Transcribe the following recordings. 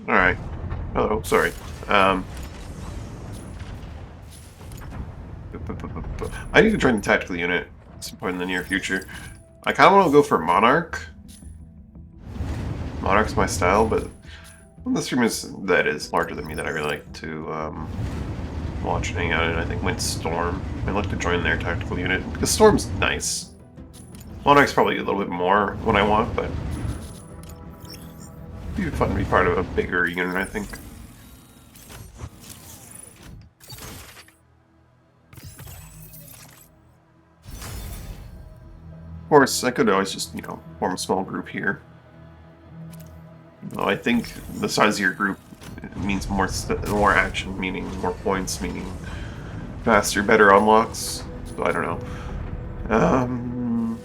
Alright. Hello, sorry. Um, I need to join the tactical unit at some point in the near future. I kind of want to go for Monarch. Monarch's my style, but the stream is larger than me that I really like to watch and hang out in. I think mine's Storm. I'd like to join their tactical unit because Storm's nice. Monarch's probably a little bit more what I want, but it'd be fun to be part of a bigger unit, I think. Of course, I could always just, form a small group here. Well, I think the size of your group means more action, meaning more points, meaning faster, better unlocks. So I don't know.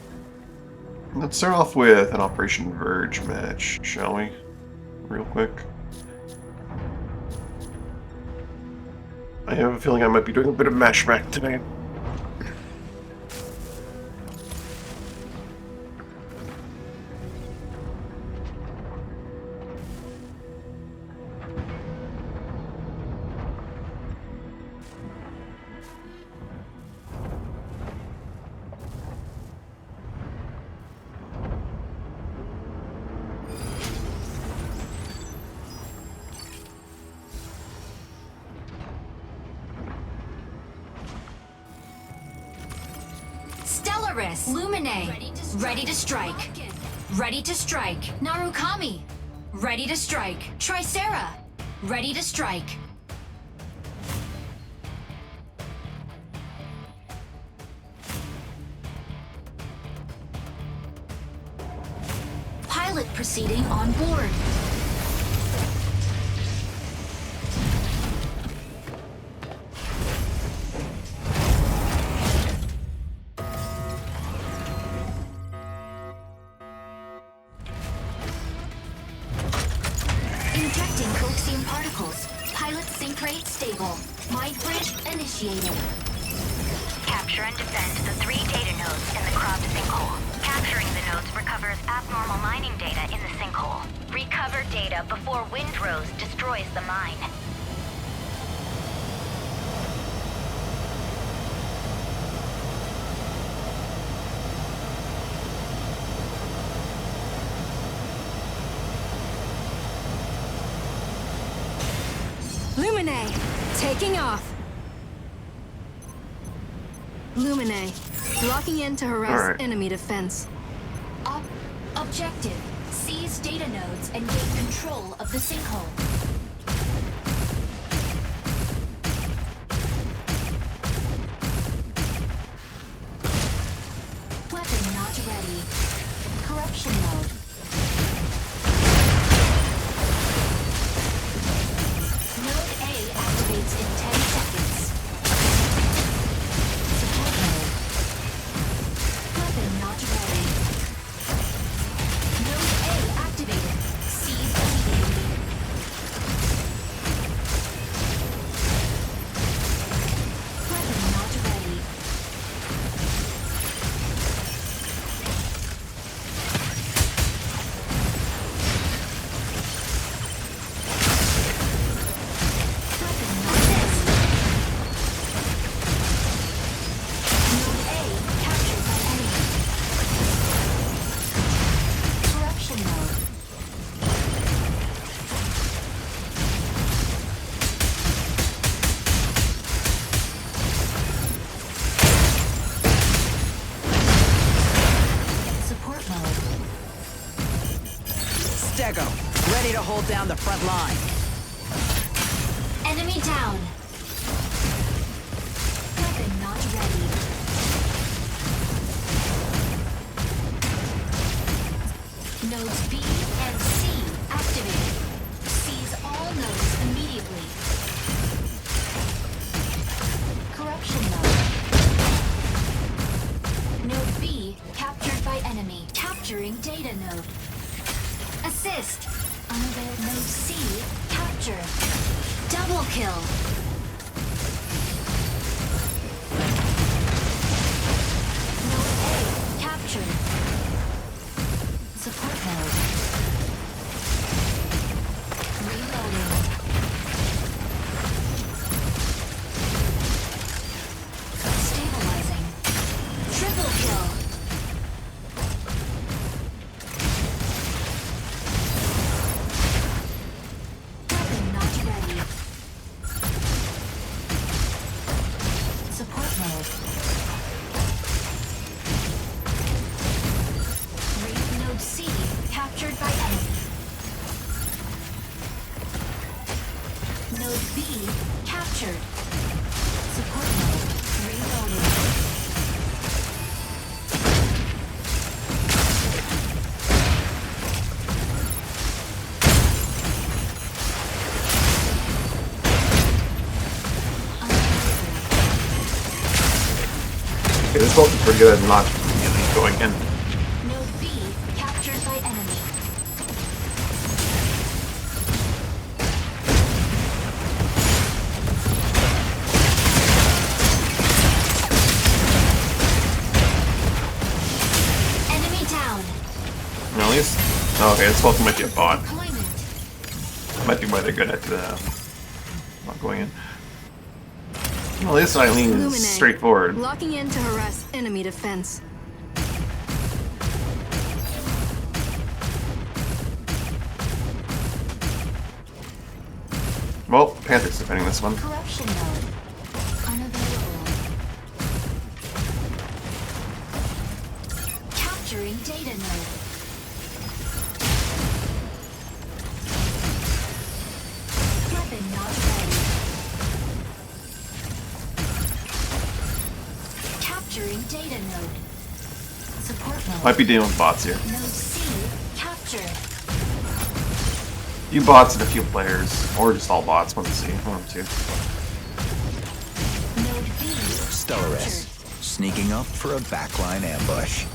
Let's start off with an Operation Verge match, shall we? Real quick. I have a feeling I might be doing a bit of matchback today. Lumine, ready to strike. Ready to strike. Narukami, ready to strike. Tricera, ready to strike. Pilot proceeding on board. Injecting coaxium particles. Pilot sync rate stable. Mind bridge initiated. Capture and defend the 3 data nodes in the cropped sinkhole. Capturing the nodes recovers abnormal mining data in the sinkhole. Recover data before Windrose destroys the mine. Lumine, taking off. Lumine, locking in to harass enemy defense. Objective, seize data nodes and gain control of the sinkhole. Weapon not ready. Corruption mode. Node A activates in 10 seconds. Support mode. Weapon not ready. Node A activated. Seize immediately. Weapon not ready. Ready to hold down the front line. Enemy down. Weapon not ready. Nodes B and C activated. Seize all nodes immediately. Corruption mode. Node B captured by enemy. Capturing data node. Assist. Unavailable node C capture. Double kill. Node A captured. Support mode. Reload. Skulk is pretty good at not really going in. Node B captured by enemy. Enemy down. At least. Oh, okay, Skulk might be a bot. Deployment. Might be why they're good at not going in. Well, at least Eileen is Luminate. straightforward. Locking in to harass enemy defense. Well, Panther's defending this one. Corruption mode. Unavailable. Capturing data node. Weapon not ready. Capturing data node. Support mode. Might be dealing with bots here. Node C captured. A few bots and a few players, or just all bots. One to see, one of two. Node B Stellaris, captured. sneaking up for a backline ambush.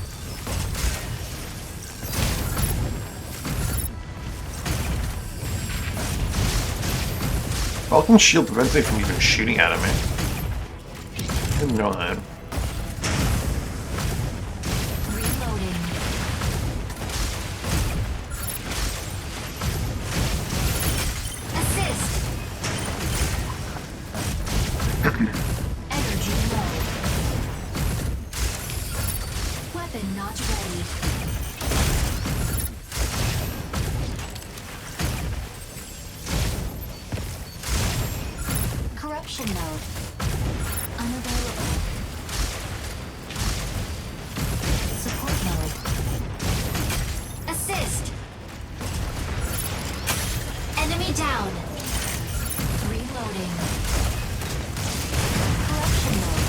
Falcon's shield prevents me from even shooting at him. I didn't know that. Reloading. Assist. Energy low. Weapon not ready. Corruption mode. Unavailable. Support mode. Assist. Enemy down. Reloading. Corruption mode.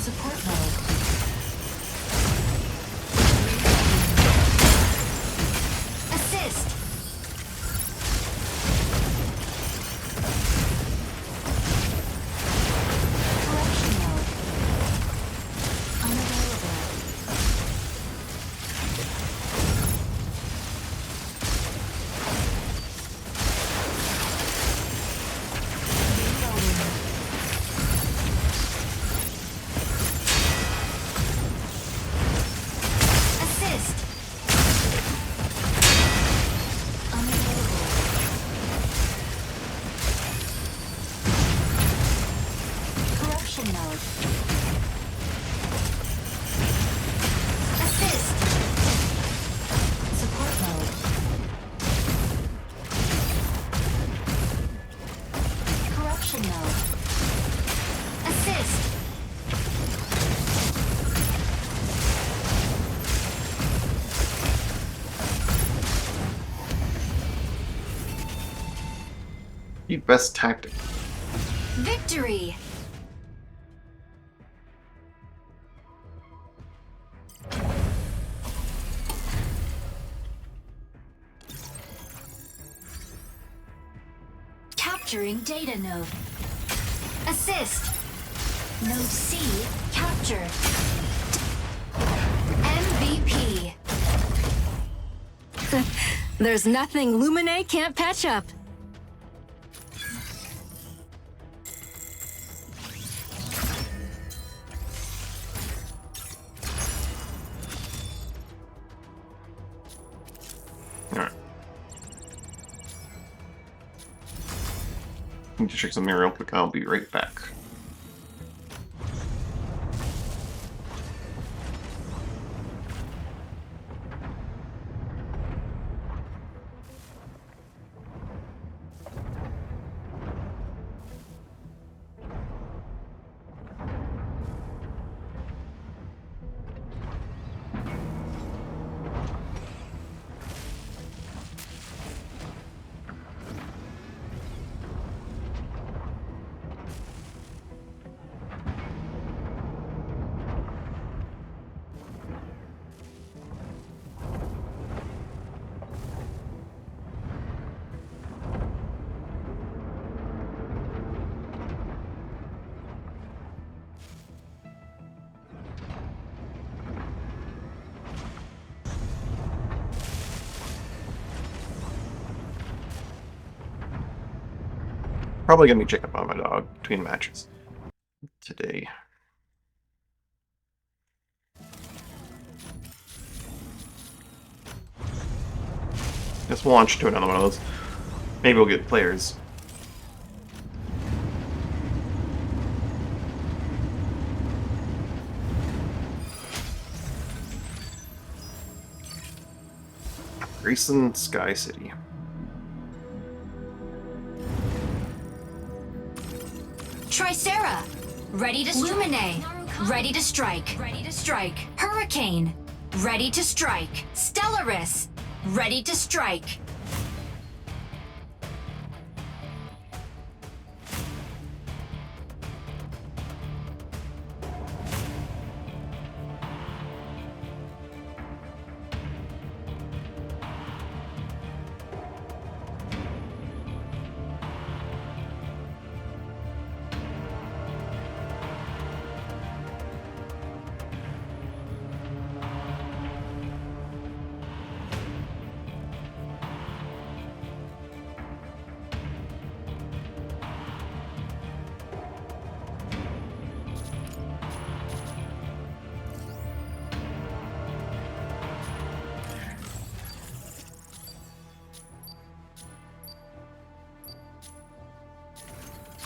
Support mode. Assist. Corruption mode. Unavailable. Reloading. Assist. Unavailable. Corruption mode. Assist. Support mode. Corruption mode. Assist. The best tactic. Victory! Capturing data node. Assist. Node C captured. MVP. There's nothing Luminate can't patch up. Alright. Need to check something real quick. I'll be right back. probably gonna be checking up on my dog between matches today. Guess we'll launch to another one of those. Maybe we'll get players. Grayson Sky City. Tricera, ready to Lumine, ready to strike. Ready to strike. Hurricane, ready to strike. Stellaris, ready to strike.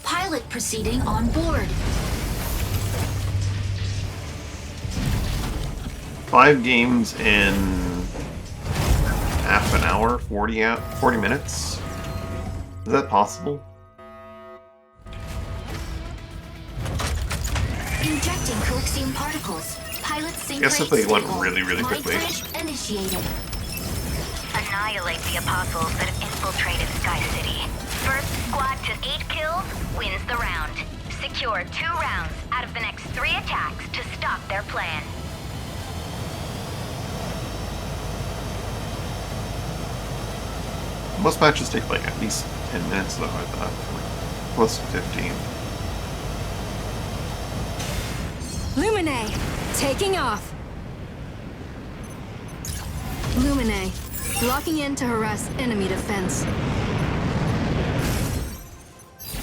Pilot proceeding on board. 5 games in half an hour, 40 minutes. Is that possible? Injecting Coaxium particles. Pilot sync Guess if rate they went stable. really, really Mind quickly. bridge initiated. Annihilate the apostles that have infiltrated Sky City. First squad to 8 kills wins the round. Secure 2 rounds out of the next 3 attacks to stop their plan. Most matches take like at least 10 minutes though, I thought. Plus 15. Lumine, taking off. Lumine, locking in to harass enemy defense.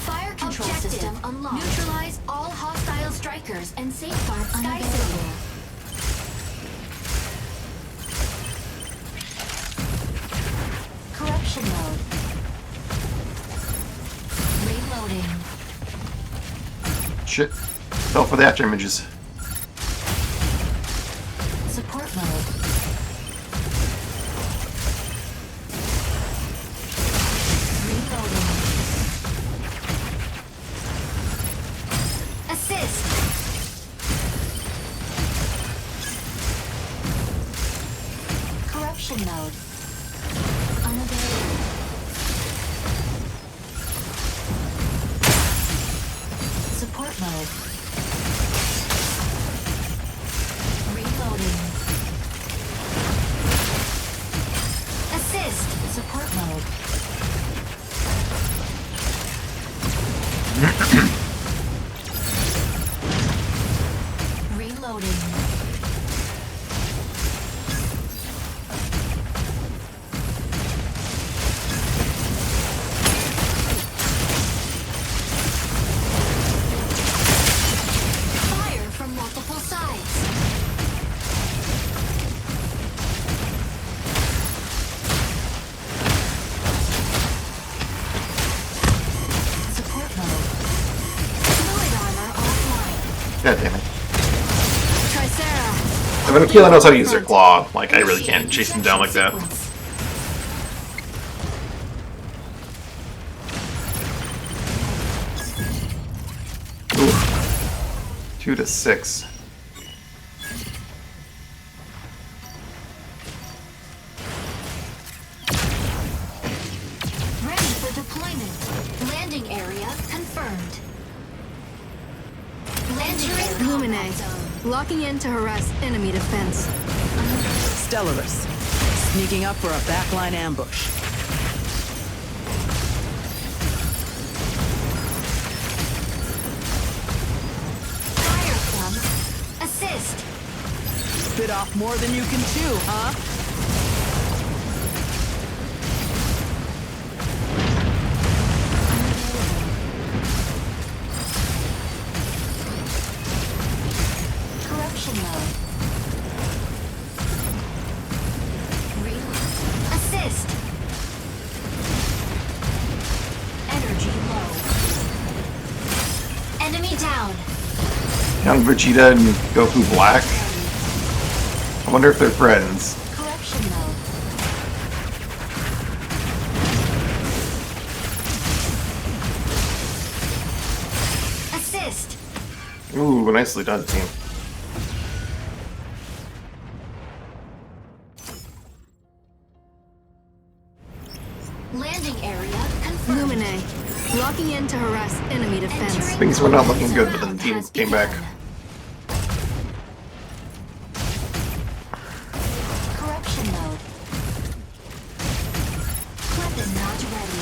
Fire control system unlocked. Neutralize all hostile strikers and safeguard Sky City. Corruption mode. Reloading. Shit. Fell for the after images. Support mode. Reloading. Assist. Corruption mode. Unavailable. Support mode. Reloading. Assist. Support mode. Reloading. Fire from multiple sides. Support mode. Fluid armor offline. God damn it. Tricera. I mean, Keela knows how to use their claw. Like, I really can't chase them down like that. Sequence. Oof. 2 to 6. Ready for deployment. Landing area confirmed. Landing area Lumine, combat zone. locking in to harass enemy defense. Stellaris, sneaking up for a backline ambush. Fire plum. Assist. Bit off more than you can chew, huh? down. Young Vegeta and Goku Black. I wonder if they're friends. Corruption mode. Assist. Ooh, nicely done, team. Landing area confirmed. Lumine. Locking in to harass enemy defense. Entering Things were not looking good, but round then the team has came back. begun. Corruption mode. Weapon not ready.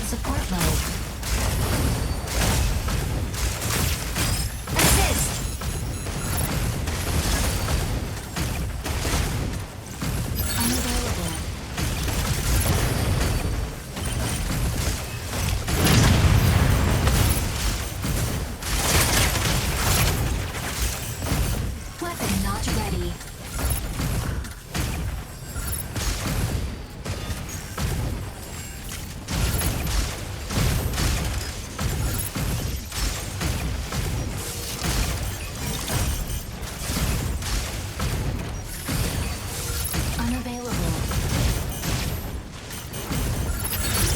Support mode. Assist. Unavailable. Weapon not ready. Unavailable.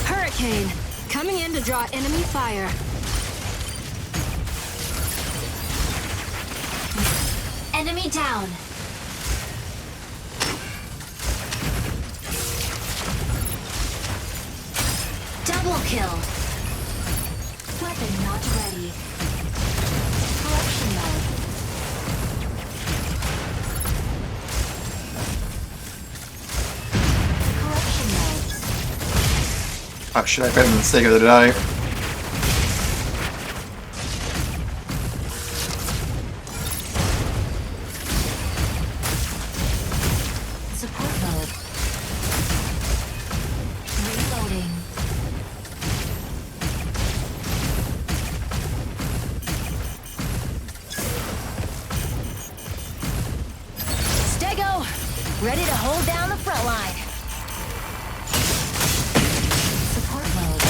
Hurricane. Coming in to draw enemy fire. Enemy down. Double kill. Weapon not ready. Corruption mode. Corruption mode. Oh shit, I made a mistake of the die. Support mode. Reloading. Stego, ready to hold down the front line. Support mode.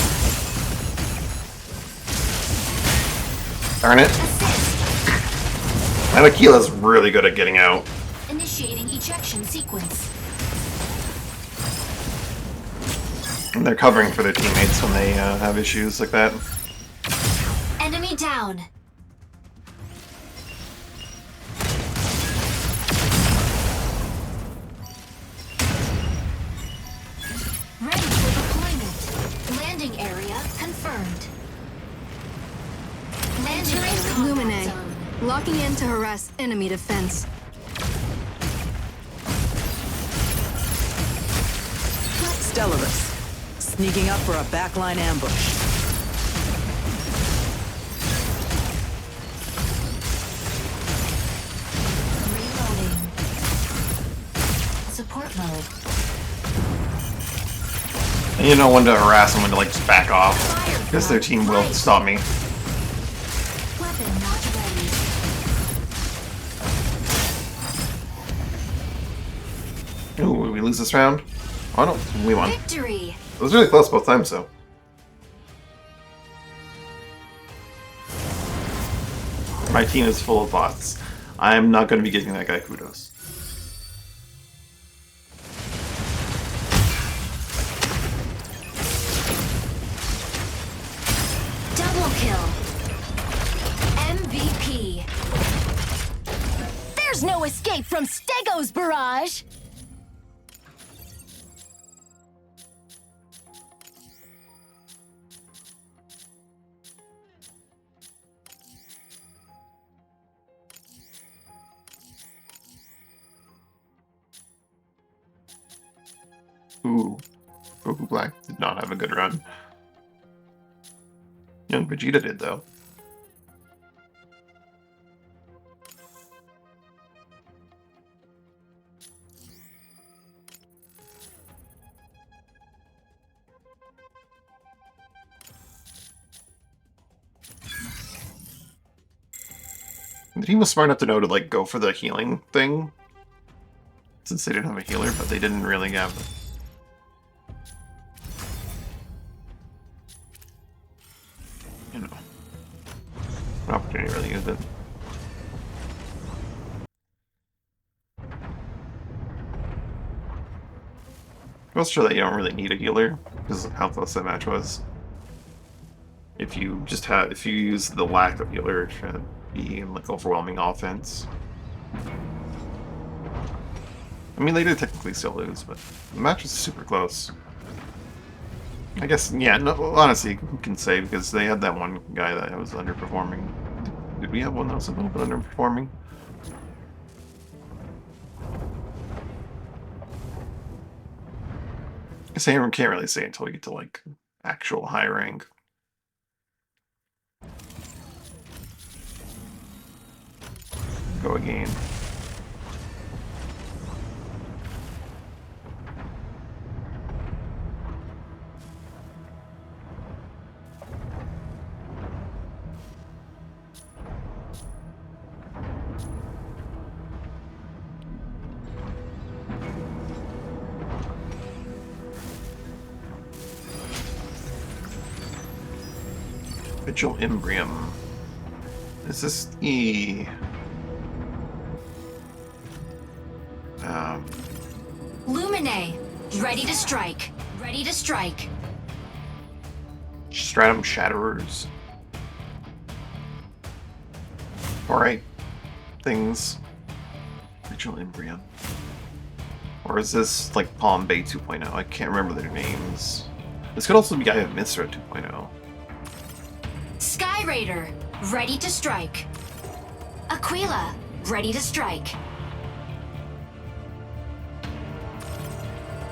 Darn it. Assist. And Akila's really good at getting out. Initiating ejection sequence. And they're covering for their teammates when they have issues like that. Enemy down. Ready for deployment. Landing area confirmed. Landing area Lumine. zone. Locking in to harass enemy defense. Stellaris. Sneaking up for a backline ambush. Reloading. Support mode. And you know when to harass and when to like just back off. Because their team will stop me. Weapon not ready. Ooh, we lose this round? Oh no, we won. Victory. It was really close both times, though. My team is full of bots. I'm not going to be giving that guy kudos. Double kill. MVP. There's no escape from Stego's barrage. Ooh, Goku Black did not have a good run. Young Vegeta did, though. The team was smart enough to know to like go for the healing thing, since they didn't have a healer, but they didn't really have. You know, an opportunity to really use it. It was sure that you don't really need a healer because of how close that match was. If you use the lack of healer to be like overwhelming offense. I mean, they did technically still lose, but the match was super close. I guess, yeah, no, honestly, who can say, because they had that one guy that was underperforming. Did we have one that was a little bit underperforming? I guess I can't really say until we get to, like, actual high rank. Go again. Vigil Imbrium. Is this the... Lumine, ready to strike. Ready to strike. Stratum Shatterers. Alright. Things. Vigil Imbrium. Or is this like Palm Bay 2.0? I can't remember their names. This could also be Gaia Misra 2.0. Sky Raider, ready to strike. Aquila, ready to strike.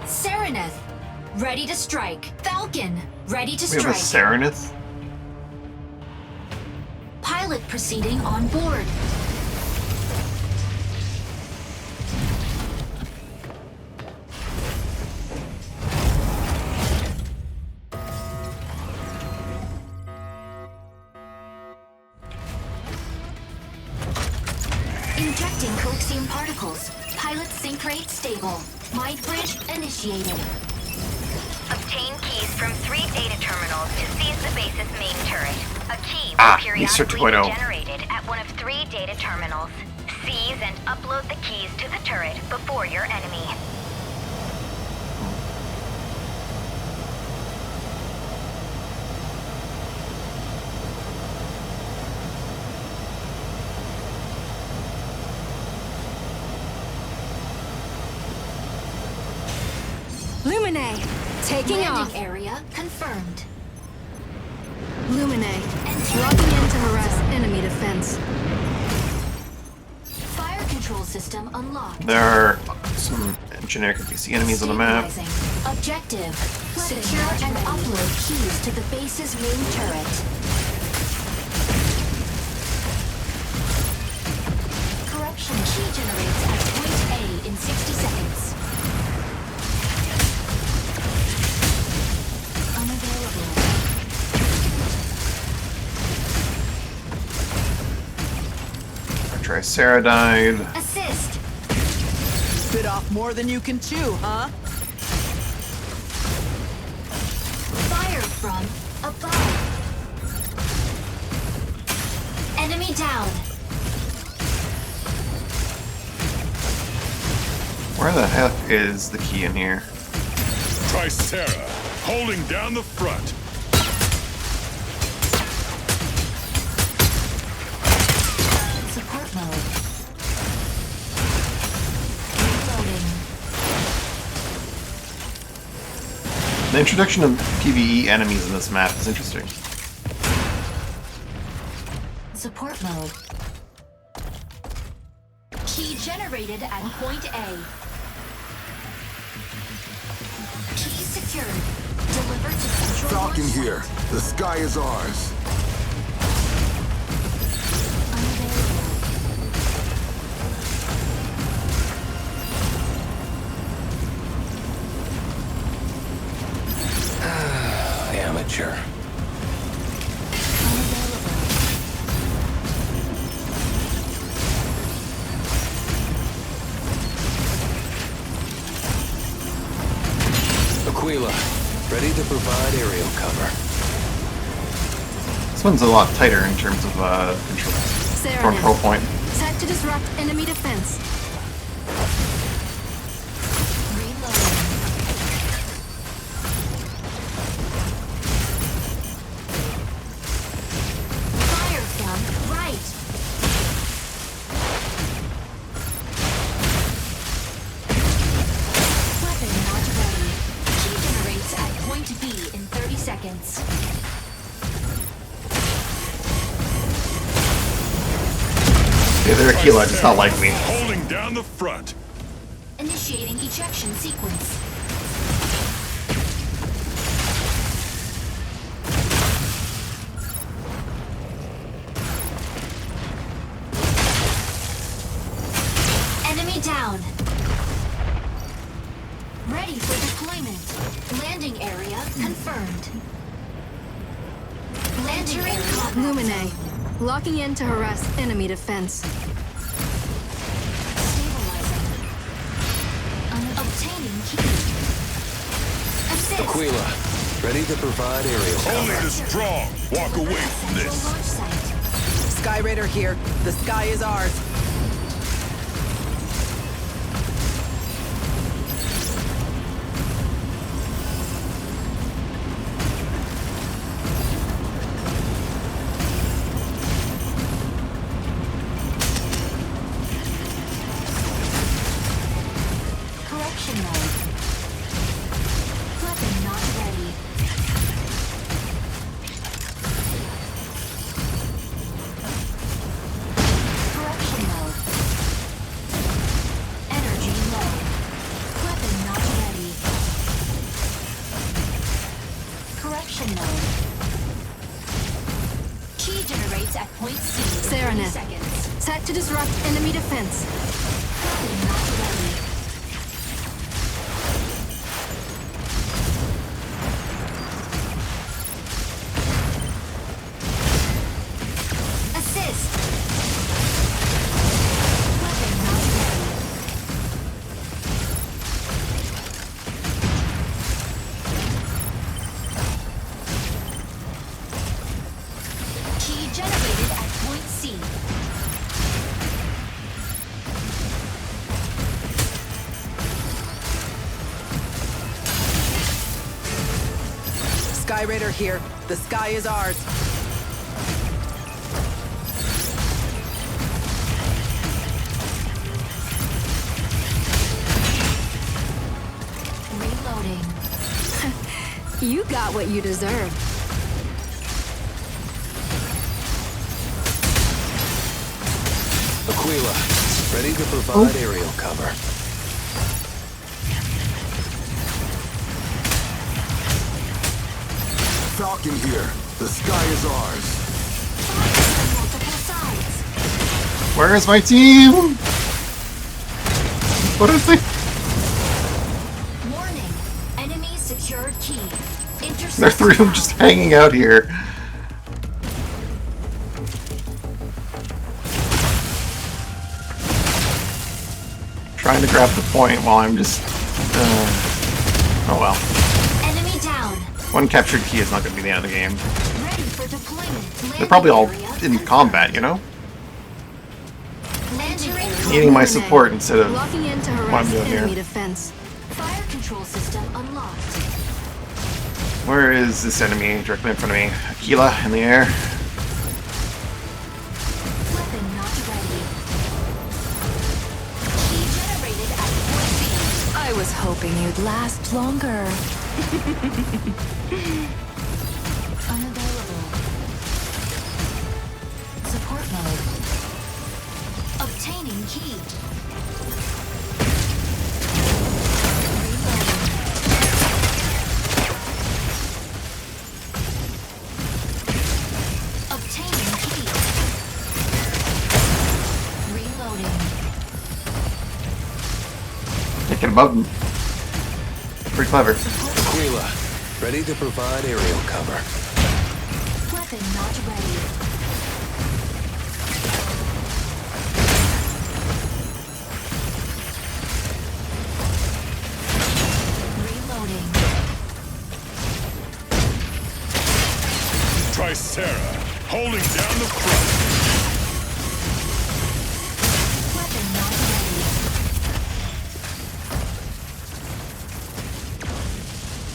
Serenith, ready to strike. Falcon, ready to We have a strike. Serenith? Pilot proceeding on board. Injecting coaxium particles. Pilot sync rate stable. Mind bridge initiated. Obtain keys from 3 data terminals to seize the base's main turret. A key will Mr. periodically 2.0. be generated at one of 3 data terminals. Seize and upload the keys to the turret before your enemy. Lumine, taking Landing off. area confirmed. Lumine, locking in to harass enemy defense. Fire control system unlocked. There are some generic NPC enemies on the map. Stabilizing. Objective. Secure and upload keys to the base's main turret. Corruption key generates at point A in 60 seconds. Unavailable. Triceradide. Assist. Bit off more than you can chew, huh? Fire from above. Enemy down. Where the heck is the key in here? Tricera, holding down the front. Support mode. Reloading. The introduction of PvE enemies in this map is interesting. Support mode. Key generated at point A. Key secured. Delivered to central Falcon launch here. site. The sky is ours. Unavailable. Amateur. Unavailable. Aquila, ready to provide aerial cover. This one's a lot tighter in terms of control point. Set to disrupt enemy defense. Fire from right. Weapon not ready. Key generates at point B in 30 seconds. Yeah, they're Aquila, just not like me. Holding down the front. Initiating ejection sequence. Enemy down. Ready for deployment. Landing area confirmed. Landing area Lumine. Locking in to harass enemy defense. stabilizing. Obtaining key. Assist. Aquila, ready to provide aerial Only cover. the strong walk away from Central this. launch site. Sky Raider here. The sky is ours. Correction mode. Weapon not ready. Correction mode. Energy low. Weapon not ready. Correction mode. Key generates at point C in 30 Serenet. seconds. Set to disrupt enemy defense. Weapon not ready. Assist. Weapon not ready. Key generated at point C. Sky Raider here. The sky is ours. Reloading. You got what you deserve. Aquila, ready to provide aerial cover. Falcon here. The sky is ours. Multiple sides. Where is my team? What is it? Warning. Enemy secured key. Intercept. There are three of them just hanging out here. Trying to grab the point while I'm just... oh well. Enemy down. One captured key is not going to be the end of the game. Ready for deployment. They're probably all Landing area in confirmed. combat, you know? Landing area. Needing my Lumine. support instead of... Locking in to what I'm harass doing here. enemy defense. Fire control system unlocked. Where is this enemy directly in front of me? Aquila in the air. Weapon not ready. Key generated at point B. I was hoping you'd last longer. Unavailable. Support mode. Obtaining key. Reloading. Obtaining key. Reloading. Taking above them. Pretty clever. Aquila, ready to provide aerial cover. Weapon not ready. Reloading. by Sarah, holding down the front. Weapon not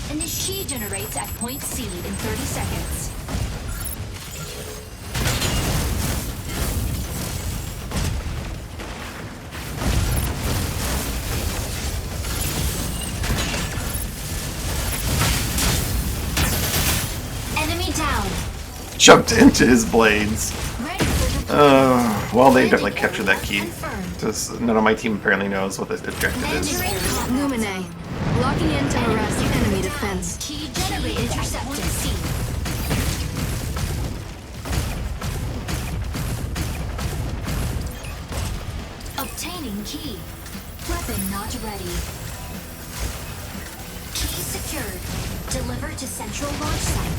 ready. Initiate generates at point C in 30 seconds. Enemy down. Jumped into his blades. Ready for deployment. Well, they definitely captured that key. Confirmed. Just none of my team apparently knows what the objective is. Entering combat Lumine. zone. Locking in to harass enemy defense. Key generated at point C. Obtaining key. Weapon not ready. Key secured. Deliver to central launch site.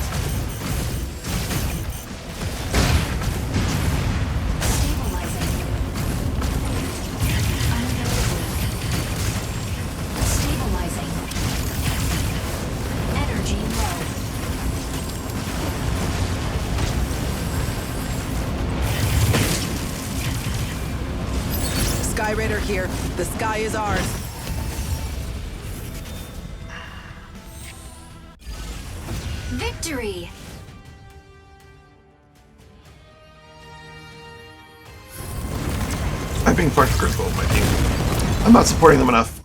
Stabilizing. Unavailable. Stabilizing. Energy low. Sky Raider here. The sky is ours. Victory! I'm being far too critical of my team. I'm not supporting them enough.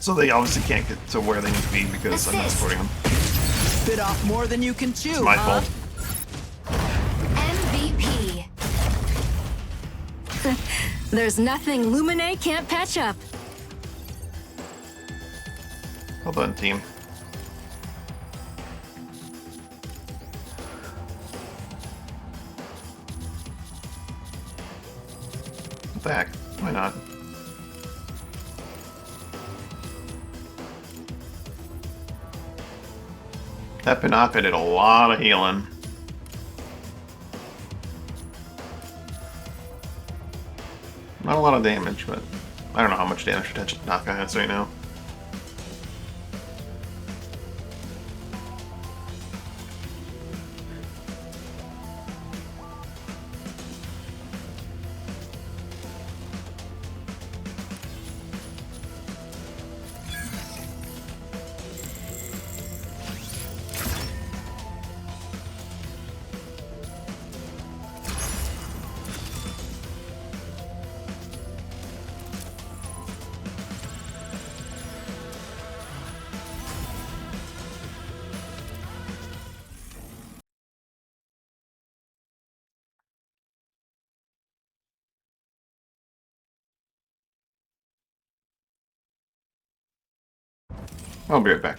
So they obviously can't get to where they need to be because I'm not Assist. supporting them. Bit off more than you can chew, It's my huh? fault. MVP! There's nothing Lumine can't patch up. Well done, team. What the heck? Why not? That Pinaka did a lot of healing. Not a lot of damage, but I don't know how much damage Pinaka has right now. I'll be right back.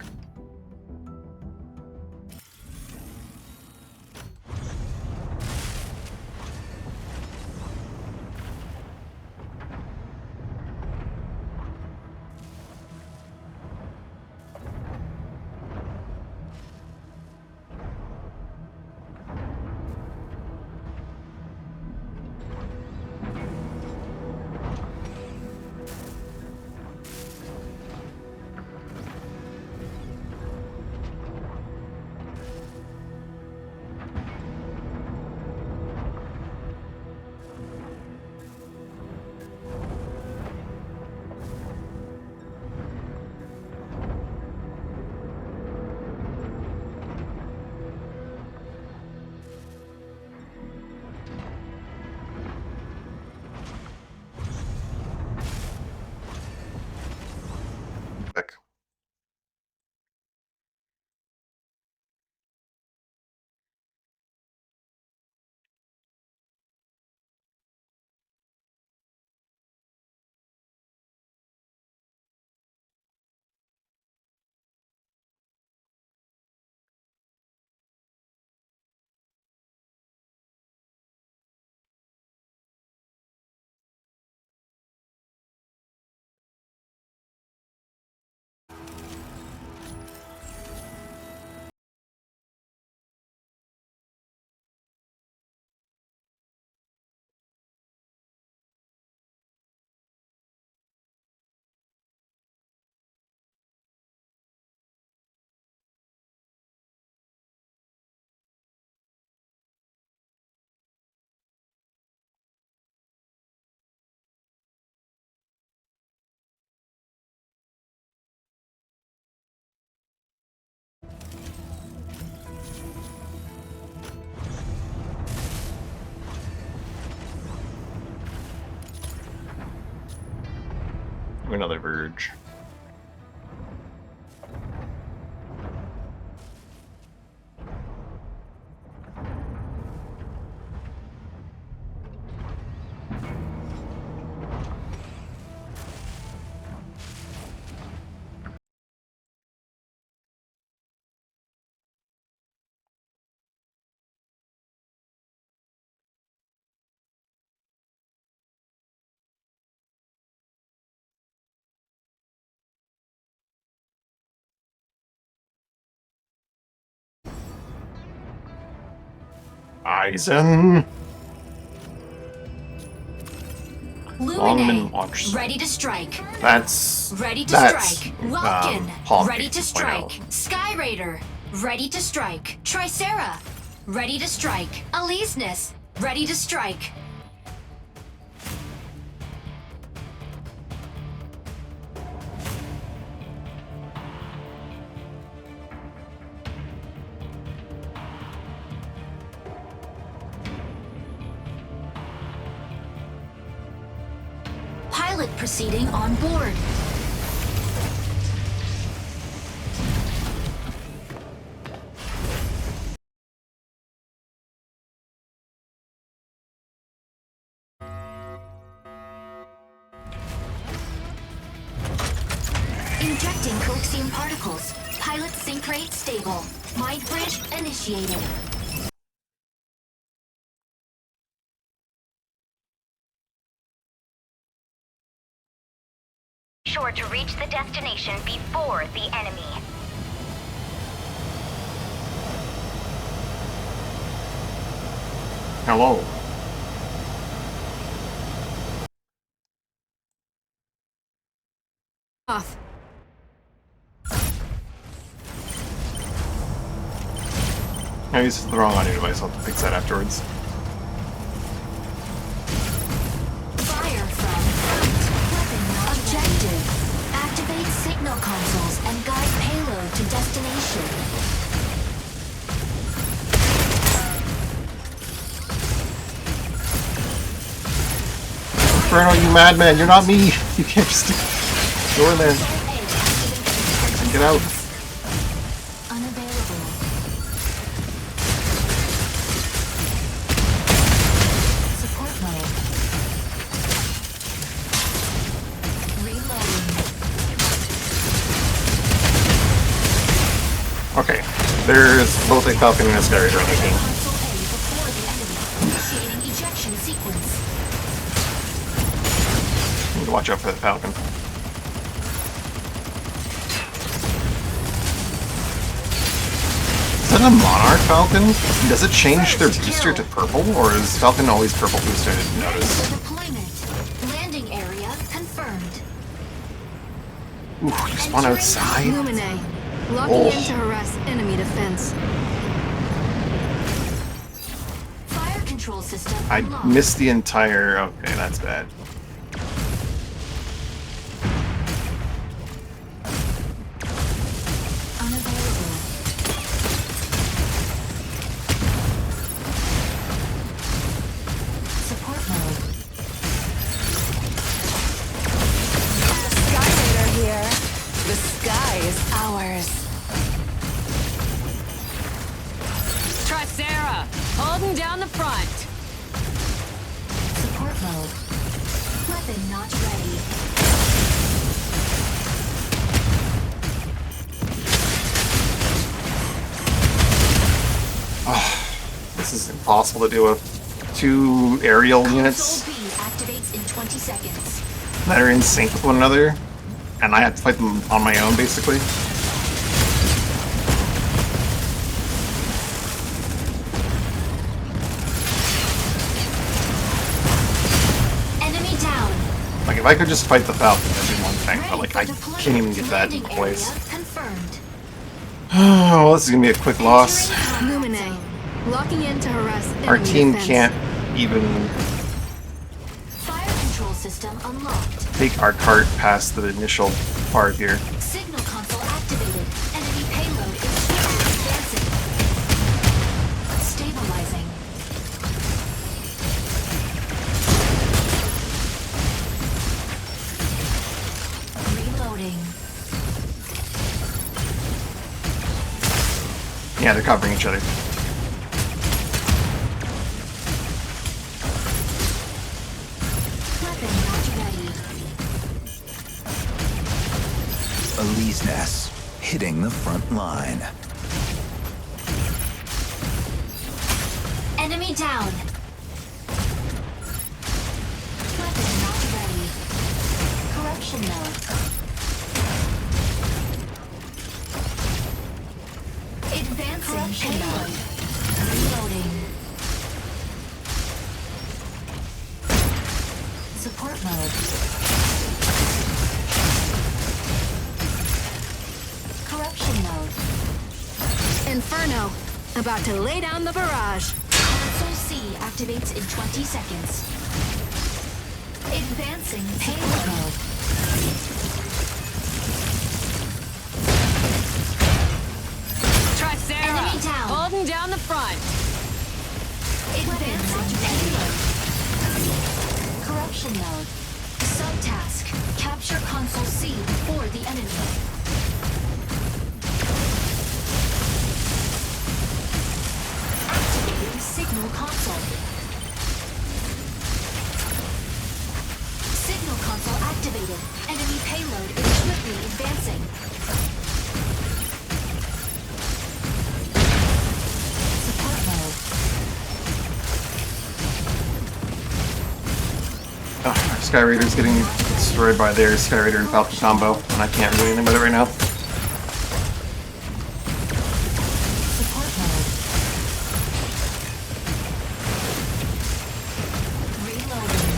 Another Verge. Eisen. Lumine, launch. ready to strike. That's Ready to that's, strike. Welkin, Palm ready to 2.0. strike. Sky Raider, ready to strike. Tricera, ready to strike. Aleseness, ready to strike. Pilot proceeding on board. Injecting coaxium particles. Pilot sync rate stable. Mind bridge initiated. Sure to reach the destination before the enemy. Hello. Off. I used the wrong audio device. I'll have to fix that afterwards. Fire from weapon not objective. Activate signal consoles and guide payload to destination. Inferno, you madman! You're not me! You can't just go in there and get out. Unavailable. Support mode. Reloading. Okay, there's both a Falcon and a Sky Raider on the game. Console A before the enemy. Initiating ejection sequence. Need to watch out for the Falcon. Is that a Monarch Falcon? Does it change their booster to purple, or is Falcon always purple booster? I didn't notice. Deployment. Landing area confirmed. Ooh, you spawn outside? Lumine. Locking Oh. in to harass enemy defense. Fire control system I unlocked. missed the entire... Okay, that's bad. Unavailable. Support mode. Sky Raider here. The sky is ours. Tricera, holding down the front. Support mode. Weapon not ready. This is impossible to do with two aerial units Console B activates in 20 seconds. that are in sync with one another, and I have to fight them on my own, basically. Enemy down. Like, if I could just fight the Falcon, that'd be one thing, but, Ready like, for I deployment. can't even get that in Landing place. area confirmed. Oh, this is gonna be a quick loss. Lumine. Locking in to harass enemy Our team defense. can't even Fire control system unlocked. take our cart past the initial part here. Signal console activated. Enemy payload is slowly advancing. Stabilizing. Yeah, they're covering each other. Weapon not ready. Elise Ness, hitting the front line. Enemy down. Weapon not ready. Corruption node. Advancing payload. Reloading. Support mode. Corruption mode. Inferno. About to lay down the barrage. Console C activates in 20 seconds. Advancing payload mode. Enemy down. Holding down the front. Advancing payload. Corruption mode. Subtask. Capture console C before the enemy. Activating signal console. Signal console activated. Enemy payload is swiftly advancing. Support mode. Oh, Sky Raider's getting destroyed by their Sky Raider and Falcon combo, and I can't do anything about it right now. Support mode. Reloading.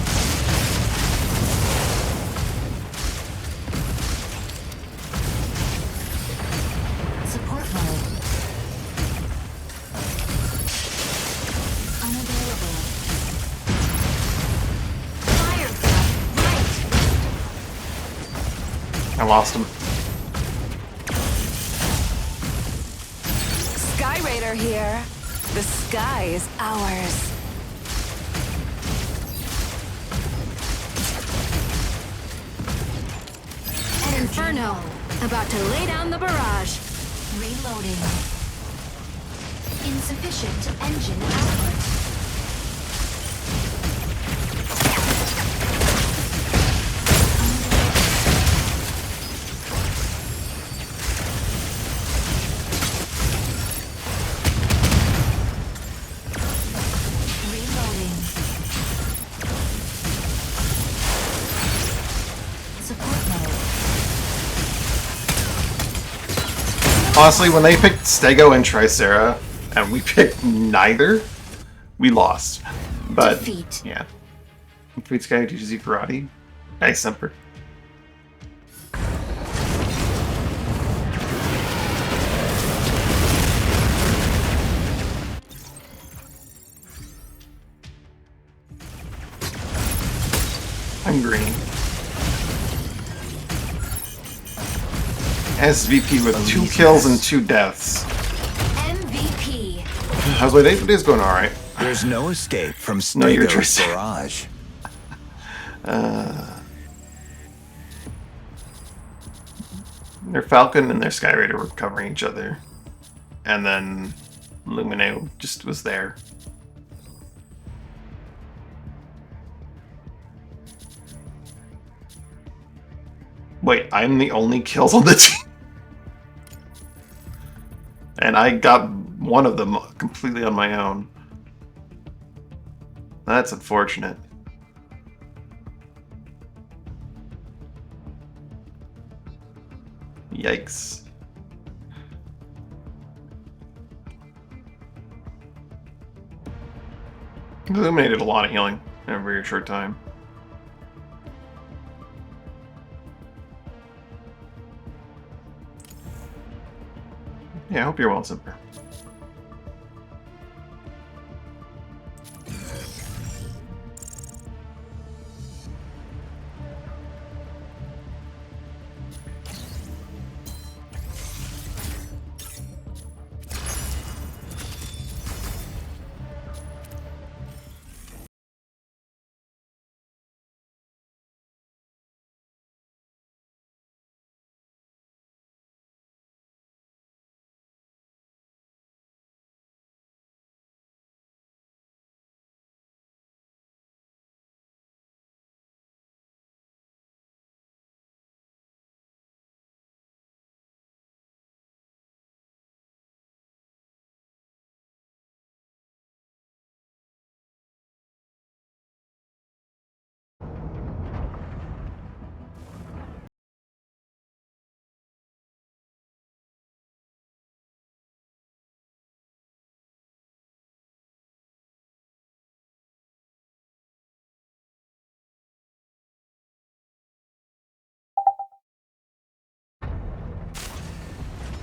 Support mode. Unavailable. Fire trap right. I lost him. Sky Raider here. The sky is ours. Inferno. About to lay down the barrage. Reloading. Insufficient engine output. Reloading. Support mode. Honestly, when they picked Stego and Tricera, and we picked neither, we lost. But, Defeat. yeah. Defeat Sky GGZ Karate. Nice Emperor. I'm green. SVP with 2 kills and 2 deaths. MVP. How's my day? Today's going alright. There's no escape from No, you're Stego's Tristan. barrage. Their Falcon and their Sky Raider were covering each other. And then Lumine just was there. Wait, I'm the only kills on the team? And I got one of them completely on my own. That's unfortunate. Yikes. Illuminated a lot of healing in a very short time. Yeah, I hope you're well, Simper.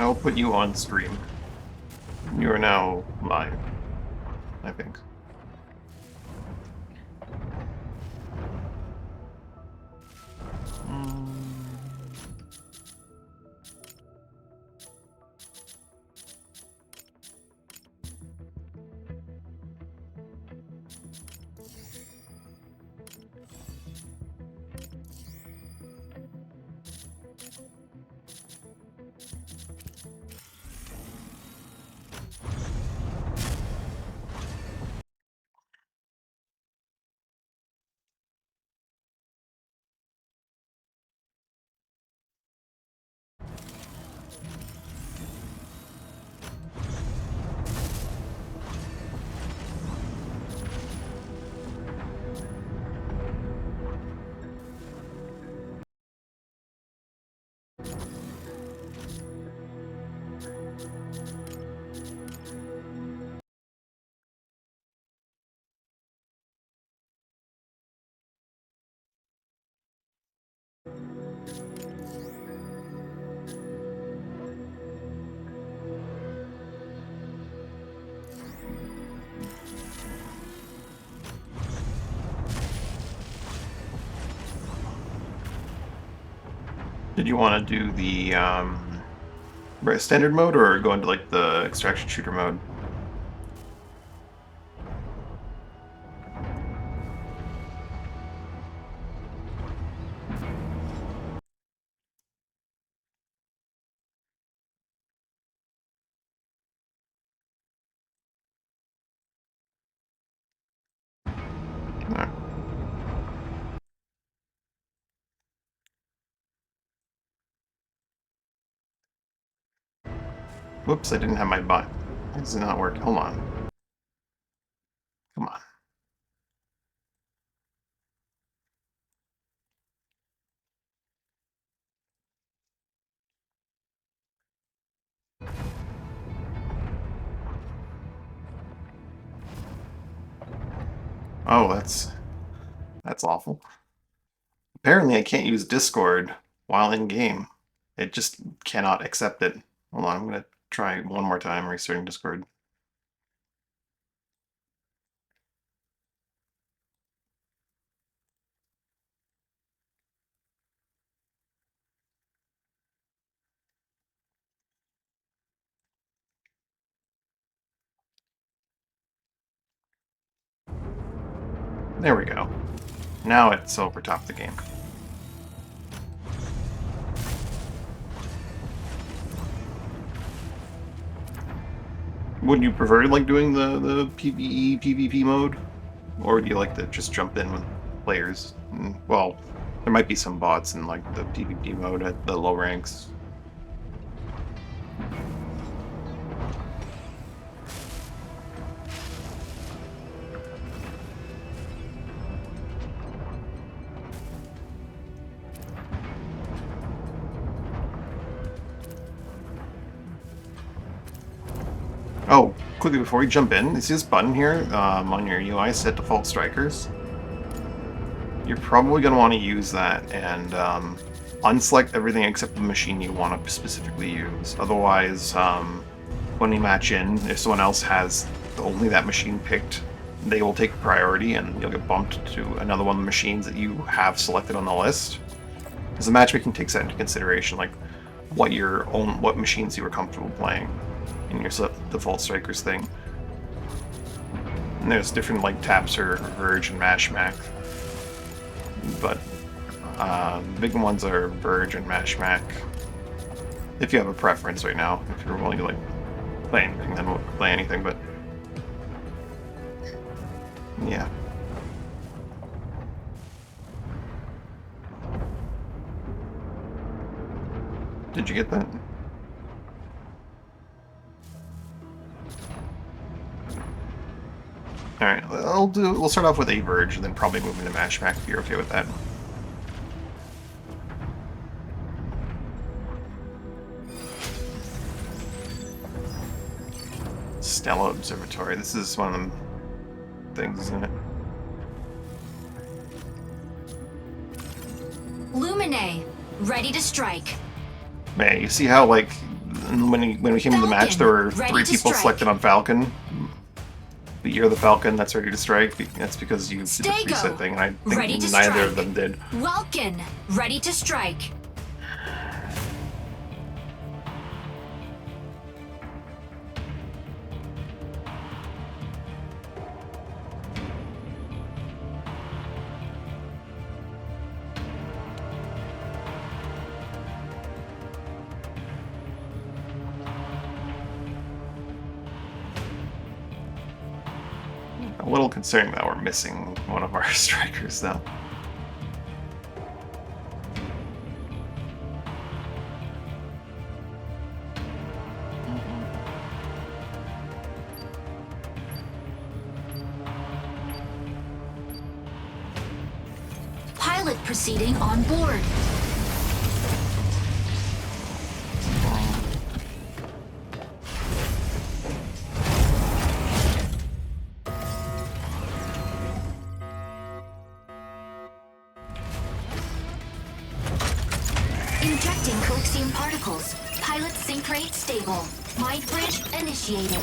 I'll put you on stream. You are now live, I think. Did you want to do the standard mode or go into like the extraction shooter mode? Alright. Whoops, I didn't have my bot. Why does it not work? Hold on. Come on. Oh, that's awful. Apparently I can't use Discord while in game. It just cannot accept it. Hold on, I'm gonna try one more time restarting Discord. There we go. Now it's overtopped the game. Would you prefer like doing the PvE, PvP mode? Or do you like to just jump in with players? Well, there might be some bots in like the PvP mode at the low ranks. Oh, quickly before we jump in, you see this button here on your UI, set default strikers? You're probably going to want to use that and unselect everything except the machine you want to specifically use. Otherwise, when you match in, if someone else has only that machine picked, they will take priority and you'll get bumped to another one of the machines that you have selected on the list. Because the matchmaking takes that into consideration, like what machines you were comfortable playing in your default strikers thing. And there's different like tabs for Verge and Mash Mac. But big ones are Verge and Mash Mac. If you have a preference right now, if you're willing to like play anything, then we'll play anything, but yeah. Did you get that? Alright, we'll start off with a Verge and then probably move into Mash Mac if you're okay with that. Stella Observatory. This is one of them things, isn't it? Lumine, ready to strike. Man, you see how like And when we came to the match, there were Falcon, 3 ready to people strike. selected on Falcon. But you're the Falcon that's ready to strike. That's because you did the Stay preset go. thing, and I Ready think to neither of strike. them did. Welkin, ready to strike. A little concerning that we're missing one of our strikers, though. Pilot proceeding on board. Injecting coaxium particles. Pilot sync rate stable. Mind bridge initiated.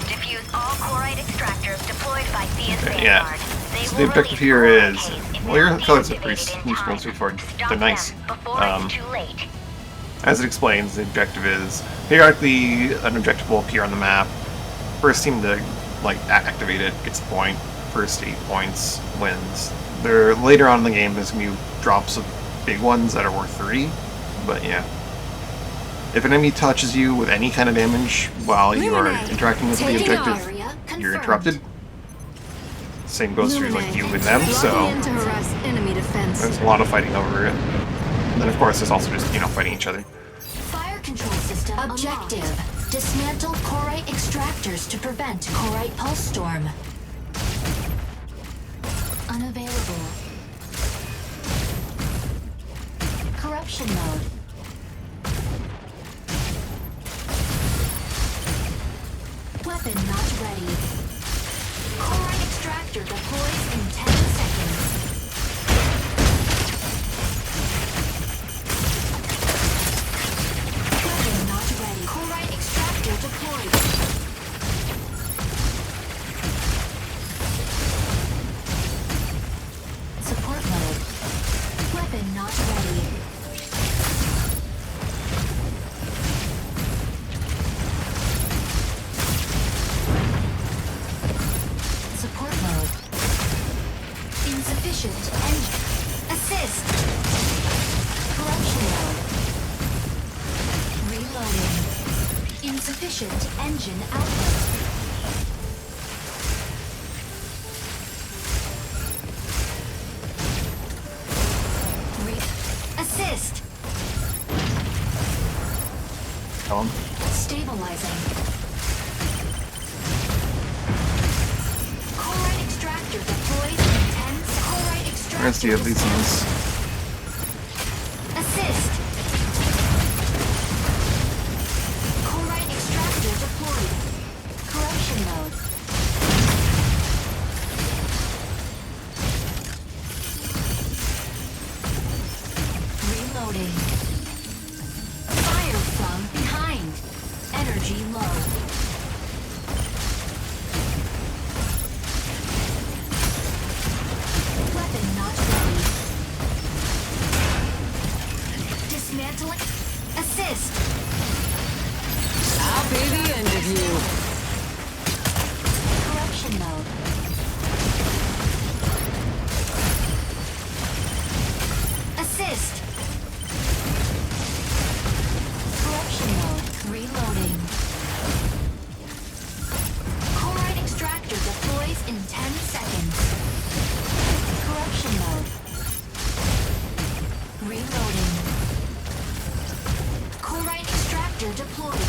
Diffuse all chloride extractors deployed by Thea's Yeah. Vanguard. They So will the objective release here chloride is, haze in well, your their colors are pretty activated in useful and time. straightforward. Stop They're nice. them before it's too late. As it explains, the objective is periodically an objective will appear on the map. First team to activate it gets a point. First 8 points wins. There later on in the game, there's gonna be drops of big ones that are worth 3. But yeah, if an enemy touches you with any kind of damage while you are Luminate. interacting with the Taking objective, Area you're confirmed. interrupted. Same goes for like you and them. Locking So in to harass enemy defense. there's a lot of fighting over it. And then of course there's also just fighting each other. Fire control system objective. Dismantle chlorite extractors to prevent chlorite pulse storm. Unavailable. Corruption mode. Weapon not ready. Chlorite extractor deploys in 10 seconds. Weapon not ready. Chlorite extractor deployed. Support mode. Weapon not ready. Support mode. Insufficient engine. Assist. Corruption mode. Reloading. Insufficient engine output. Assist. Tell 'em. Stabilizing. Chlorite extractor deployed in 10 seconds. Chlorite extractor. Where's the of these ones? Assist. Chlorite extractor deployed. Corruption mode. Reloading. Fire from behind. Energy low. Weapon not ready. Dismantling. Assist. I'll be the end of you. Corruption mode. Assist. Corruption mode. Reloading. Chlorite extractor deploys in 10 seconds. Corruption mode. Reloading. Chlorite extractor deployed.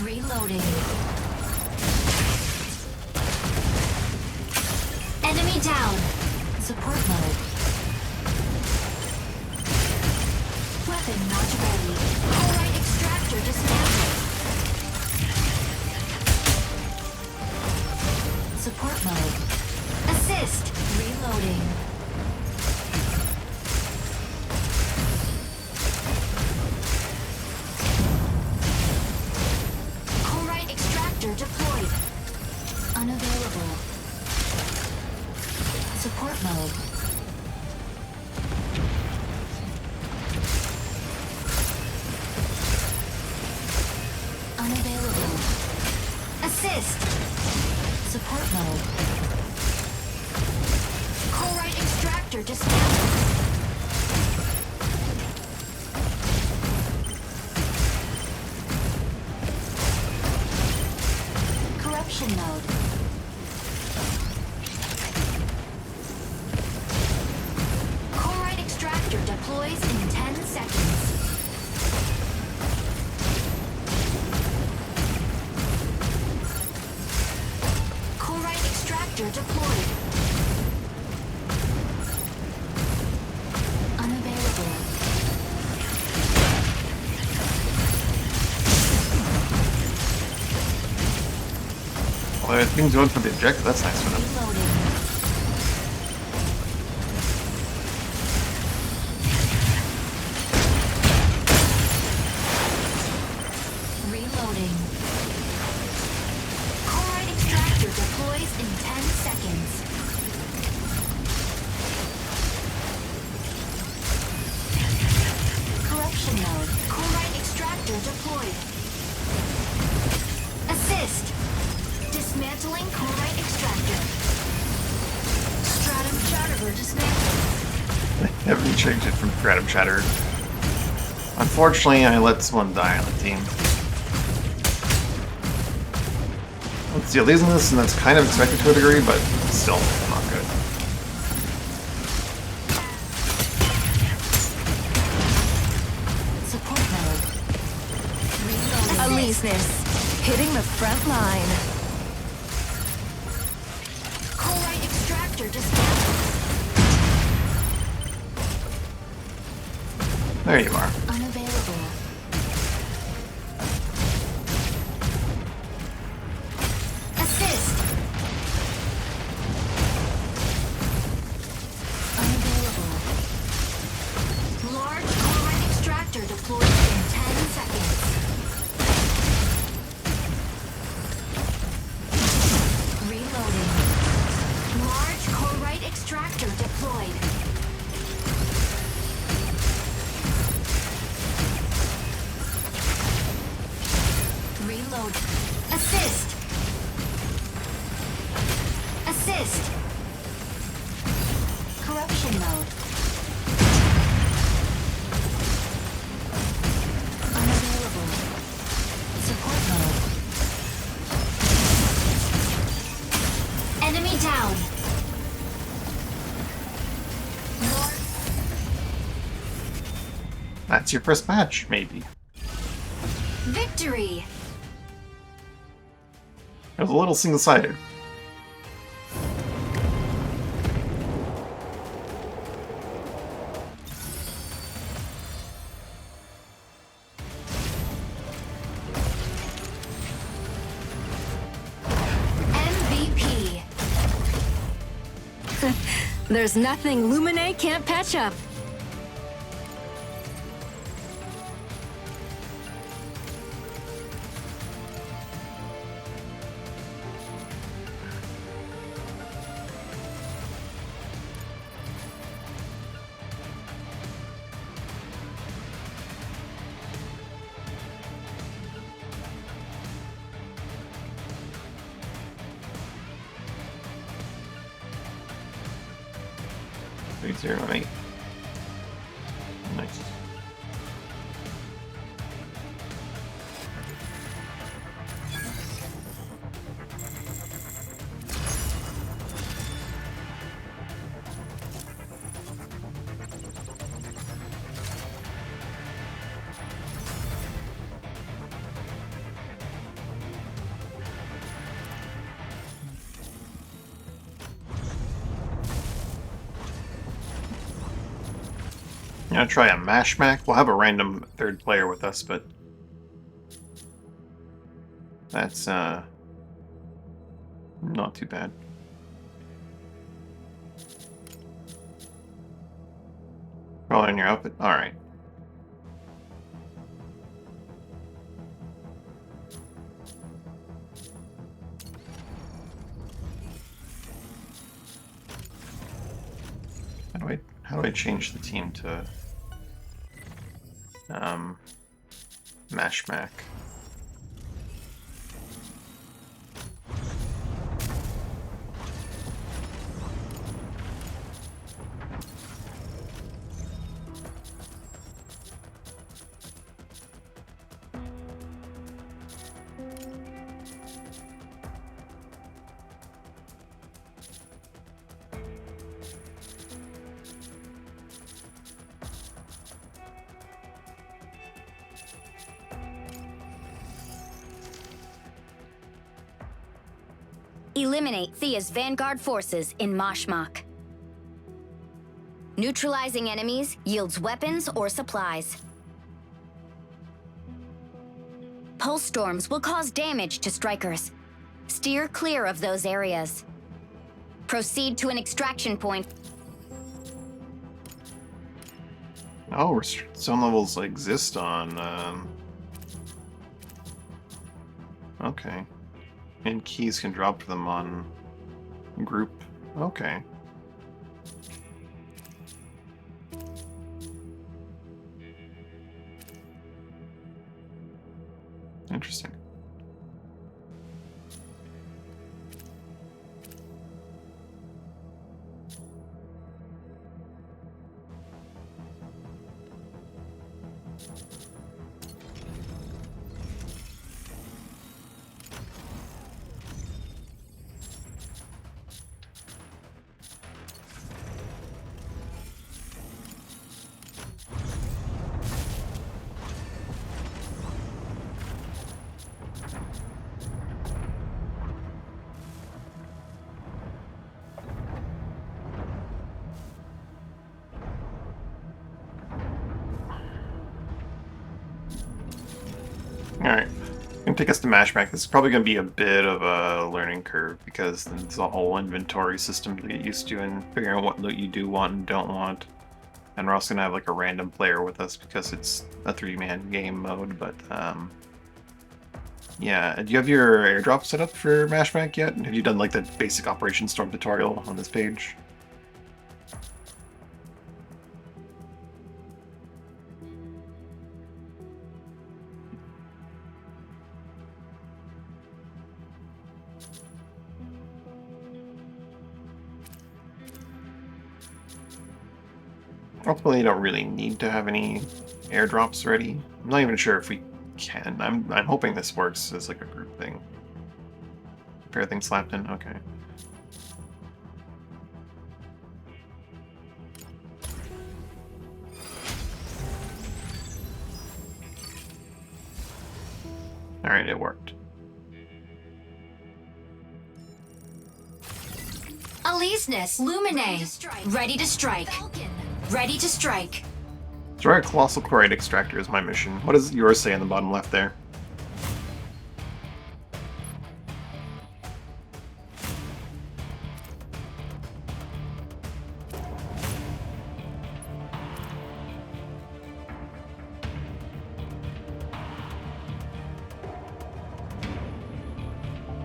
Reloading. Enemy down. Support mode. Weapon not ready. Chlorite extractor dismantled. Support mode. Assist. Reloading. Assist! Support mode. Chlorite extractor dismantled. Corruption mode. Chlorite extractor deploys in 10 seconds. Chlorite extractor deployed. Unavailable. Well, everything's going for the objective. That's nice for them. Reloading. Reloading. Chlorite extractor deploys in 10 seconds. Corruption mode. Chlorite extractor deployed. Assist. Dismantling chlorite extractor. Stratum shatterer dismantled. Haven't changed it from Stratum Shatter. Unfortunately, I let someone die on the team. Let's see, laziness, and that's kind of expected to a degree, but still not good. Support mode. Reloading. Aleseness, hitting the front line. Chlorite extractor dismantled. There you are. Unavailable. Assist. Unavailable. Large chlorite extractor deployed in 10 seconds. Reloading. Large chlorite extractor deployed. Reload. Assist. Assist. Corruption mode. Unavailable. Support mode. Enemy down. Lord. That's your first match, maybe. Victory. It was a little single-sided. MVP. There's nothing Lumine can't patch up. Big 0-8. Nice. You know, try a mash mac. We'll have a random third player with us, but that's not too bad. Probably in your outfit. All right. How do I change the team to Mash Mac? Eliminate Thea's vanguard forces in Mashmak. Neutralizing enemies yields weapons or supplies. Pulse storms will cause damage to strikers. Steer clear of those areas. Proceed to an extraction point. Oh, zone levels exist on. Okay. And keys can drop them on group. Okay. Interesting. Alright, gonna take us to Mashback. This is probably gonna be a bit of a learning curve because there's a whole inventory system to get used to and figuring out what loot you do want and don't want. And we're also gonna have like a random player with us because it's a 3-man game mode, but yeah. Do you have your airdrop set up for Mashback yet? Have you done like the basic Operation Storm tutorial on this page? Ultimately, you don't really need to have any airdrops ready. I'm not even sure if we can. I'm hoping this works as like a group thing. If everything's slapped in, okay. Alright, it worked. Aleseness, Lumine, ready to strike. Ready to strike. Destroy a Colossal Chloride Extractor is my mission. What does yours say in the bottom left there?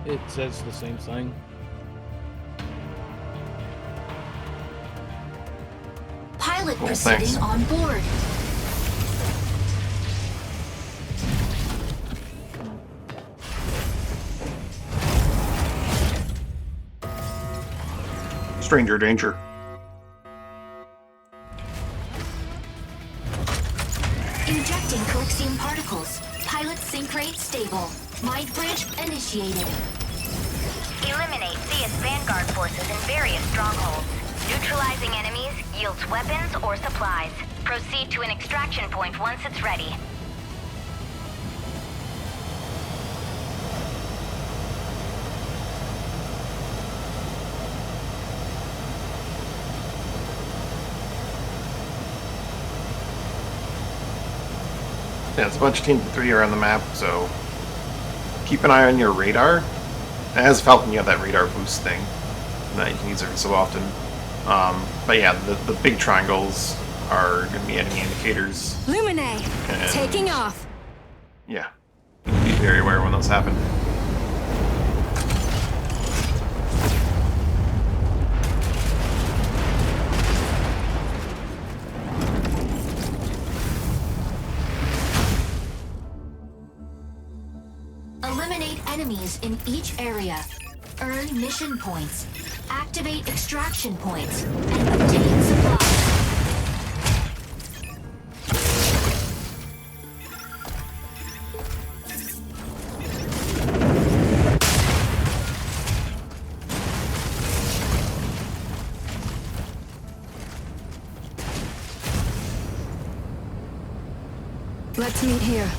It says the same thing. Pilot Cool, proceeding thanks. on board. Stranger danger. Injecting Coaxium particles. Pilot sync rate stable. Mind bridge initiated. Eliminate Thea's vanguard forces in various strongholds. Neutralizing enemies yields weapons or supplies. Proceed to an extraction point once it's ready. Yeah, there's a bunch of teams of 3 around the map, so keep an eye on your radar. As Falcon, you have that radar boost thing that you can use every so often. But yeah, the big triangles are going to be enemy indicators. Lumine, And taking off. yeah, be very aware when those happen. Eliminate enemies in each area. Earn mission points. Activate extraction points. And obtain supplies. Let's meet here.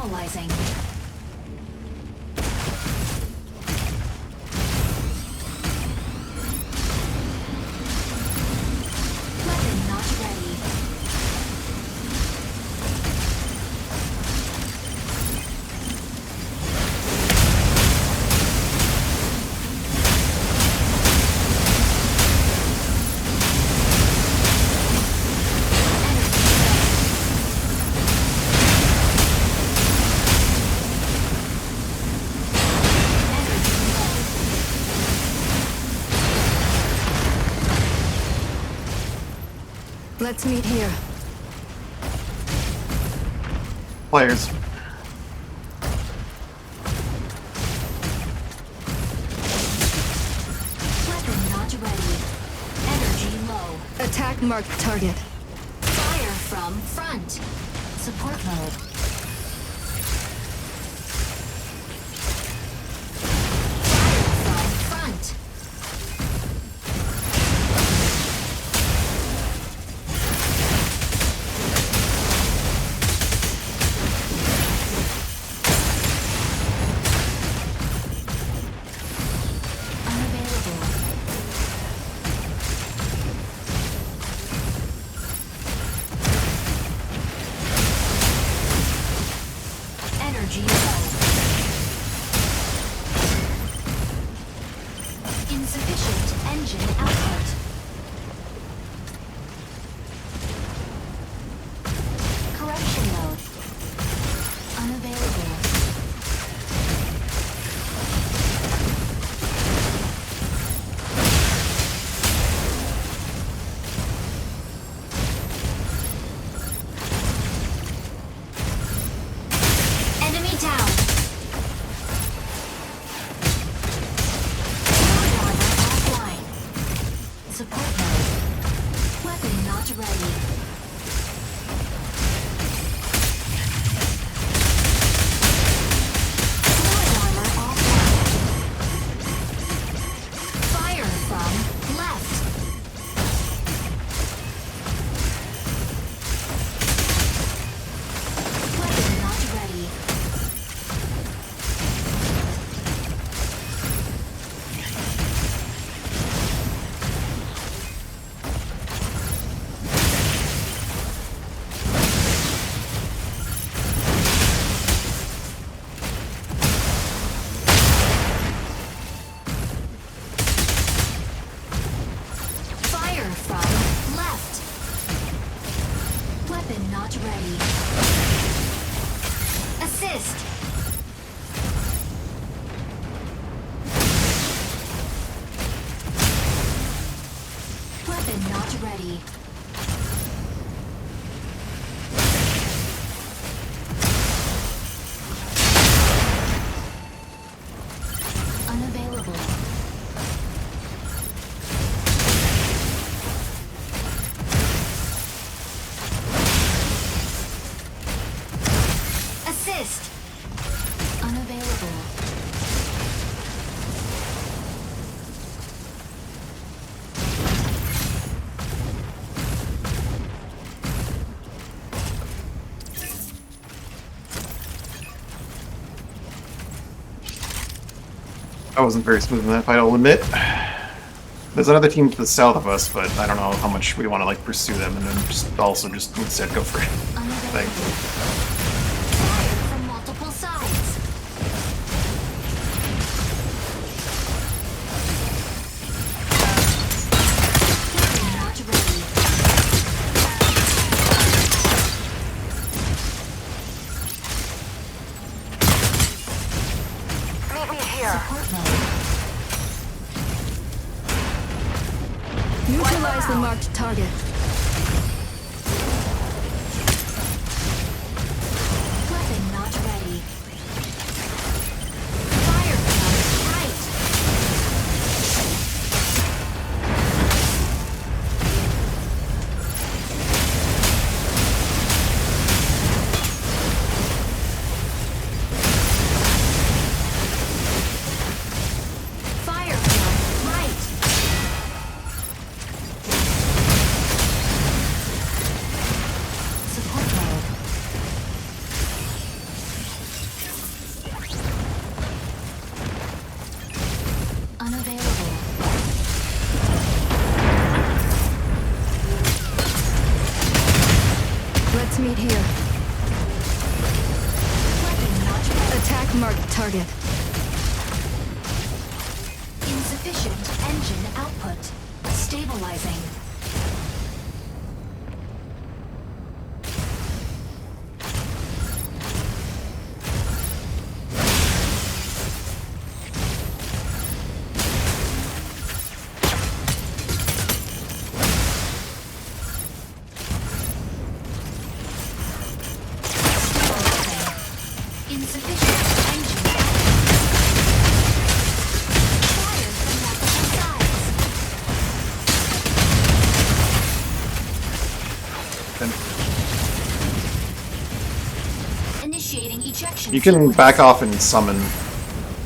Analyzing. Weapon not ready. Let's meet here. Players. Weapon not ready. Energy low. Attack marked target. Fire from front. Support mode. Fire from front. Unavailable. Energy low. Insufficient engine output. Correction mode. Unavailable. Enemy down. Sword armor offline. Support mode. Weapon not ready. Sword armor offline. Fire from left. Weapon not ready. Fire from left. Weapon not ready. Assist. Weapon not ready. Unavailable. Assist. Unavailable. I wasn't very smooth in that fight, I'll admit. There's another team to the south of us, but I don't know how much we want to like pursue them, and then just instead go for it. Thank you. Fire from multiple sides. Weapon not ready. Meet me here. Support mode. Neutralize the marked target. Weapon not ready. Fire from right. Fire from right. Let's meet here. Attack marked target. Insufficient engine output. Stabilizing. Insufficient engine fire from multiple sides. Initiating ejection. You can sequence. back off and summon,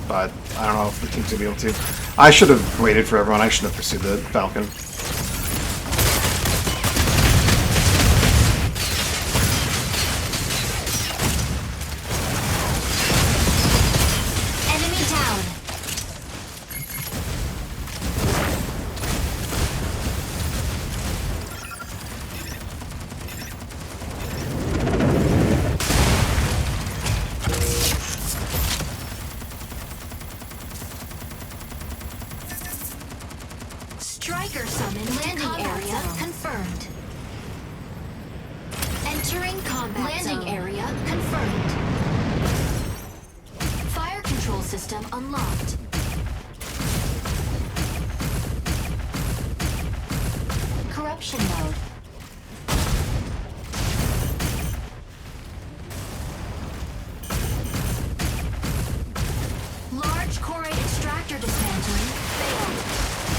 but I don't know if the team's gonna be able to. I should have waited for everyone. I should have pursued the Falcon. Enemy down. Striker summon landing area confirmed. Entering combat landing zone. Area confirmed. Fire control system unlocked. Corruption mode. Large choroid extractor dismantling failed.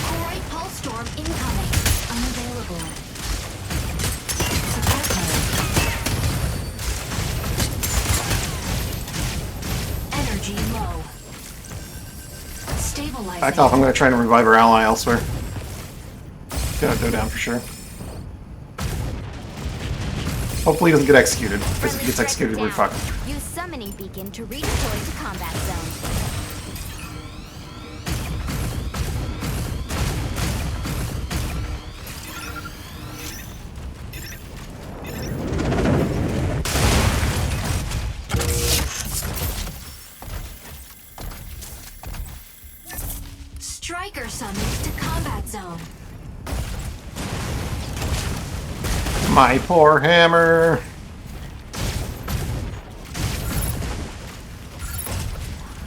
Choroid pulse storm incoming. Unavailable. Support mode. Energy low. Stabilizing. Back off. I'm gonna try to revive our ally elsewhere. Gonna go down for sure. Hopefully he doesn't get executed. Because if he gets executed, we're fucked. Use summoning beacon to redeploy to combat zone. Striker summons to combat zone. My poor hammer.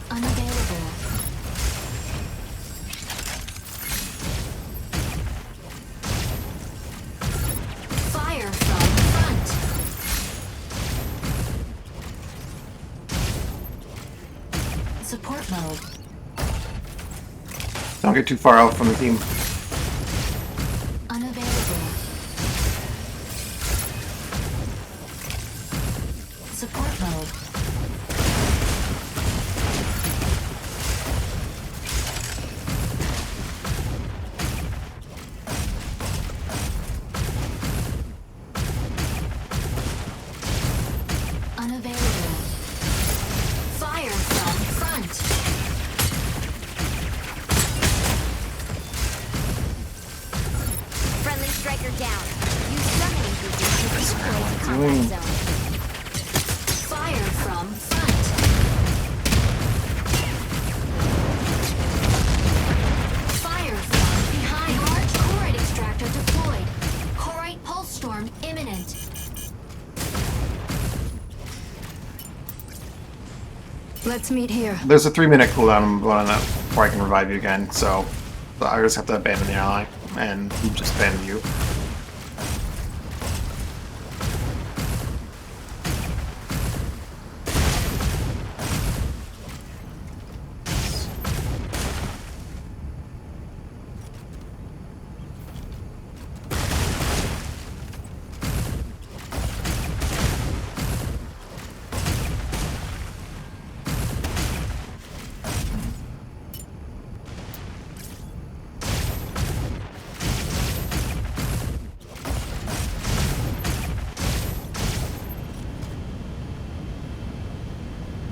Unavailable. Fire from front. Support mode. Don't get too far out from the team. Unavailable. Support mode. Unavailable. Fire from front. Friendly striker down. Use summoning beacon to redeploy to combat zone. Fire from front. Fire from behind. Large choroid extractor deployed. Choroid pulse storm imminent. Let's meet here. There's a 3-minute cooldown on that before I can revive you again, so I just have to abandon the ally and just abandon you.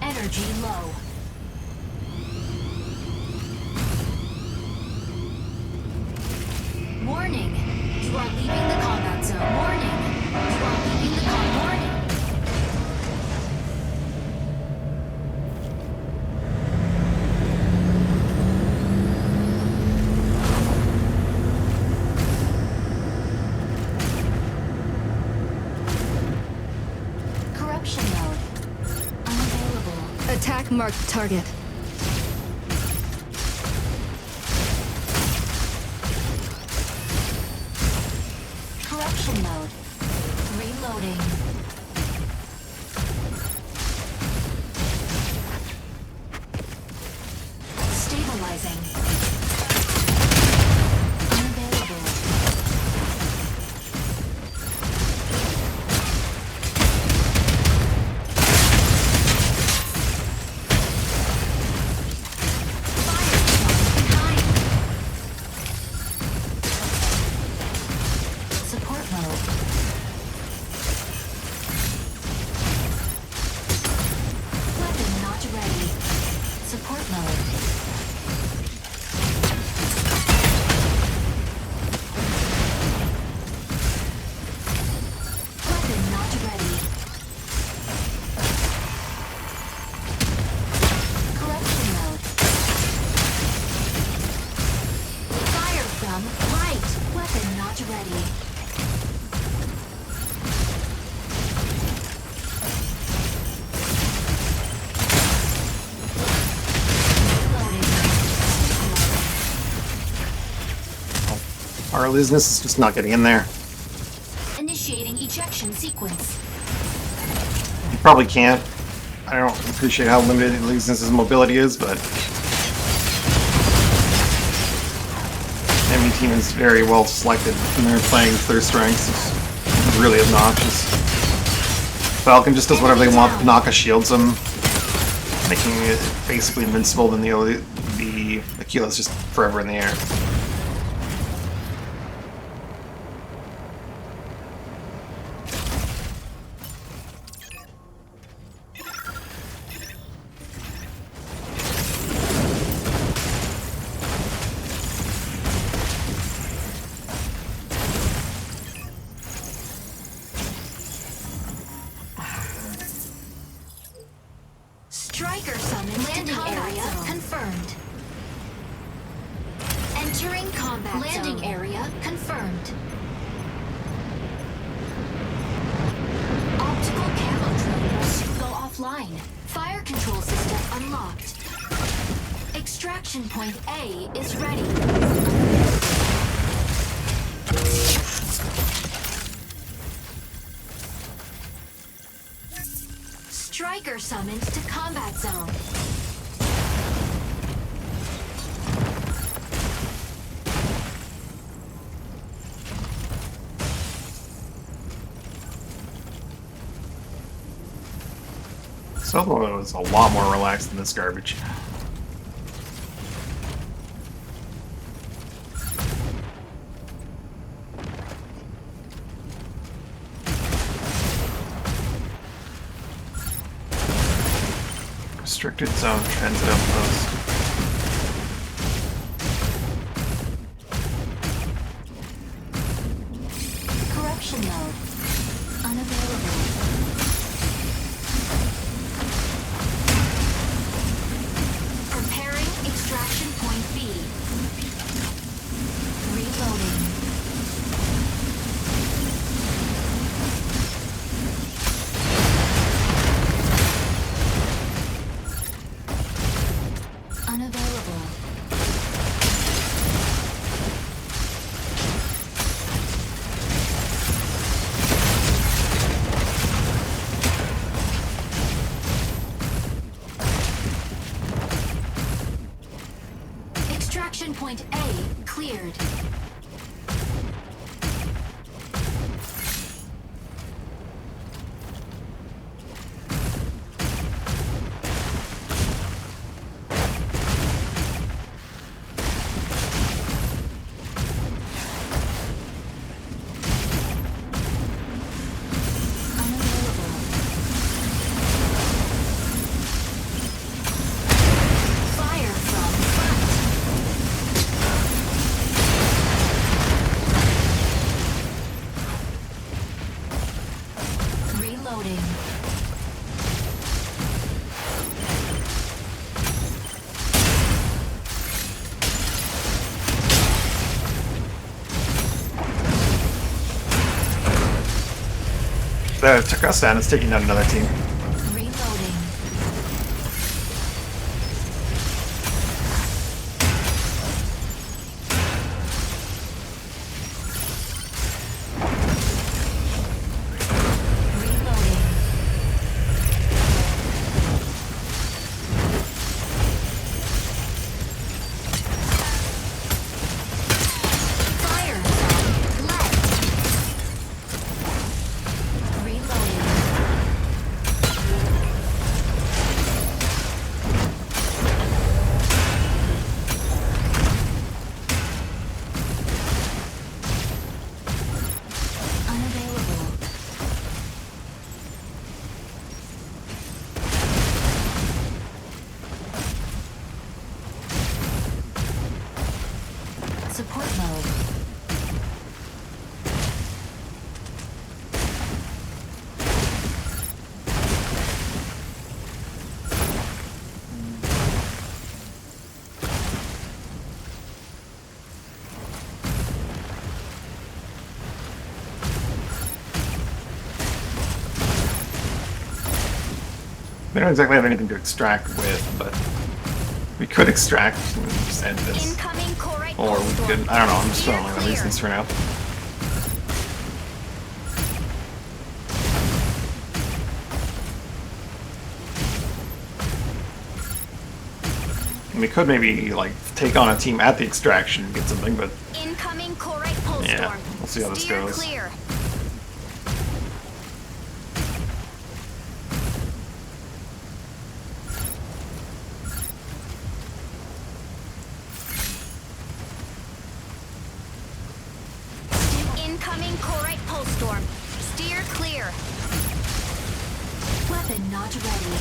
Energy low. Warning. You are leaving the combat zone. Warning. You are leaving the combat. Warning. Corruption mode. Unavailable. Attack marked target. Corruption mode. Reloading. Stabilizing. Unavailable. Fire from behind. Support mode. Weapon not ready. Support mode. Weapon not ready. Corruption mode. Fire from right. Weapon not ready. Our business is just not getting in there. Initiating ejection sequence. You probably can't. I don't appreciate how limited Lee's mobility is, but enemy team is very well selected when they're playing Thirst Ranks. It's really obnoxious. Falcon just does whatever they want. Panaka shields him, making it basically invincible. Then the Aquila is just forever in the air. Striker summon landing area confirmed. Entering combat landing zone. Area confirmed. Optical camo drone will soon go offline. Fire control system unlocked. Extraction point A is ready. Striker summoned to combat zone. Solo is a lot more relaxed than this garbage. Restricted zone transit outpost. Corruption mode. Unavailable. Preparing extraction point B. Reloading. Unavailable. Extraction point A cleared. Unavailable. Fire from front. Reloading. took us down. It's taking down another team. Reloading. Reloading. Fire from left. Reloading. Unavailable. Support mode. We don't exactly have anything to extract with, but we could extract and just end this. Incoming Corite Or we Pulse could, Storm. I don't know, I'm just Steer throwing my clear. reasons for now. And we could maybe, like, take on a team at the extraction and get something, but Incoming Corite Pulse yeah, Storm. we'll see how this Steer goes. clear. Incoming Corite Pulse Storm. Steer clear. Weapon not ready.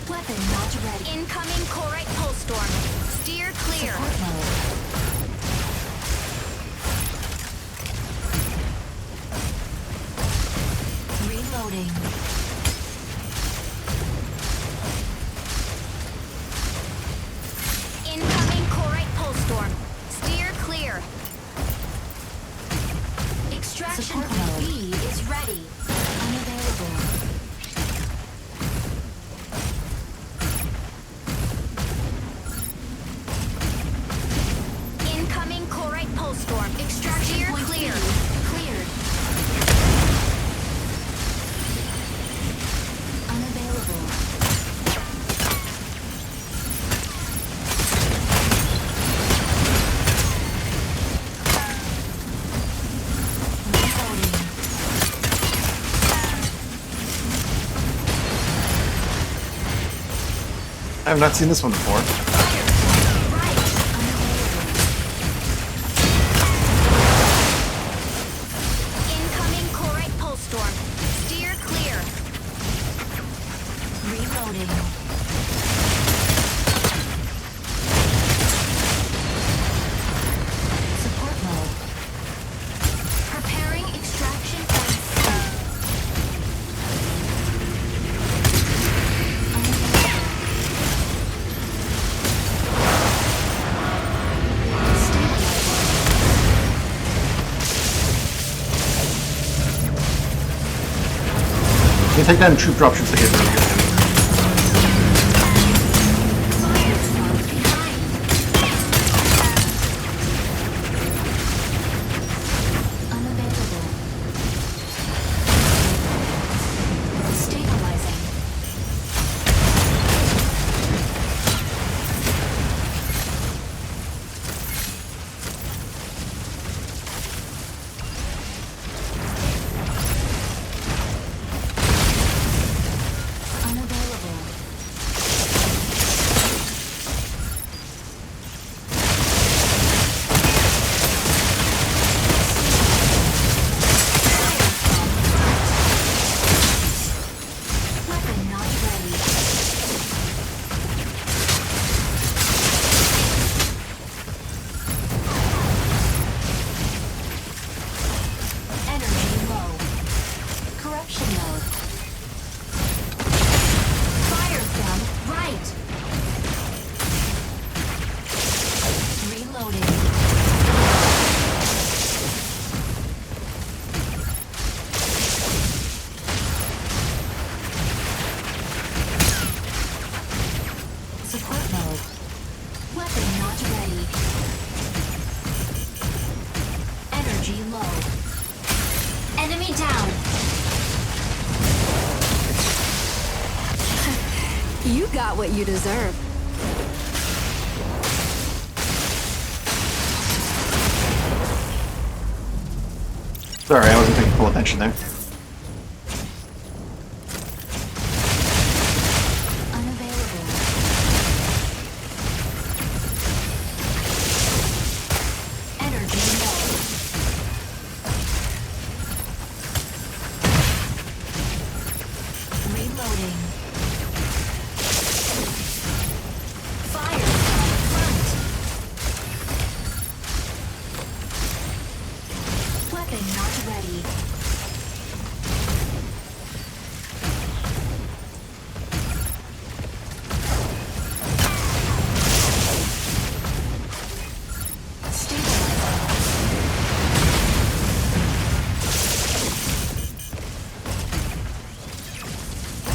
Weapon not ready. Incoming Corite Pulse Storm. Steer clear. Support mode. Reloading. Incoming Corite Pulse Storm. Steer clear. Extraction Support point mode. B is ready. Unavailable. Incoming Corite Pulse Storm. Extraction Steer point clear. B cleared. Unavailable. Reloading. I have not seen this one before. Right. Unavailable. Incoming Corite Pulse Storm. Steer clear. Reloading. Support mode. Preparing extraction point C. You can take down troop dropships to get really good. Fire from behind. Unavailable. Stabilizing. got what you deserve. Sorry, I wasn't paying full attention there. Unavailable. Energy low. Reloading. Fire from front. Weapon not ready.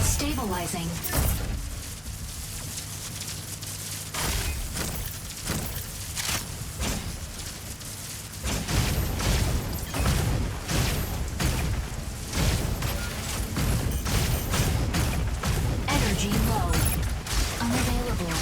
Stabilizing. Energy low. Unavailable.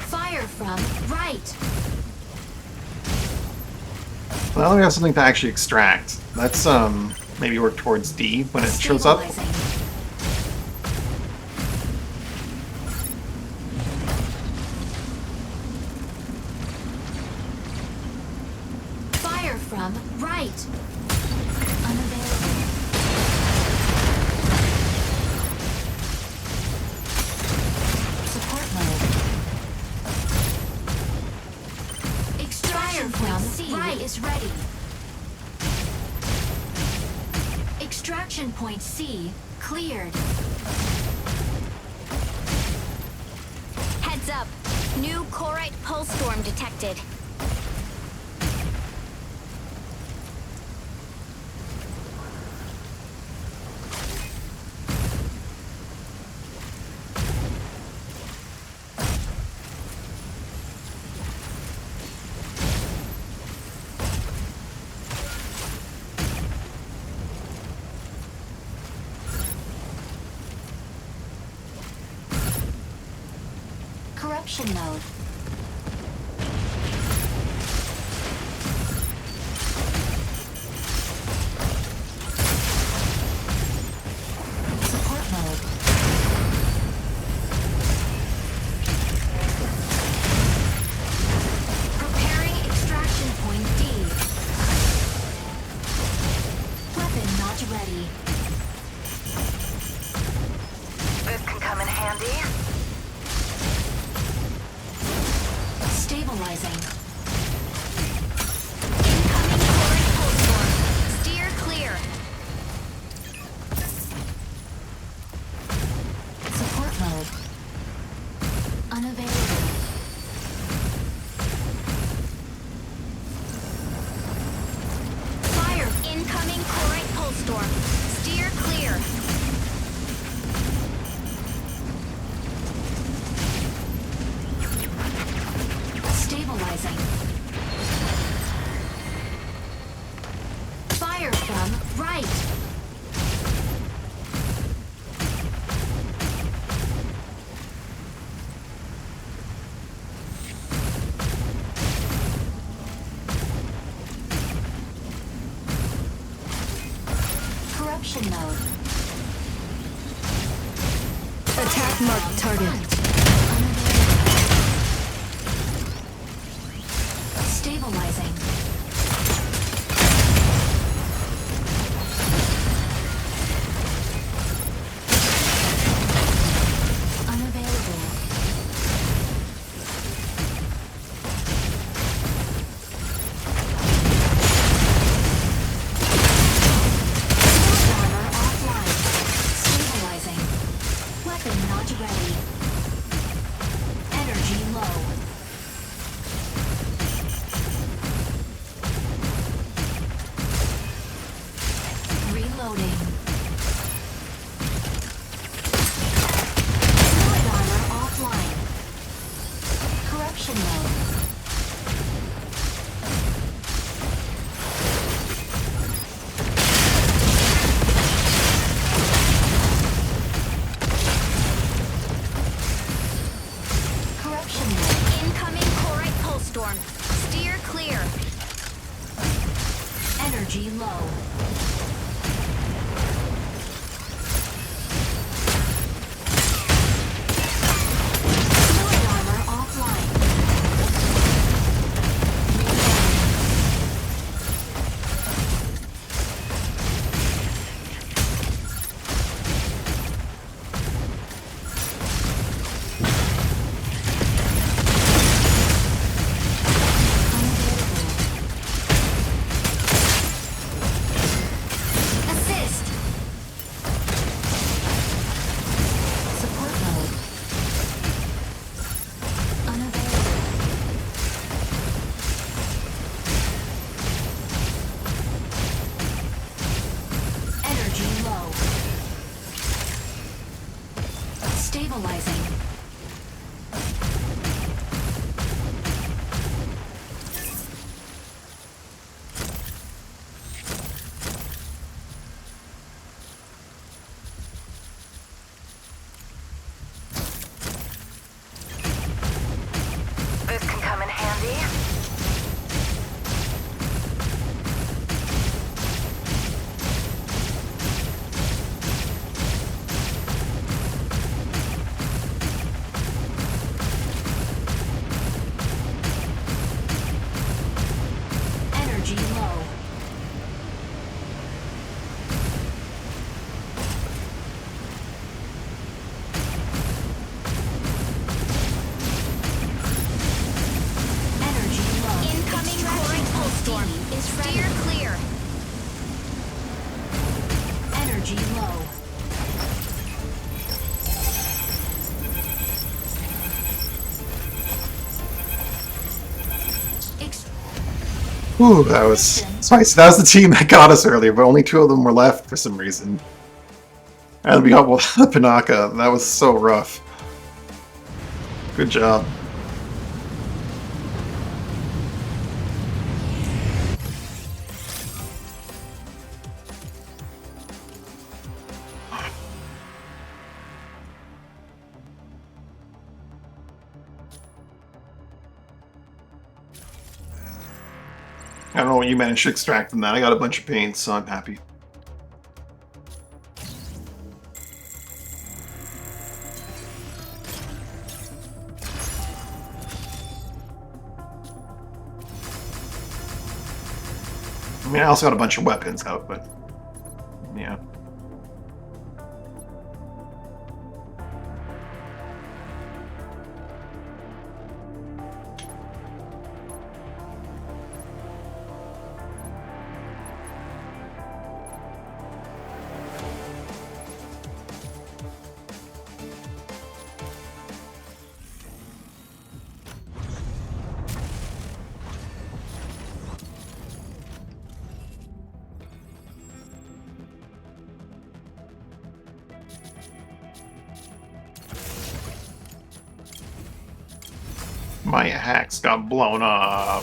Fire from right. Well, we have something to actually extract. Let's maybe work towards D when it shows up. Stabilizing. Fire from right. Unavailable. Support mode. Extraction from C right is ready. Extraction point C cleared. Heads up. New Corite pulse storm detected. Corruption mode. Support mode. Preparing extraction point D. Weapon not ready. This can come in handy. Stabilizing. Incoming Corite pulse storm. Steer clear. Support mode. Unavailable. Fire. Incoming Corite pulse storm. Steer clear. Stabilizing. Fire from right. Corruption mode. Attack marked target. Stabilizing. Unavailable. Armor offline. Stabilizing. Weapon not ready. Energy low. Reloading. Stabilizing. This can come in handy. Energy low. Energy low. Incoming core Full storm is Steer ready. clear. Energy low. Ex- Ooh, that was spicy. That was the team that got us earlier, but only 2 of them were left for some reason. And we got Panaka. That was so rough. Good job. I don't know what you managed to extract from that. I got a bunch of paints, so I'm happy. I mean, I also got a bunch of weapons out, but yeah. My hacks got blown up.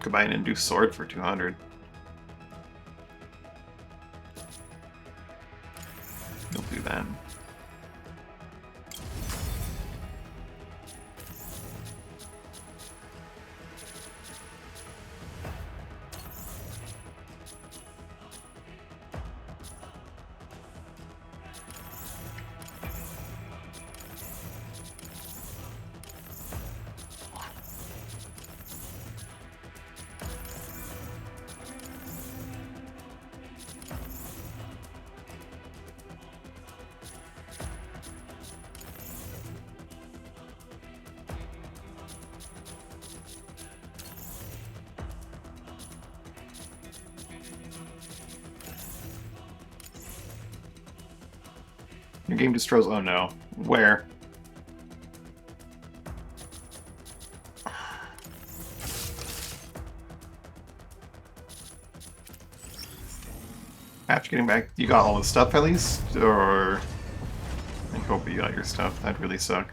Could buy an induced sword for 200. You'll do that. Your game destroys. Oh no. Where? After getting back, you got all the stuff at least? Or. I hope you got your stuff. That'd really suck.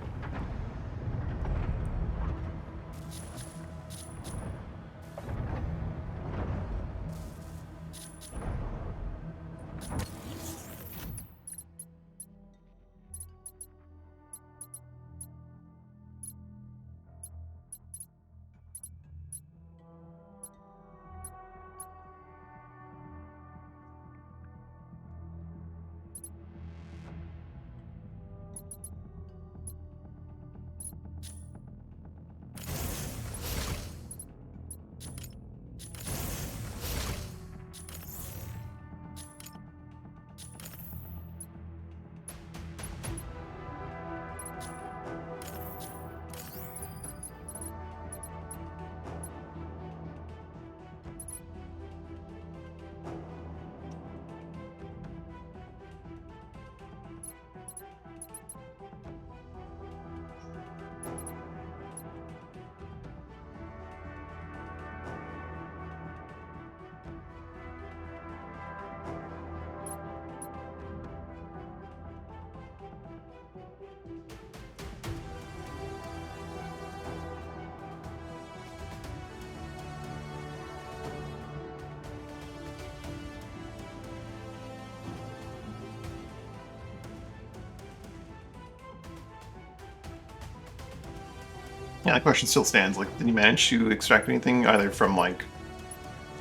Yeah, the question still stands. Like, did you manage to extract anything either from like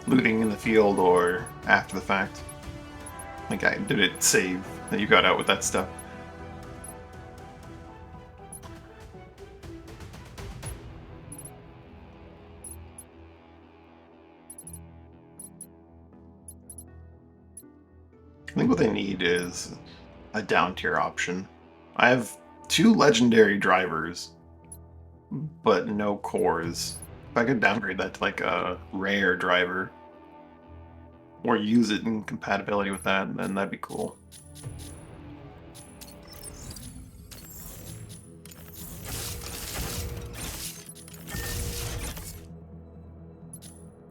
looting in the field or after the fact? Like, did it save that you got out with that stuff? I think what they need is a down tier option. I have 2 legendary drivers, but no cores. If I could downgrade that to like a rare driver, or use it in compatibility with that, then that'd be cool.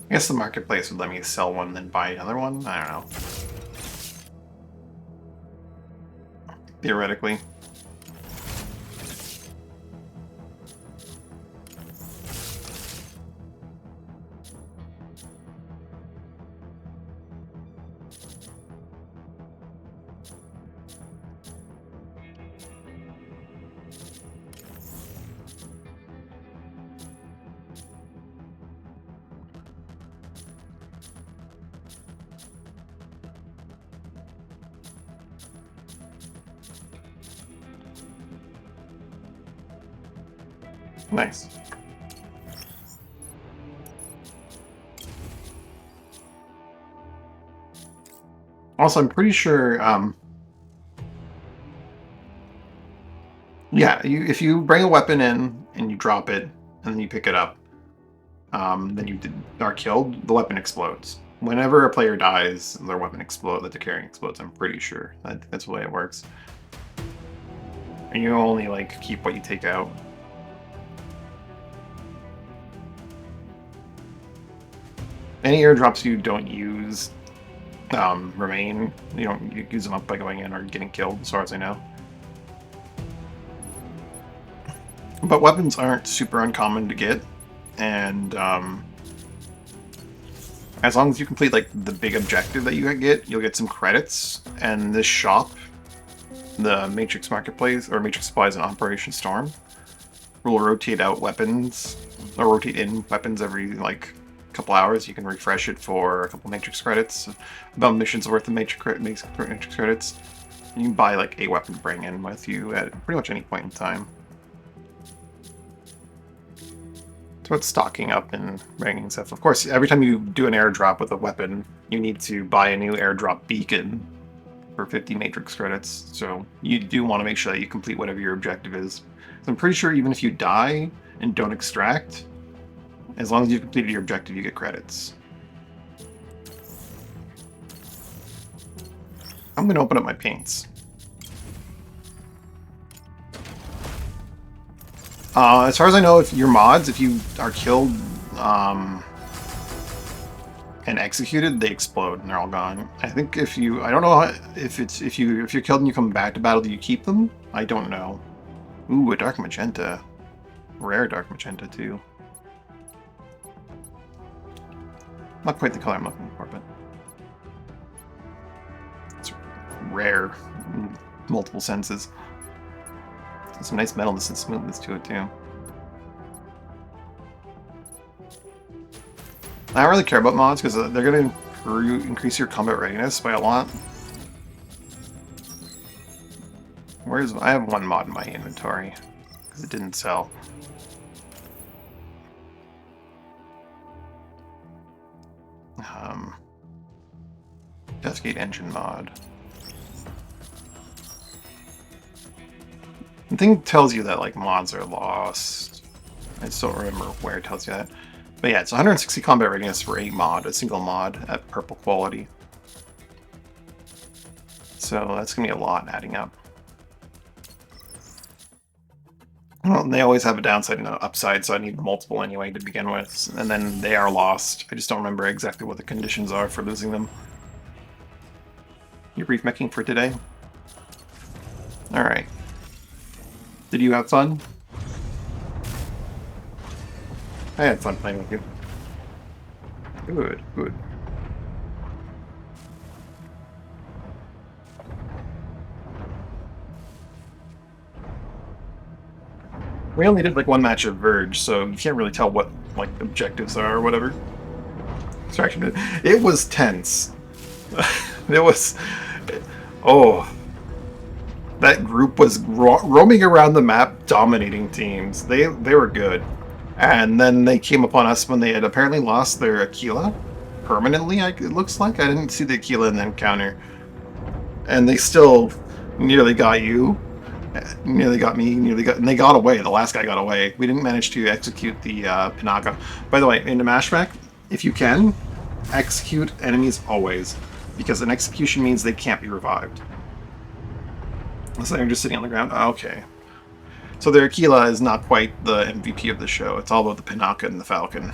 I guess the marketplace would let me sell one and then buy another one? I don't know. Theoretically. Nice. Also, I'm pretty sure, yeah, if you bring a weapon in and you drop it and then you pick it up, then you are killed, the weapon explodes. Whenever a player dies, their weapon explodes, that they're carrying explodes. I'm pretty sure that's the way it works. And you only like keep what you take out. Any airdrops you don't use remain. You don't use them up by going in or getting killed, as far as I know. But weapons aren't super uncommon to get, and as long as you complete like the big objective that you get, you'll get some credits. And this shop, the Matrix Marketplace or Matrix Supplies and Operation Storm, will rotate out weapons or rotate in weapons every like couple hours. You can refresh it for a couple Matrix credits, about missions worth of Matrix credits. You can buy like a weapon to bring in with you at pretty much any point in time. So it's stocking up and bringing stuff. Of course, every time you do an airdrop with a weapon, you need to buy a new airdrop beacon for 50 Matrix credits. So you do want to make sure that you complete whatever your objective is. So I'm pretty sure even if you die and don't extract, as long as you've completed your objective, you get credits. I'm going to open up my paints. As far as I know, if your mods, if you are killed and executed, they explode and they're all gone. I think if you, I don't know if you're killed and you come back to battle, do you keep them? I don't know. Ooh, a dark magenta, rare dark magenta too. Not quite the color I'm looking for, but it's rare in multiple senses. There's some nice metalness and smoothness to it too. I don't really care about mods because they're going to increase your combat readiness by a lot. I have one mod in my inventory because it didn't sell. Deathgate engine mod. The thing tells you that like mods are lost. I just don't remember where it tells you that. But yeah, it's 160 combat readiness for a single mod at purple quality. So that's gonna be a lot adding up. Well, they always have a downside and an upside, so I need multiple anyway to begin with. And then they are lost. I just don't remember exactly what the conditions are for losing them. Your brief meching for today? Alright. Did you have fun? I had fun playing with you. Good, good. We only did like one match of Verge, so you can't really tell what like objectives are or whatever. Distraction. It was tense. It was. Oh, that group was roaming around the map, dominating teams. They were good, and then they came upon us when they had apparently lost their Aquila permanently. It looks like I didn't see the Aquila in the encounter, and they still nearly got you. Nearly got me, and they got away. The last guy got away. We didn't manage to execute the Pinaka. By the way, in the Mashback, if you can, execute enemies always, because an execution means they can't be revived. Unless they're just sitting on the ground. Okay. So their Aquila is not quite the MVP of the show. It's all about the Pinaka and the Falcon.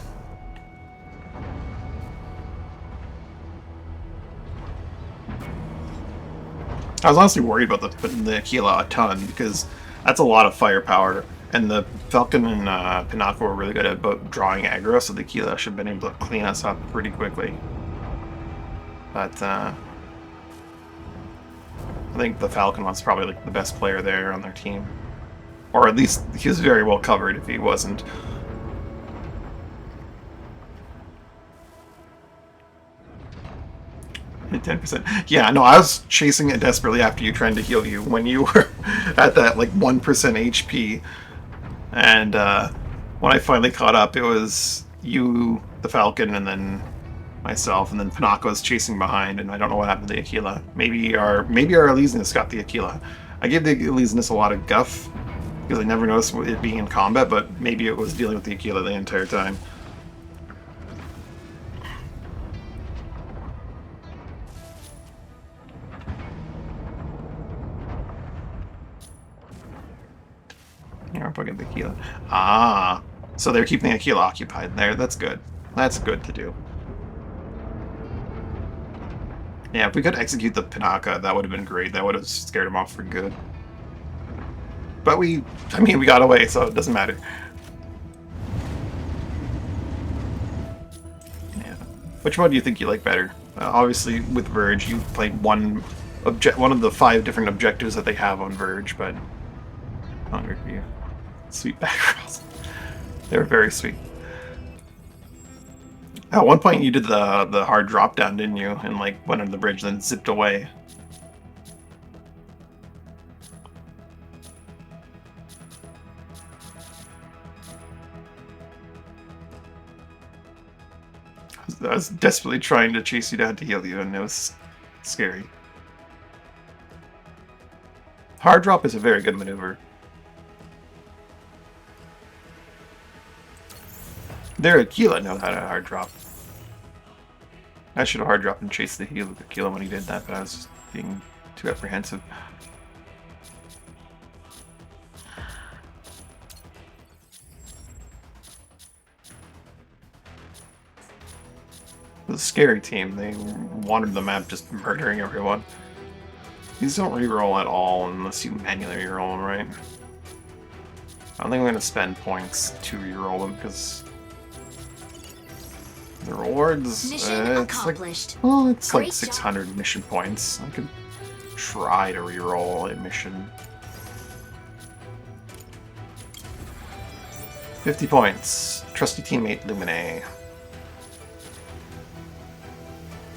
I was honestly worried about the Aquila a ton, because that's a lot of firepower, and the Falcon and Pinaka were really good at about drawing aggro, so the Aquila should have been able to clean us up pretty quickly. But I think the Falcon was probably like the best player there on their team. Or at least he was very well covered if he wasn't. Hit 10%. Yeah, no, I was chasing it desperately after you, trying to heal you when you were at that like 1% HP. And when I finally caught up, it was you, the Falcon, and then myself, and then Pinaka was chasing behind, and I don't know what happened to the Aquila. Maybe our Elysianus got the Aquila. I gave the Elysianus a lot of guff, because I never noticed it being in combat, but maybe it was dealing with the Aquila the entire time. Here, I'll get the Aquila. Ah, so they're keeping the Aquila occupied there. That's good. That's good to do. Yeah, if we could execute the Pinaka, that would have been great. That would have scared him off for good. But we got away, so it doesn't matter. Yeah. Which one do you think you like better? Obviously, with Verge, you played one of the 5 different objectives that they have on Verge, but Hunger for you. Sweet back rolls. They were very sweet. At one point, you did the hard drop down, didn't you? And like went under the bridge, then zipped away. I was desperately trying to chase you down to heal you, and it was scary. Hard drop is a very good maneuver. Their Aquila knows how to hard drop. I should have hard dropped and chased the heal with Aquila when he did that, but I was just being too apprehensive. It was a scary team. They wandered the map just murdering everyone. These don't reroll at all unless you manually reroll them, right? I don't think I'm going to spend points to reroll them because the rewards, it's like 600 mission points. I could try to reroll a mission. 50 points. Trusty teammate Lumine.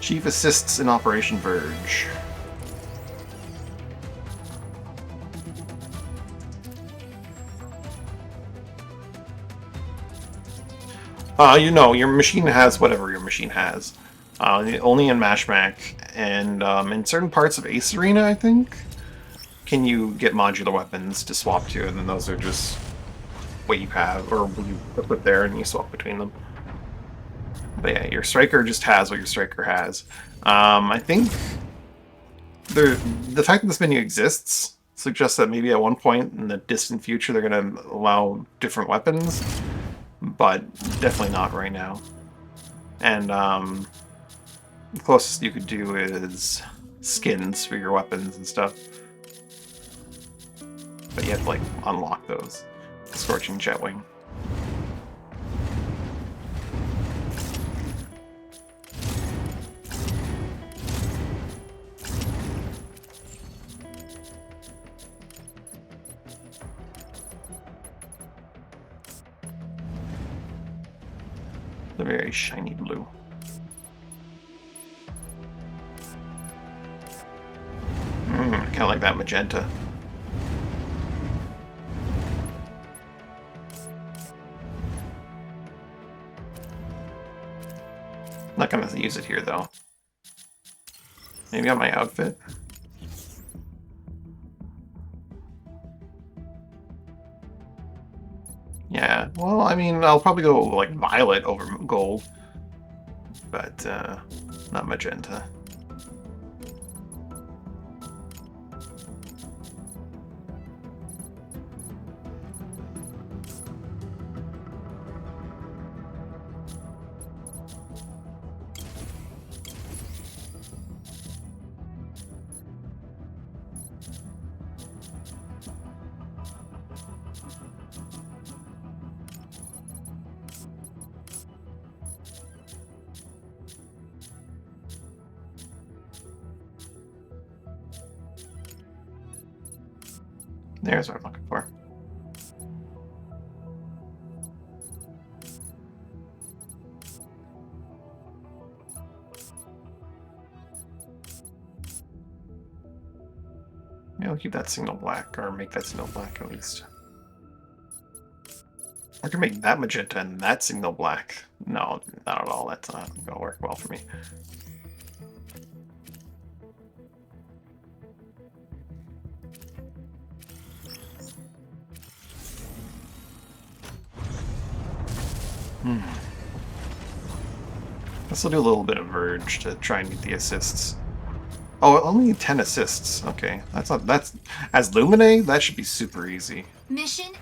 Chief assists in Operation Verge. You know, your machine has whatever your machine has. Only in Mashback and in certain parts of Ace Arena, I think, can you get modular weapons to swap to, and then those are just what you have, or what you put there and you swap between them. But yeah, your striker just has what your striker has. I think the fact that this menu exists suggests that maybe at one point in the distant future they're going to allow different weapons, but definitely not right now. And the closest you could do is skins for your weapons and stuff. But you have to like unlock those. Scorching Jetwing. The very shiny blue. Kind of like that magenta. Not gonna use it here though. Maybe on my outfit. Yeah, well, I mean, I'll probably go like violet over gold, but not magenta. There's what I'm looking for. Yeah, I'll keep that signal black, or make that signal black at least. I can make that magenta and that signal black. No, not at all. That's not gonna work well for me. Guess I'll do a little bit of Verge to try and get the assists. Oh, only 10 assists. Okay, that's not. That's as Lumine. That should be super easy. Mission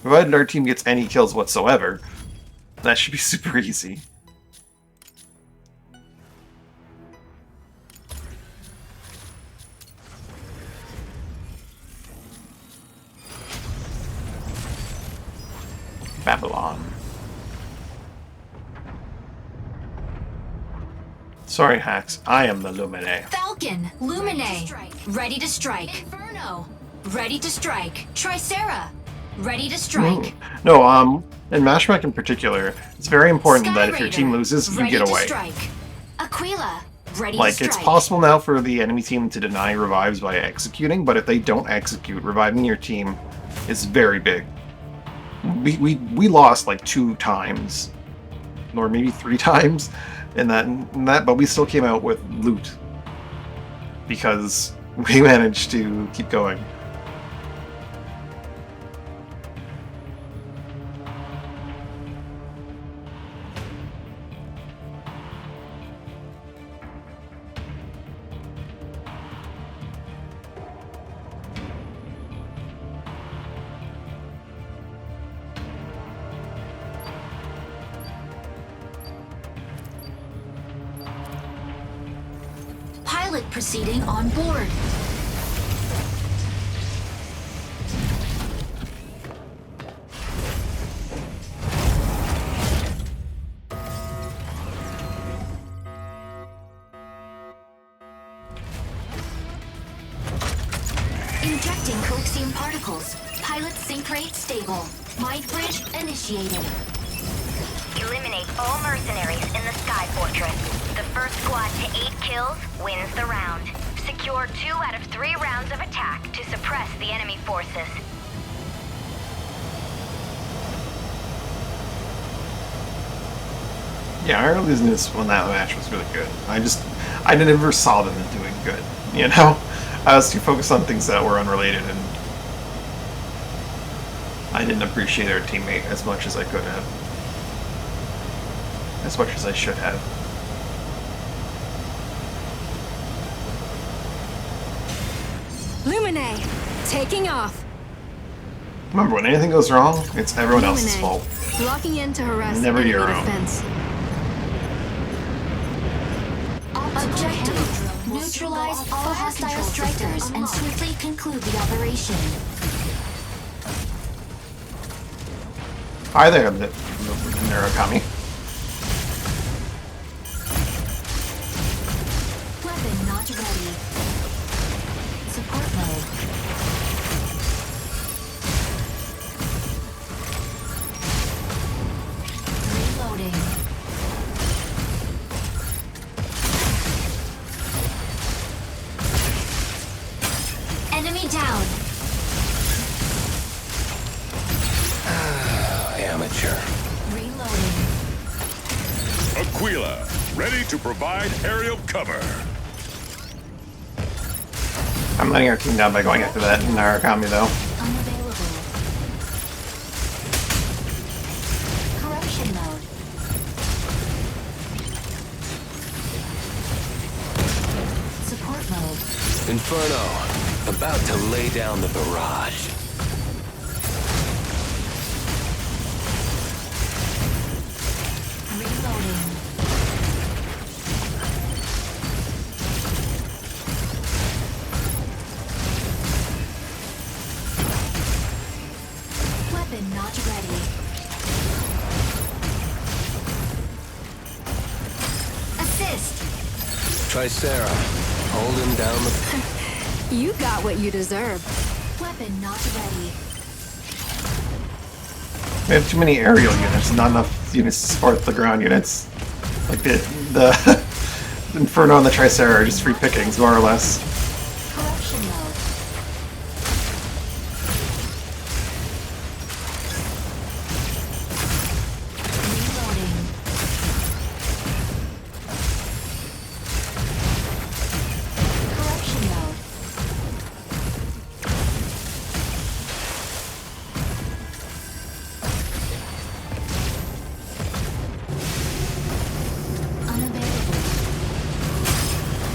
Provided our team gets any kills whatsoever, that should be super easy. Babylon. Sorry, Hacks. I am the Lumine. Falcon, Lumine, ready to strike. Inferno, ready to strike. Tricera, ready to strike. No, in Mashmak in particular, it's very important that if your team Raider, loses, you ready get to away. strike. Aquila, ready Like, to strike. it's possible now for the enemy team to deny revives by executing, but if they don't execute, reviving your team is very big. We lost like 2 times, or maybe 3 times in that, but we still came out with loot because we managed to keep going. Pilot proceeding on board. Injecting coaxium particles. Pilot sync rate stable. Mind bridge initiated. Eliminate all mercenaries in the Sky Fortress. The first squad to 8 kills wins the round. Secure 2 out of 3 rounds of attack to suppress the enemy forces. Yeah, our losing when that match was really good. I never saw them doing good. You know, I was too focused on things that were unrelated, and I didn't appreciate our teammate as much as I could have, as much as I should have. Lumine, taking off. Remember, when anything goes wrong, it's everyone else's Lumine, fault. locking in to harass Never enemy your own. defense. Objective: neutralize all hostile strikers and swiftly conclude the operation. Hi there, Murakami. Weapon not ready. Support mode. Aquila, ready to provide aerial cover. I'm letting our team down by going after that Narukami though. Unavailable. Corruption mode. Support mode. Inferno, about to lay down the barrage. Reloading. Weapon not ready. Assist. Tricera, holding down the... You got what you deserve. Weapon not ready. We have too many aerial units, not enough units to support the ground units. Like the Inferno and the Tricera are just free pickings, more or less. Corruption mode. Reloading. Corruption mode. Unavailable.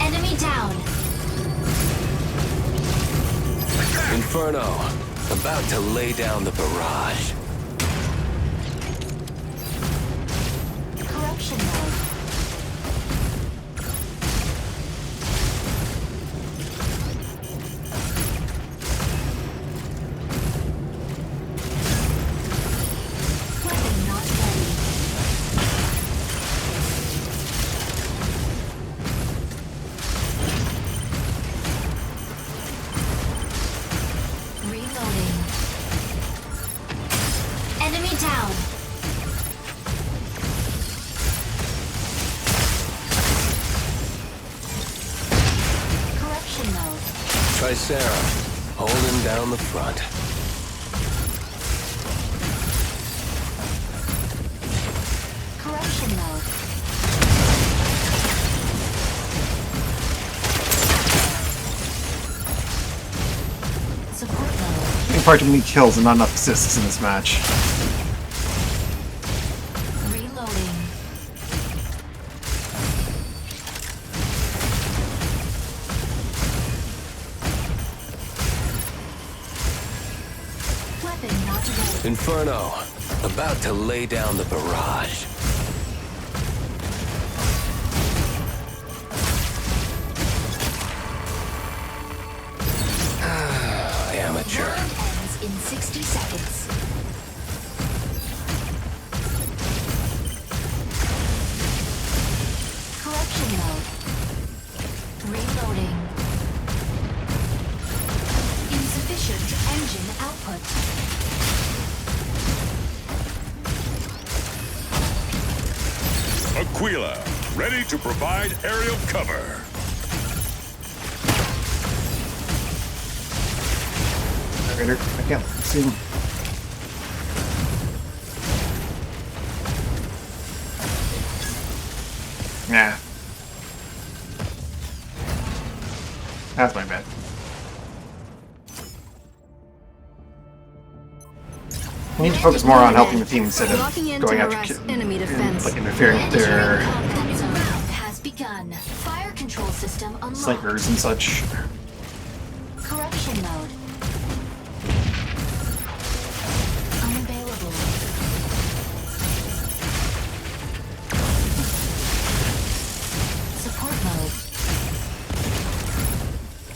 Enemy down. Inferno, about to lay down the barrage. Corruption mode. Weapon not ready. Reloading. Enemy down. Corruption mode. Tricera, holding down the front. Corruption mode. Support mode. Getting far too many kills and not enough assists in this match. Reloading. Weapon not ready. Inferno, about to lay down the barrage. Amateur. Round ends in 60 seconds. Corruption mode. Reloading. Insufficient engine output. Aquila, ready to provide aerial cover. Raider, I can't see him. Nah. That's my bad. We need to focus more on helping the team instead of Locking in to going harass after enemy defense. like interfering with their Combat zone round has begun. Fire control system unlocked. snipers and such. Corruption mode. Unavailable. Support mode.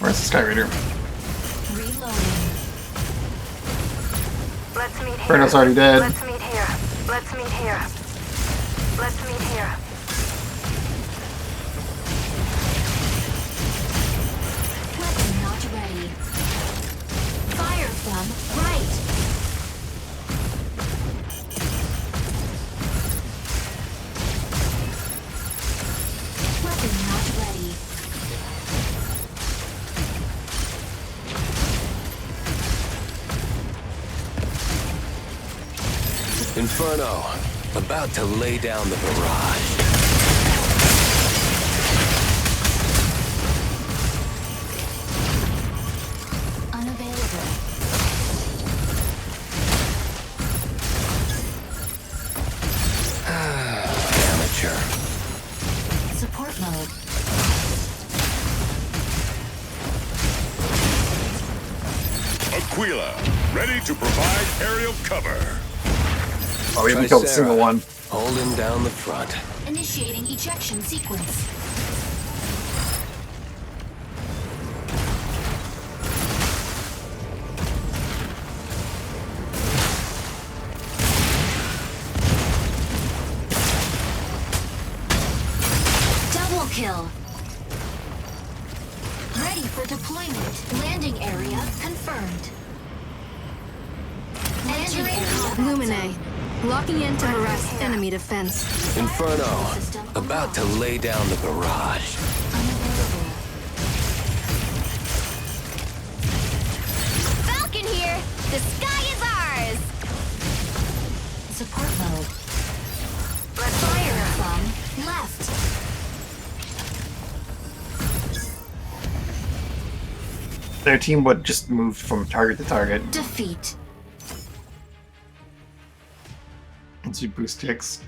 Where's the Sky Raider? Reloading. Let's meet here. Inferno's already dead. Let's meet here. Let's meet here. Let's meet here. Weapon not ready. Fire from right. Weapon not ready. Inferno, about to lay down the barrage. unavailable. Amateur. Support mode. Aquila, ready to provide aerial cover. Oh, we haven't killed a Tricera, single one. holding down the front. Initiating ejection sequence. Double kill. Ready for deployment. Landing area confirmed. Landing area. Lumine. Locking in to harass enemy defense. Inferno, about to lay down the barrage. Unavailable. Falcon here! The sky is ours! Support mode. Fire from left. Their team would just move from target to target. Defeat. Once you boost ticks.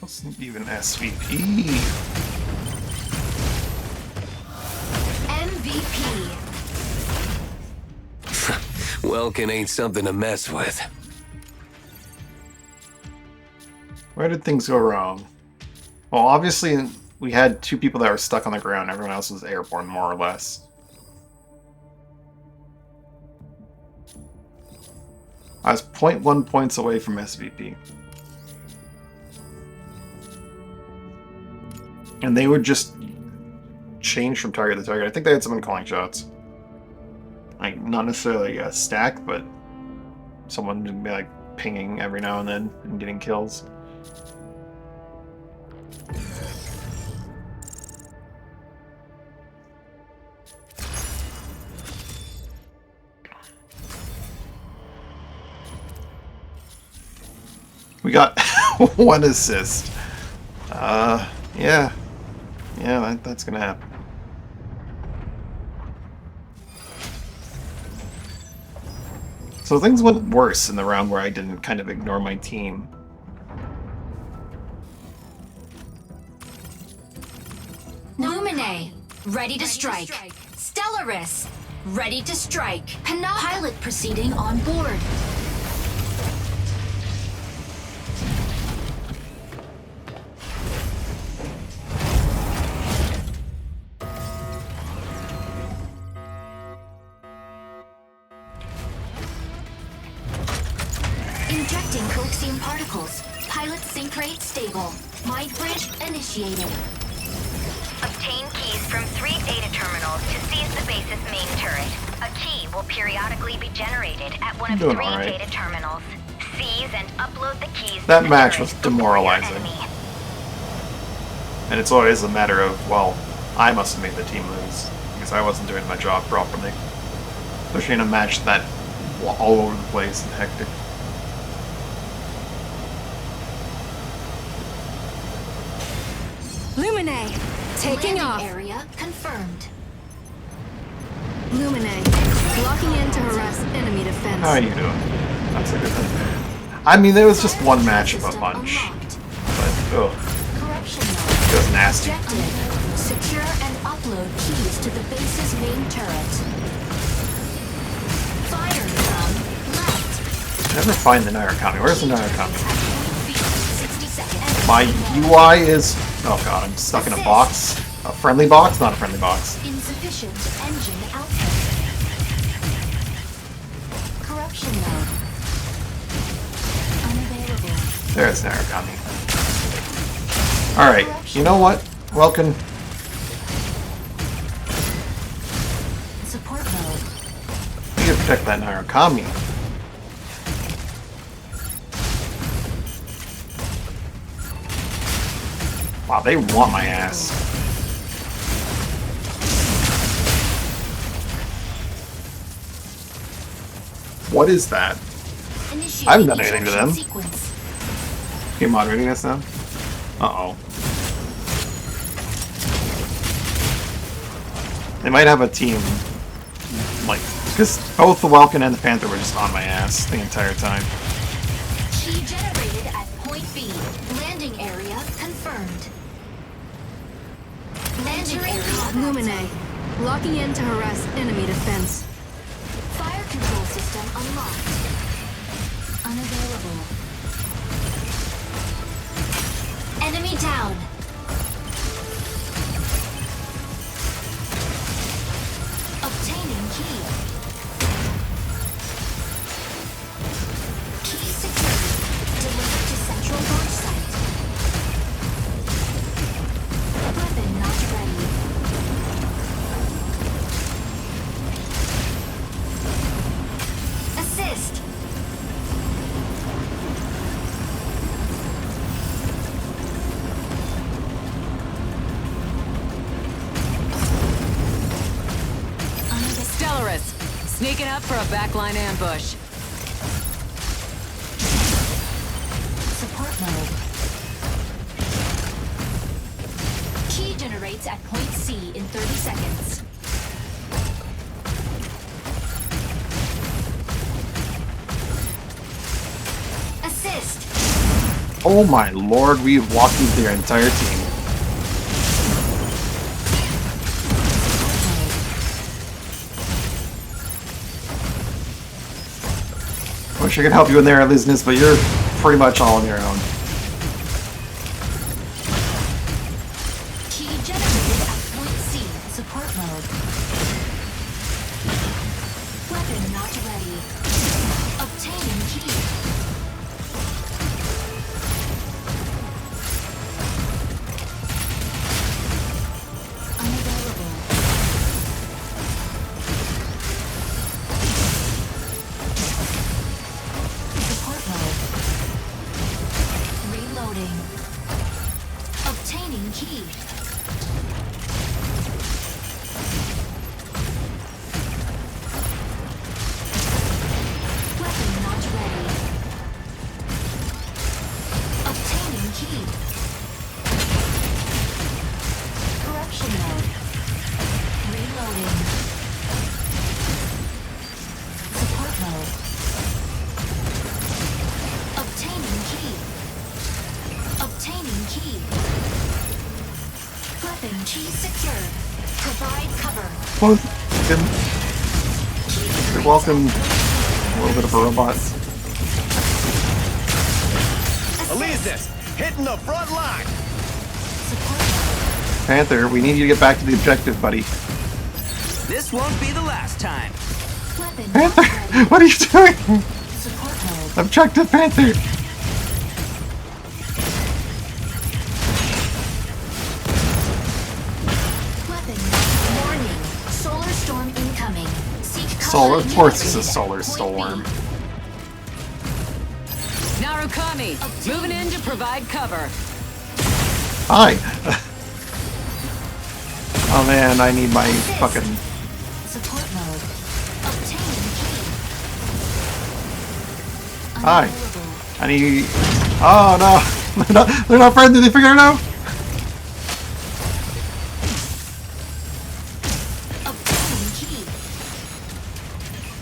Wasn't even SVP. MVP. Welkin ain't something to mess with. Where did things go wrong? Well, obviously, we had two people that were stuck on the ground. Everyone else was airborne, more or less. I was 0.1 points away from SVP. And they would just change from target to target. I think they had someone calling shots. Like, not necessarily a stack, but someone would be like pinging every now and then and getting kills. We got one assist. Yeah. Yeah, that's gonna happen. So things went worse in the round where I didn't kind of ignore my team. Lumine. Ready to strike. Stellaris. Ready to strike. Pilot proceeding on board. Injecting coaxium particles. Pilot sync rate stable. Mind bridge initiated. Obtain keys from 3 data terminals to seize the base's main turret. A key will periodically be generated at one of Doing 3 all right. data terminals. Seize and upload the keys to That the match turret was before your demoralizing. enemy. And it's always a matter of, well, I must have made the team lose because I wasn't doing my job properly. Especially in a match that all over the place and hectic. Lumine. Taking Landing off. area confirmed. Lumine. Locking in to harass enemy defense. How are you doing? That's a good thing. I mean, there was just one match of a System bunch. unlocked. But, ugh, Corruption it mode. was nasty. Objective. Secure and upload keys to the base's main turret. Fire from left. Never find the Narukami. Where's the Narukami? 60 seconds. My UI is... Oh god, I'm stuck in a box. A friendly box? Not a friendly box. Insufficient engine output. Corruption mode. Unavailable. There's Narukami. Alright, you know what? Welkin. Support mode. We need to protect that Narukami. Wow, they want my ass. What is that? Initiating I haven't done anything to ejection them. Sequence. Okay, moderating us now? Uh-oh. They might have a team, like, because both the Welkin and the Panther were just on my ass the entire time. Key generated at point B. Landing area confirmed. Landing area Lumine. Locking in to harass enemy defense. Fire control system unlocked. Unavailable. Enemy down. Obtaining key. Key secured. Delivered to central launch site. Weapon not ready. Assist. Stellaris, sneaking up for a backline ambush. Support mode. Key generates at point C in 30 seconds. Assist. Oh my lord, we've walked through their entire team. Wish I could help you in there, Elizabeth, but you're pretty much all on your own. Key generated at point C. Support mode. Weapon not ready. Obtaining key. Unavailable. Support mode. Reloading. Obtaining key. Weapon not ready. Obtaining key. Corruption mode. Reloading. Support mode. Obtaining key. Obtaining key. Weapon key secured. Provide cover. Well, you're welcome. A little bit of a robot. Alesis, hitting the front line. Panther, we need you to get back to the objective, buddy. This won't be the last time. Weapon Panther, not ready. what are you doing? Support mode. Objective, Panther. Weapon. Warning. Solar storm incoming. Seek cover Solar, of course, this immediately is solar at point storm. B. Narukami, moving in to provide cover. Hi. Oh man, I need my fucking. Support mode. Obtaining key. Hi. Unavailable. I need. Oh no, they're not friendly. They figured it out. Obtaining key.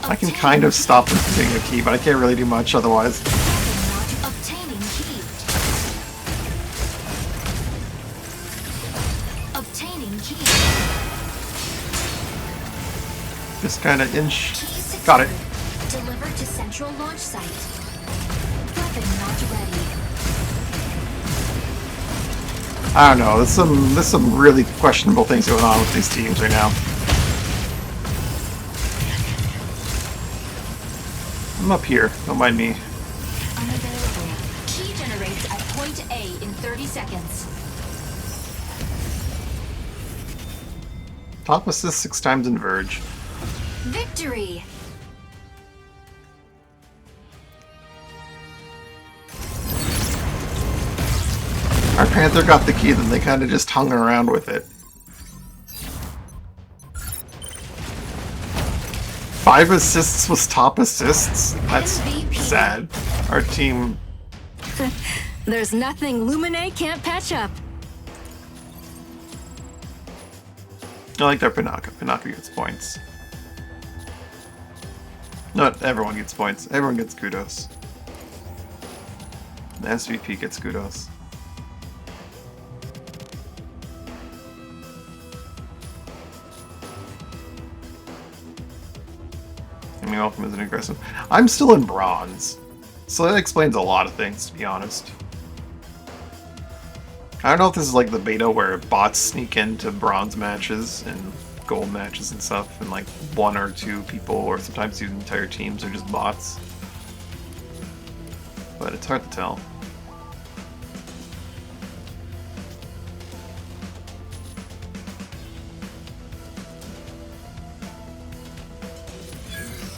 I can kind of stop them from getting a key, but I can't really do much otherwise. Weapon not obtaining key. Obtaining key. Just kind of inch. Key secured. Got it. Delivered to central launch site. Weapon not ready. I don't know. There's some really questionable things going on with these teams right now. I'm up here. Don't mind me. Unavailable. Key generates at point A in 30 seconds. Top assist 6 times in Verge. Victory! Our Panther got the key, then they kind of just hung around with it. 5 assists was top assists? That's MVP. sad. Our team... There's nothing Lumine can't patch up. I like that Pinaka. Pinaka gets points. Not everyone gets points. Everyone gets kudos. The SVP gets kudos. And welcome isn't aggressive. I'm still in bronze. So that explains a lot of things, to be honest. I don't know if this is like the beta where bots sneak into bronze matches and gold matches and stuff, and like 1 or 2 people, or sometimes even entire teams, are just bots. But it's hard to tell.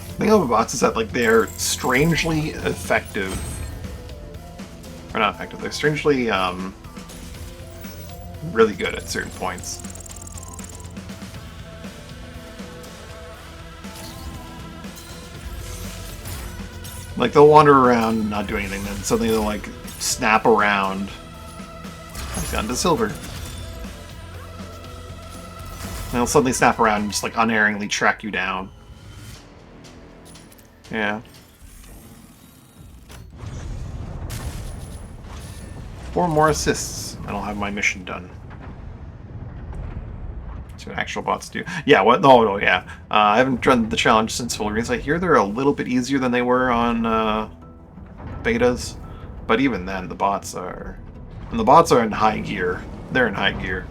The thing about bots is that like they're strangely effective. Or not effective, they're strangely really good at certain points. Like they'll wander around and not do anything, then suddenly they'll like snap around. I've gone to silver. And they'll suddenly snap around and just like unerringly track you down. Yeah. 4 more assists, and I'll have my mission done. That's what actual bots do. Yeah, what? No, yeah. I haven't done the challenge since full release. I hear they're a little bit easier than they were on betas, but even then, the bots are... And the bots are in high gear. They're in high gear.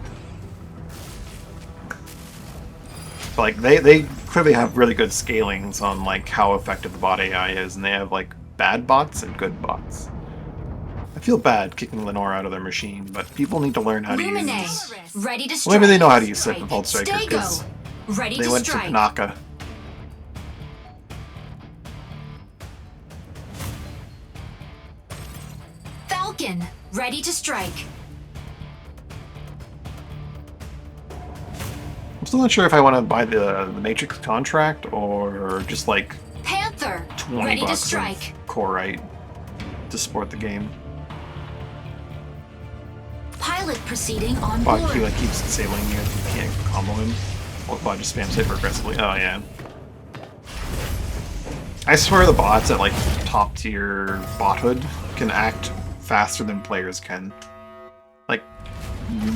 Like, they clearly have really good scalings on, like, how effective the bot AI is, and they have, like, bad bots and good bots. I feel bad kicking Lenore out of their machine, but people need to learn how to use... Ready to strike. Well, maybe they know how to use Set Vault Striker, because Ready they to went strike. to Pinaka. Falcon, ready to strike. I'm still not sure if I want to buy the Matrix contract, or just, like, Panther, 20 ready to bucks strike. of Corite to support the game. Pilot proceeding on Bot board. Q like keeps disabling you, you can't combo him. Well, bot just spams hyper aggressively. Oh yeah. I swear the bots at like top tier bothood can act faster than players can. Like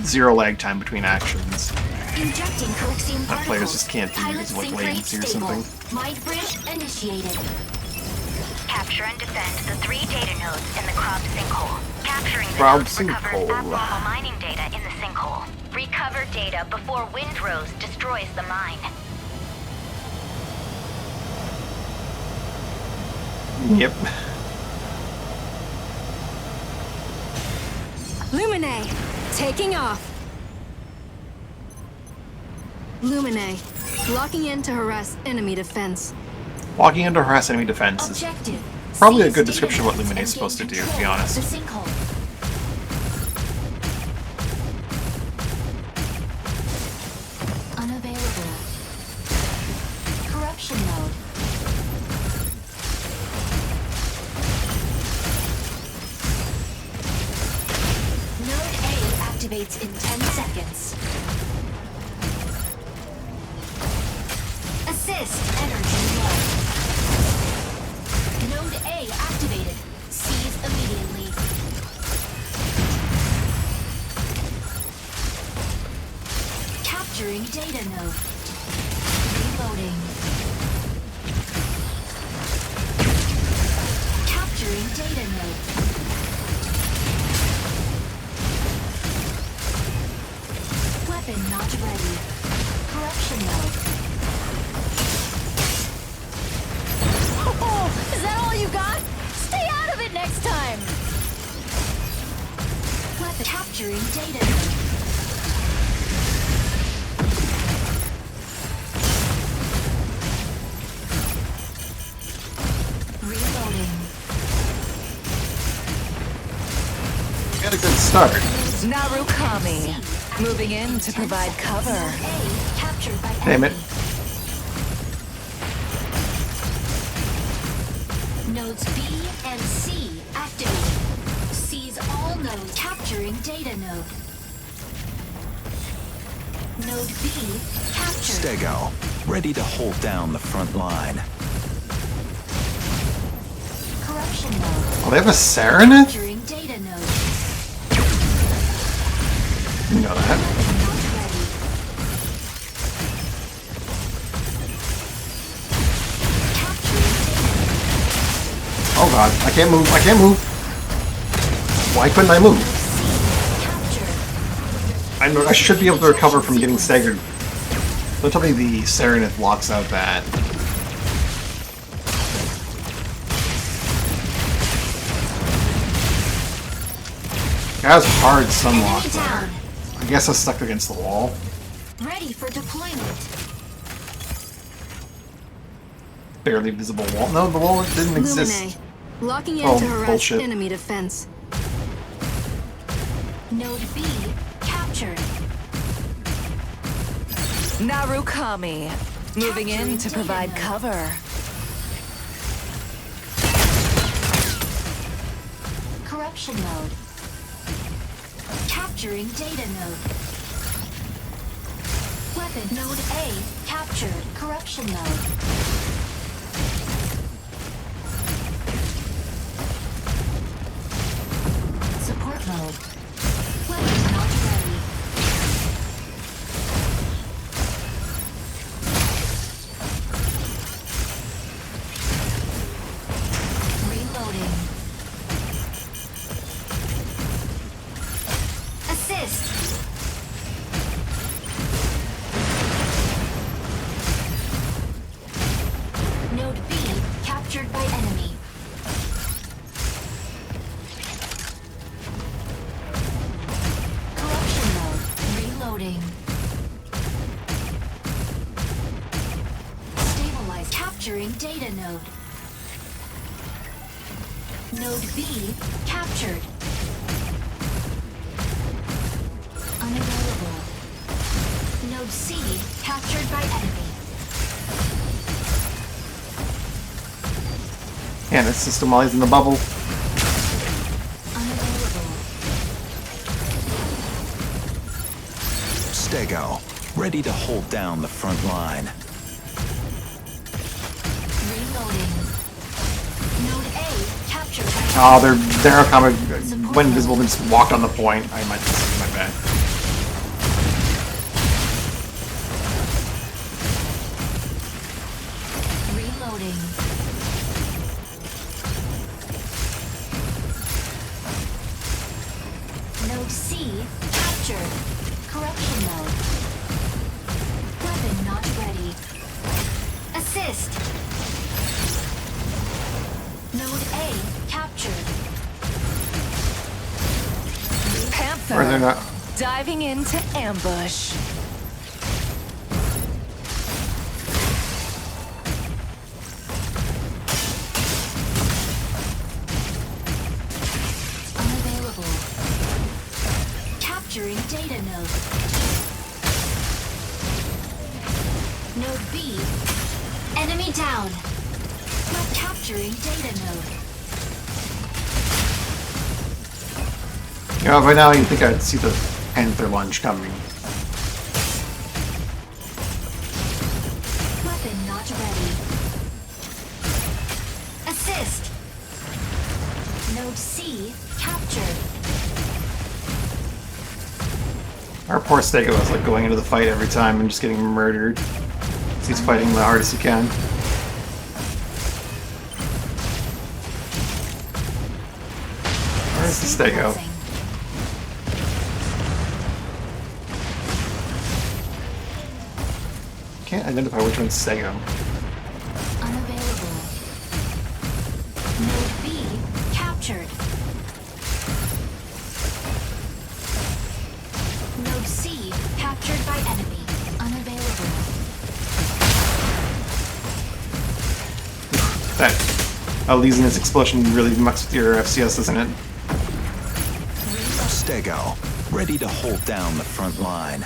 0 lag time between actions. Injecting Coaxium That particles. players just can't do Pilot because of like sync rate latency or stable. something. Mind bridge initiated. Capture and defend the 3 data nodes in the Crop sinkhole. Capturing the Crop nodes recovers sinkhole. abnormal mining data in the sinkhole. Recover data before Windrose destroys the mine. Yep. Lumine, taking off. Lumine, locking in to harass enemy defense. Walking into harass enemy defense is Objective. probably a Seize good data description of what nodes Lumine is and supposed to gain do, to be control of honest. The sinkhole. Unavailable. Corruption mode. Node A activates in 10 seconds. Assist energy low. Node A activated. Seize immediately. Capturing data node. Reloading. Capturing data node. Weapon not ready. Corruption mode. Oh, is that all you got? Stay out of it next time! Weapon capturing data node. Reloading. Got a good start. Narukami, moving in to provide cover. A captured by Damn it. enemy. Nodes B and C activated. Seize all nodes. Capturing data node. Node B captured. Stego, ready to hold down the front line. Corruption node. Oh, they have a Serenith? Capturing data node. You know that. Not ready. Capturing data Oh god, I can't move, I can't move. Why couldn't I move? captured. I should be able to recover from getting staggered. Don't tell me the Serenith blocks out that. That was hard sunlock Enemy there. down. I guess I was stuck against the wall. Ready for deployment. Barely visible wall. No, the wall didn't Lumine, exist. locking in Oh, to harass bullshit. enemy defense. Node B captured. Narukami, moving in to provide cover. Corruption node. Capturing data node. Weapon node A captured. Corruption node. Support mode. Weapon not ready. Reloading. Assist. Node B captured by enemy. Corruption mode. Reloading. Stabilize. Capturing data node. Node B captured. Unavailable. Node C captured by enemy. Yeah, that system while he's in the bubble. Unavailable. Stego, ready to hold down the front line. Reloading. Node A captured by Oh, their Narukami went invisible and just walked on the point. I might see my bad. Reloading. Node C captured. Corruption mode. Weapon not ready. Assist. Node A captured. Or they're Panther, not. diving into ambush. Unavailable. Capturing data node. Node B. Enemy down. Not capturing data node. You know, by now you think I'd see the Panther lunge coming. Weapon not ready. Assist. Node C captured. Our poor Stego is like going into the fight every time and just getting murdered. He's fighting the hardest he can. Where's the Stego? Stabilizing. Can't identify which one's Stego. Unavailable. Node B captured. Node C captured by enemy. Unavailable. That Elysian's explosion really mucks with your FCS, doesn't it? Stego, ready to hold down the front line.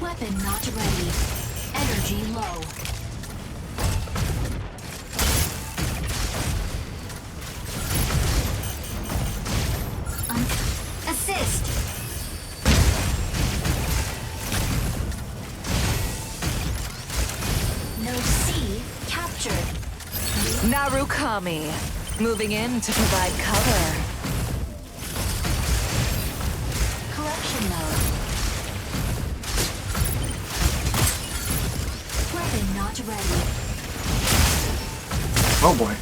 Weapon not ready. Energy low. Narukami, moving in to provide cover. Corruption mode. Weapon not ready. Oh boy.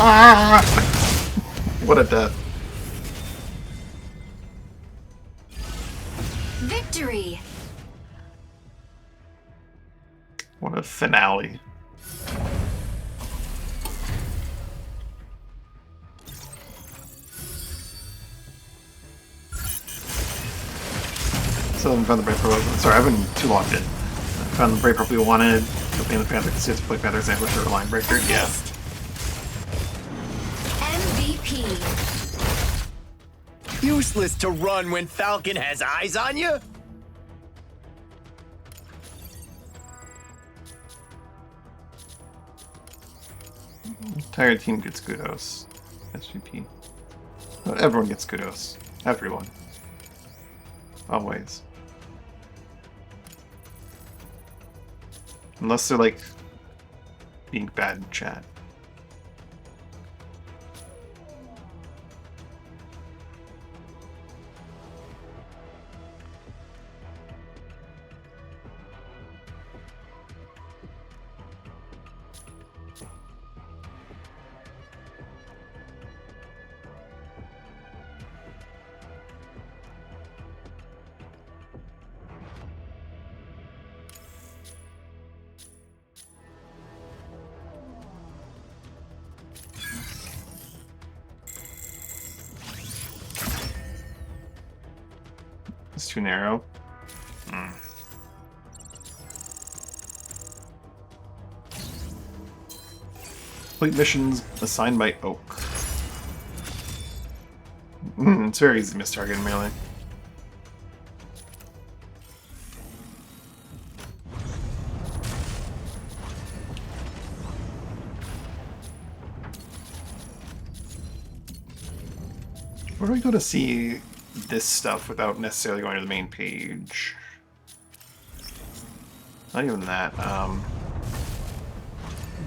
Ah! What a death. Victory! What a finale. So I found the Brave Pro. Sorry, I've been too locked in. I found the Brave Pro we wanted. Opening the Panther to see us play Panther's Ambush or Line Breaker. Yeah. MVP. Useless to run when Falcon has eyes on you? Entire team gets kudos. SVP. Everyone gets kudos. Everyone. Always. Unless they're like being bad in chat. It's too narrow. Complete missions assigned by Oak. It's very easy to miss target in melee. Where do we go to see this stuff without necessarily going to the main page? Not even that.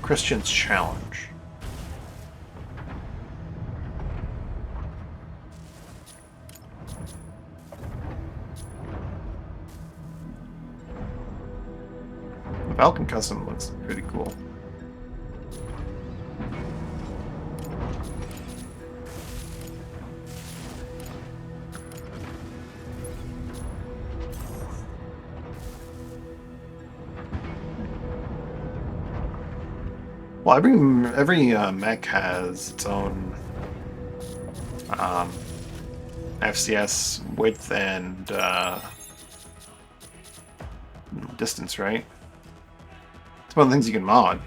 Christian's Challenge. The Falcon custom looks pretty cool. Well, every mech has its own FCS width and distance, right? It's one of the things you can mod.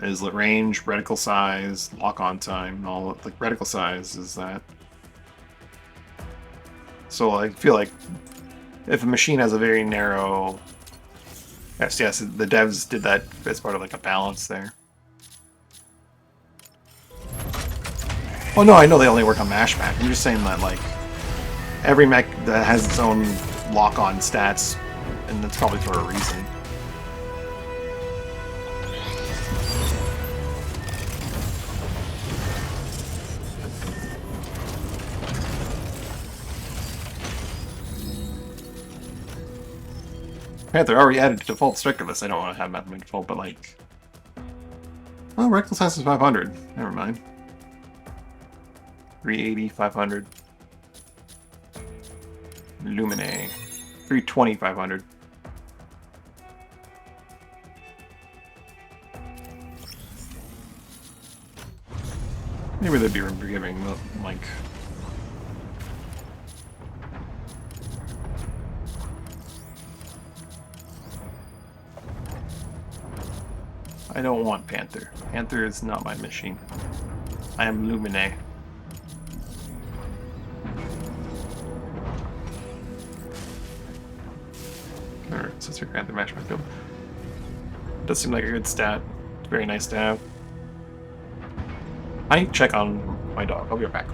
Is the range, reticle size, lock-on time, and all. Like reticle size is that. So I feel like if a machine has a very narrow FCS, the devs did that as part of like a balance there. Oh no, I know they only work on Mash Mech. I'm just saying that like every mech that has its own lock-on stats, and that's probably for a reason. Panther already added to default striker list. I don't want to have that by default, but like, oh, rectal size is 500. Never mind. 380, 500. Lumine. 320, 500. Maybe they'd be giving, like... I don't want Panther. Panther is not my machine. I am Lumine. Alright, so let's grant the match my field. Does seem like a good stat. It's very nice to have. I need to check on my dog. I'll be right back.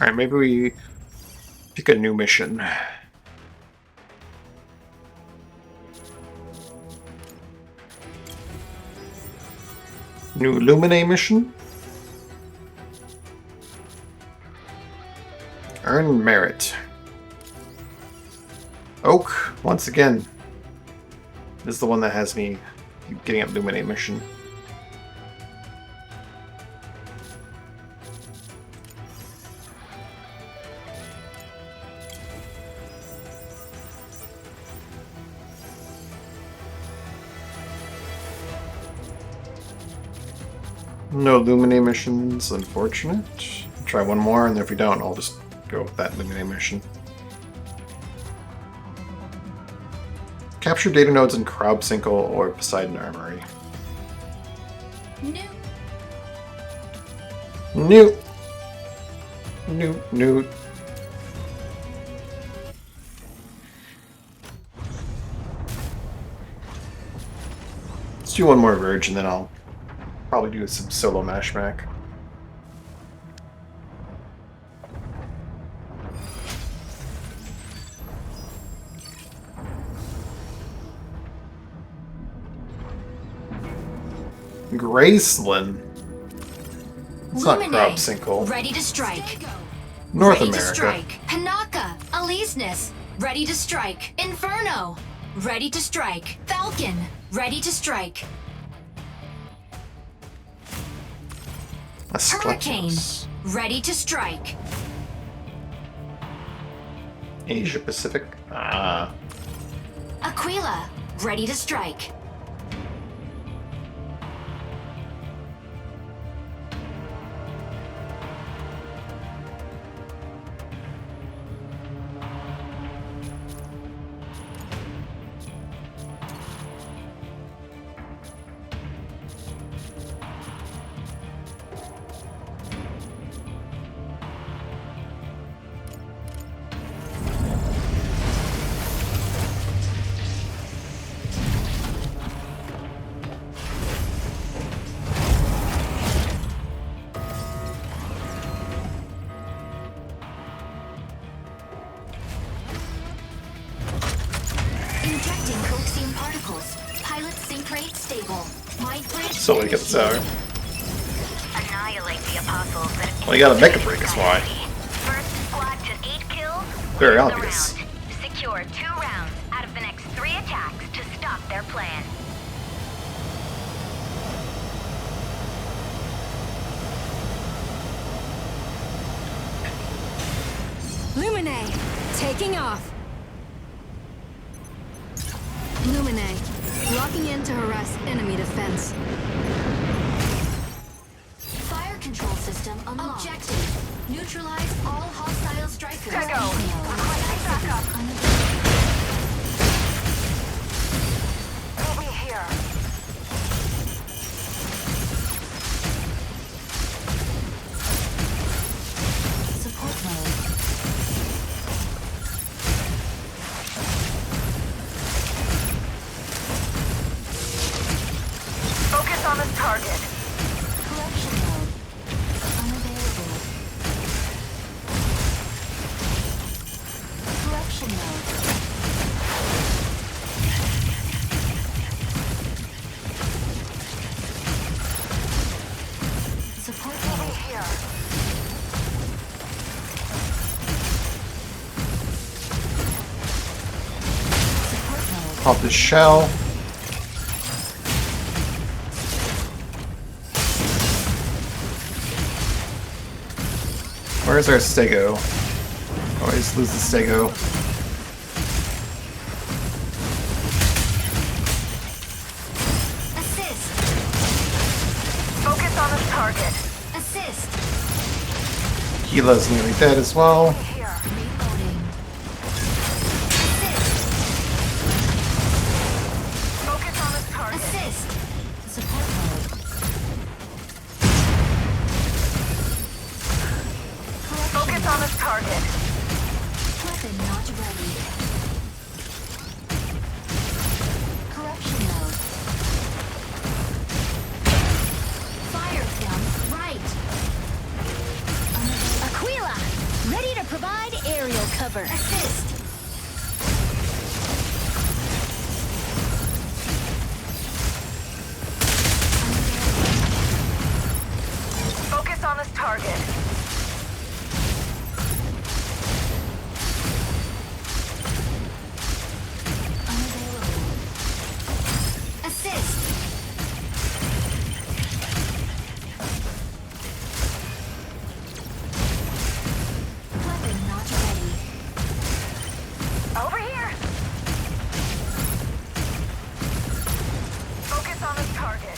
Alright, maybe we pick a new mission. New Illuminate mission? Earn merit. Oak, once again. This is the one that has me getting up Illuminate mission. No Illuminate missions, unfortunate. Try one more, and if we don't, I'll just go with that Illuminate mission. Capture data nodes in Krobsinkel or Poseidon Armory. New. Let's do one more Verge, and then I'll probably do some solo mashmack. Graceland. It's not Krobsinkel. Ready to strike. North Ready America. to strike. Panaka. Aleseness. Ready to strike. Inferno. Ready to strike. Falcon. Ready to strike. Hurricane. Ready to strike. Asia Pacific. Ah. Aquila. Ready to strike. Injecting coaxium particles. Pilot sync rate stable. Mind bridge. So we get the tower. Annihilate the apostles that have Well, you got a Mecha break, is why. First squad to 8 kills. Very wins the obvious. round. Secure 2 rounds out of the next 3 attacks to stop their plan. Lumine, taking off. Lumine, locking in to harass enemy defense. Fire control system unlocked. Objective. Neutralize all hostile strikers. Meet me here. Support mode. Focus on this target. Corruption mode. Unavailable. Corruption mode. Support mode. Here. Support mode. Pop the shell. Where's our Stego? Always lose the Stego. Assist. Focus on this target. Assist. Gila's nearly dead as well. Here. Reloading. Focus on this target. Assist. Support mode. Focus on this target. Weapon not ready. Corruption mode. Fire film right. Aquila. cover. Assist. Focus on this target. Unavailable. Assist. Weapon not ready. Over here. Focus on this target.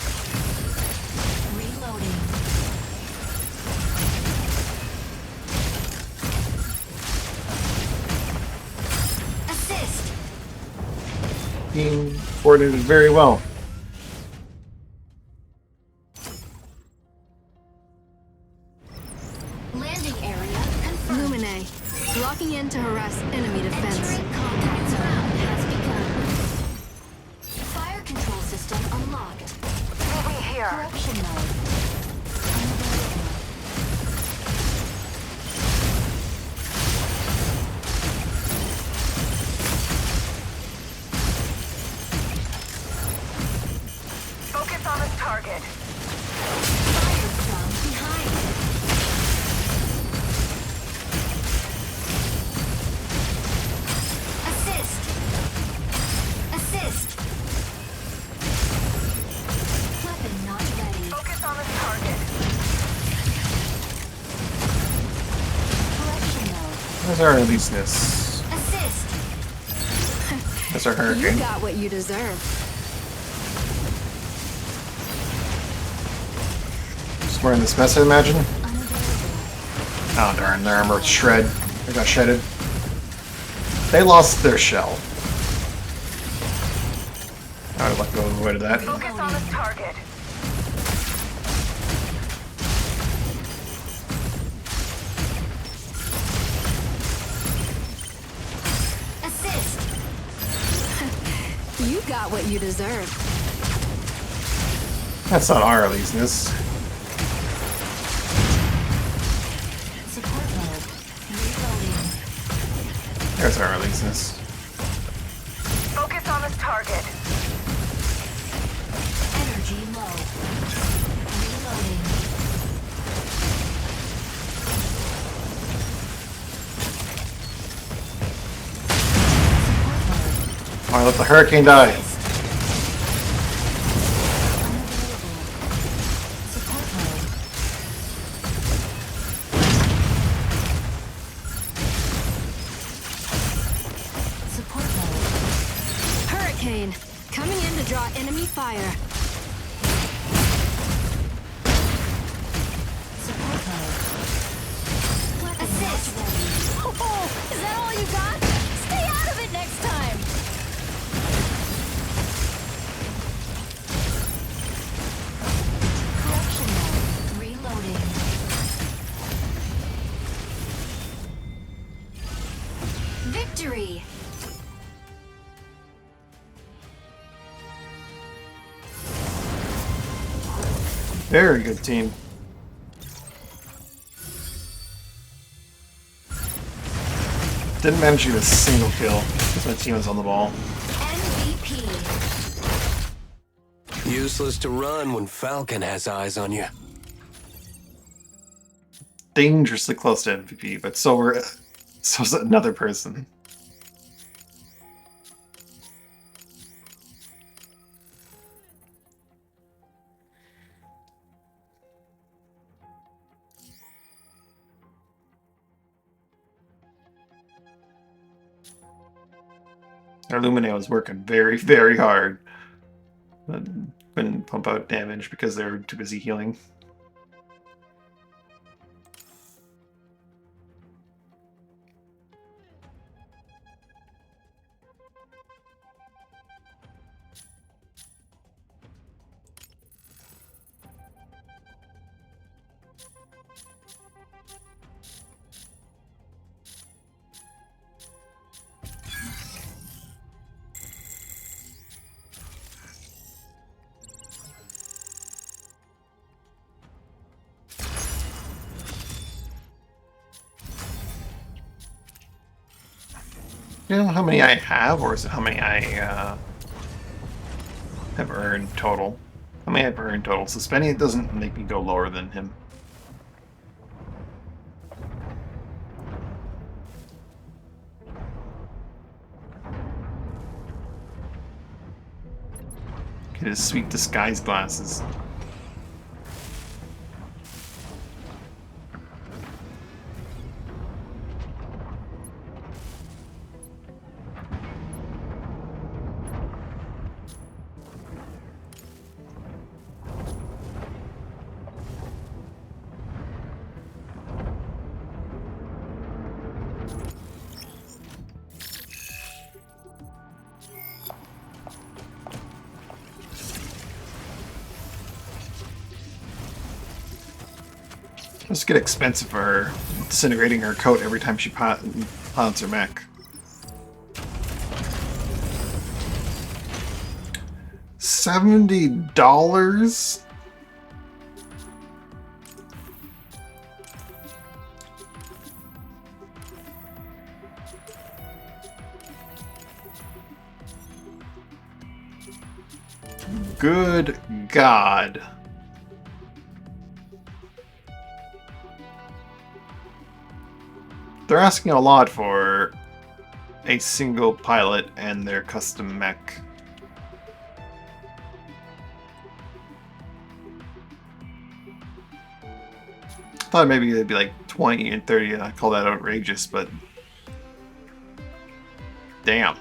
Reloading. Assist. Being coordinated very well. Landing area confirmed. Lumine. Locking in to harass enemy defense. Entering combat zone has begun. Fire control system unlocked. Meet me here. Corruption mode. Unavailable. Focus on this target. Fire from behind. Assist. Assist. Weapon not ready. Focus on this target. Correction mode. There's our releaseness. Assist. That's our You hurricane. got what you deserve. Just wearing this mess, I imagine. Unavailable. Oh darn, their armor shred. They got shedded. They lost their shell. I would like to have avoided that. Focus on this target. Assist. You got what you deserve. That's not our releaseness. Support mode. Reloading. There's our releaseness. Focus on this target. Energy low. Reloading. Support mode. Alright, let the hurricane die. Assist. Unavailable. Support mode. Support mode. Hurricane. Coming in to draw enemy fire. Support mode. Weapon assist. Ready. Oh, is that all you got? Stay out of it next time. Correction mode. Reloading. Victory. Very good team. Didn't manage to get a single kill because my team was on the ball. MVP. Useless to run when Falcon has eyes on you. Dangerously close to MVP, but so's another person. Our Lumine was working very, very hard. But couldn't pump out damage because they were too busy healing. You know how many I have, or is it how many I have earned total? How many I've earned total? So spending it doesn't make me go lower than him. Get his sweet disguise glasses. Just get expensive for her, disintegrating her coat every time she pilots her mech. $70? Good God. They're asking a lot for a single pilot and their custom mech. I thought maybe they'd be like 20 and 30, and I call that outrageous, but damn.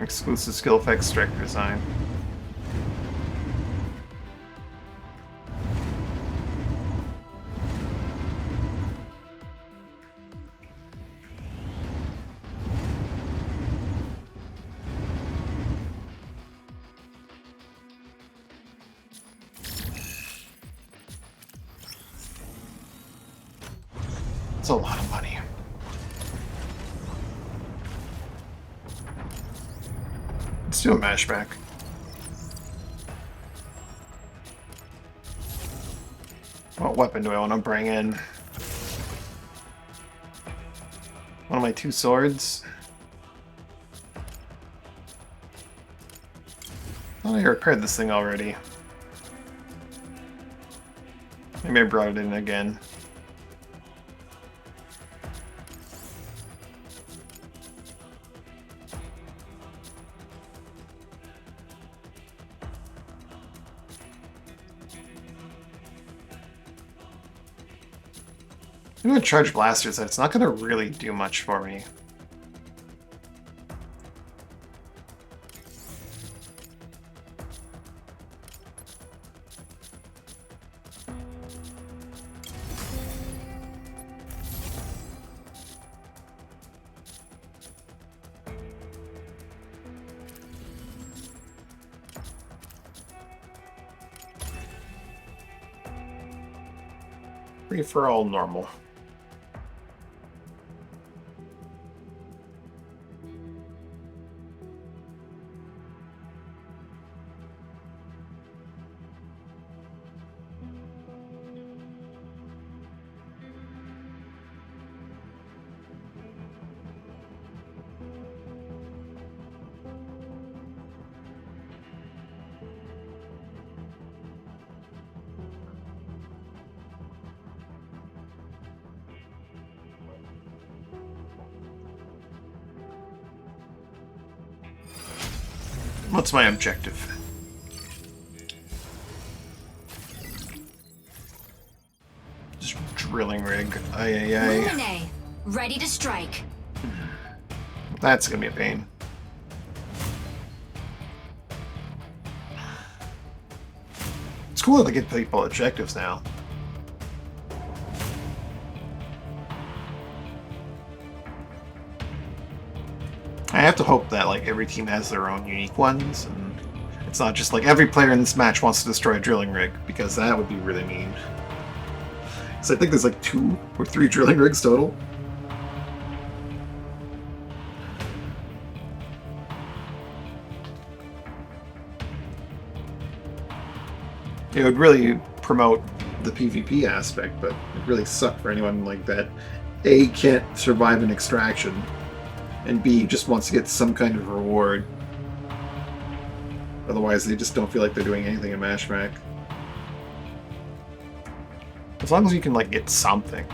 Exclusive skill effects, striker design. It's a lot of money. Let's do a mashback. What weapon do I want to bring in? One of my two swords. I thought I repaired this thing already. Maybe I brought it in again. I'm going to charge blasters, and it's not going to really do much for me. Free for all normal. What's my objective? Just drilling rig. Lumine, ready to strike. That's gonna be a pain. It's cool to get people objectives now. I have to hope that like every team has their own unique ones, and It's not just like every player in this match wants to destroy a drilling rig, because that would be really mean. So I think there's like 2 or 3 drilling rigs total. It would really promote the PvP aspect, but it really suck for anyone like that. A, can't survive an extraction, and B, just wants to get some kind of reward. Otherwise, they just don't feel like they're doing anything in Mashmac. As long as you can, like, get something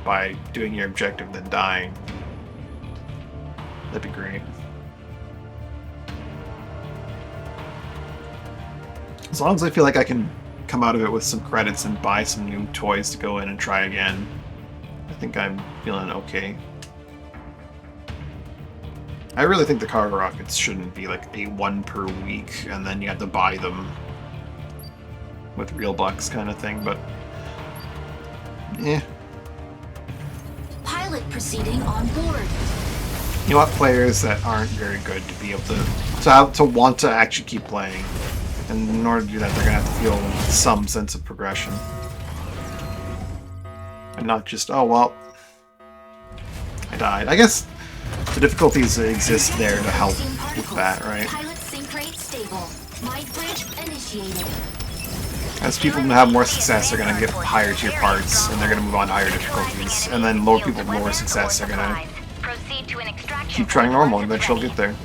by doing your objective then dying, that'd be great. As long as I feel like I can come out of it with some credits and buy some new toys to go in and try again, I think I'm feeling okay. I really think the cargo rockets shouldn't be like a 1 per week and then you have to buy them with real bucks kind of thing, but eh. Pilot proceeding on board. You want players that aren't very good to be able to want to actually keep playing. And in order to do that, they're going to have to feel some sense of progression. And not just, oh, well, I died. I guess the difficulties exist there to help with that, right? Pilot sync rate stable. Light bridge initiated. As people have more success, they're going to get higher tier parts, and they're going to move on to higher difficulties. And then lower people with lower success are going to keep trying normal, and eventually they'll get there.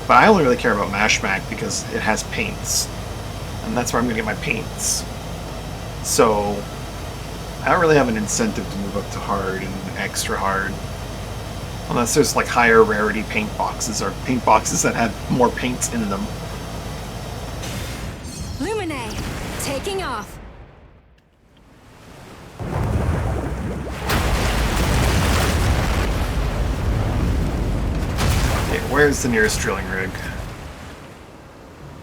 But I only really care about Mashmac because it has paints. And that's where I'm going to get my paints. So I don't really have an incentive to move up to hard and extra hard. Unless there's like higher rarity paint boxes or paint boxes that have more paints in them. Lumine, taking off. Where's the nearest drilling rig?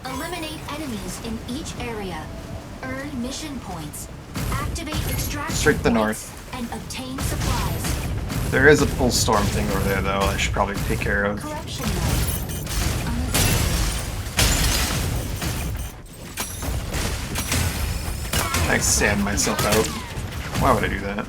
Eliminate enemies in each area. Earn mission points. Activate extraction Straight to the points north. and obtain supplies. There is a full storm thing over there, though, I should probably take care of. Corruption mode. I stand myself out. Why would I do that?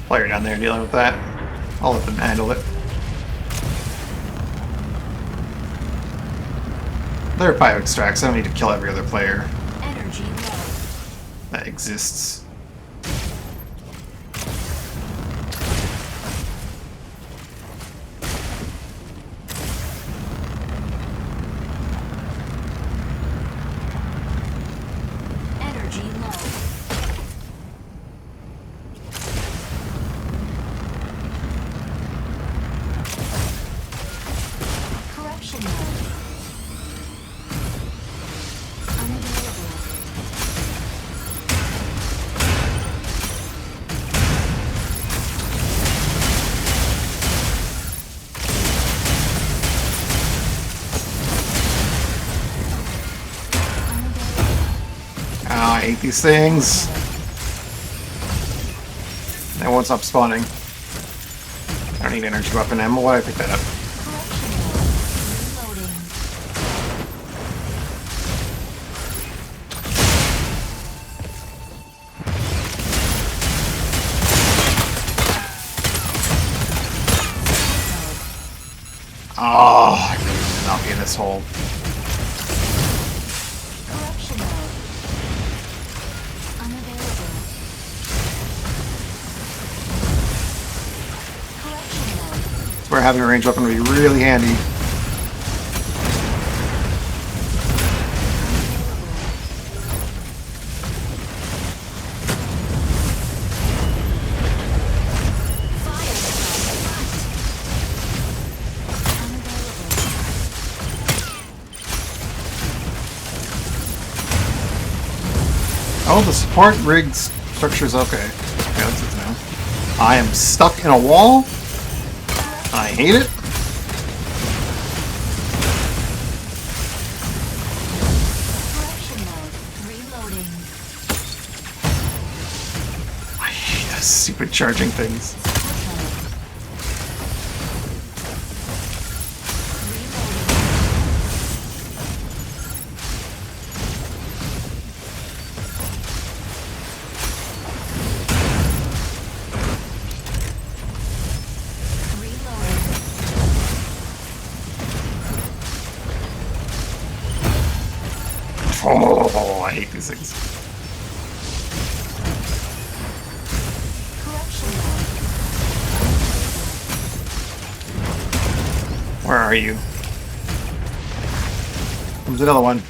Player down there dealing with that. I'll let them handle it. There are bio extracts. I don't need to kill every other player Energy low. that exists. hate these things. They won't stop spawning. I don't need energy weapon ammo. Why did I pick that up? Oh, I really did not be in this hole. That's where having a ranged weapon would be really handy. Oh, the support rig structure's okay. Okay, that's it now. I am stuck in a wall. I hate it. I hate those stupid charging things. Oh, I hate these things. Where are you? There's another one.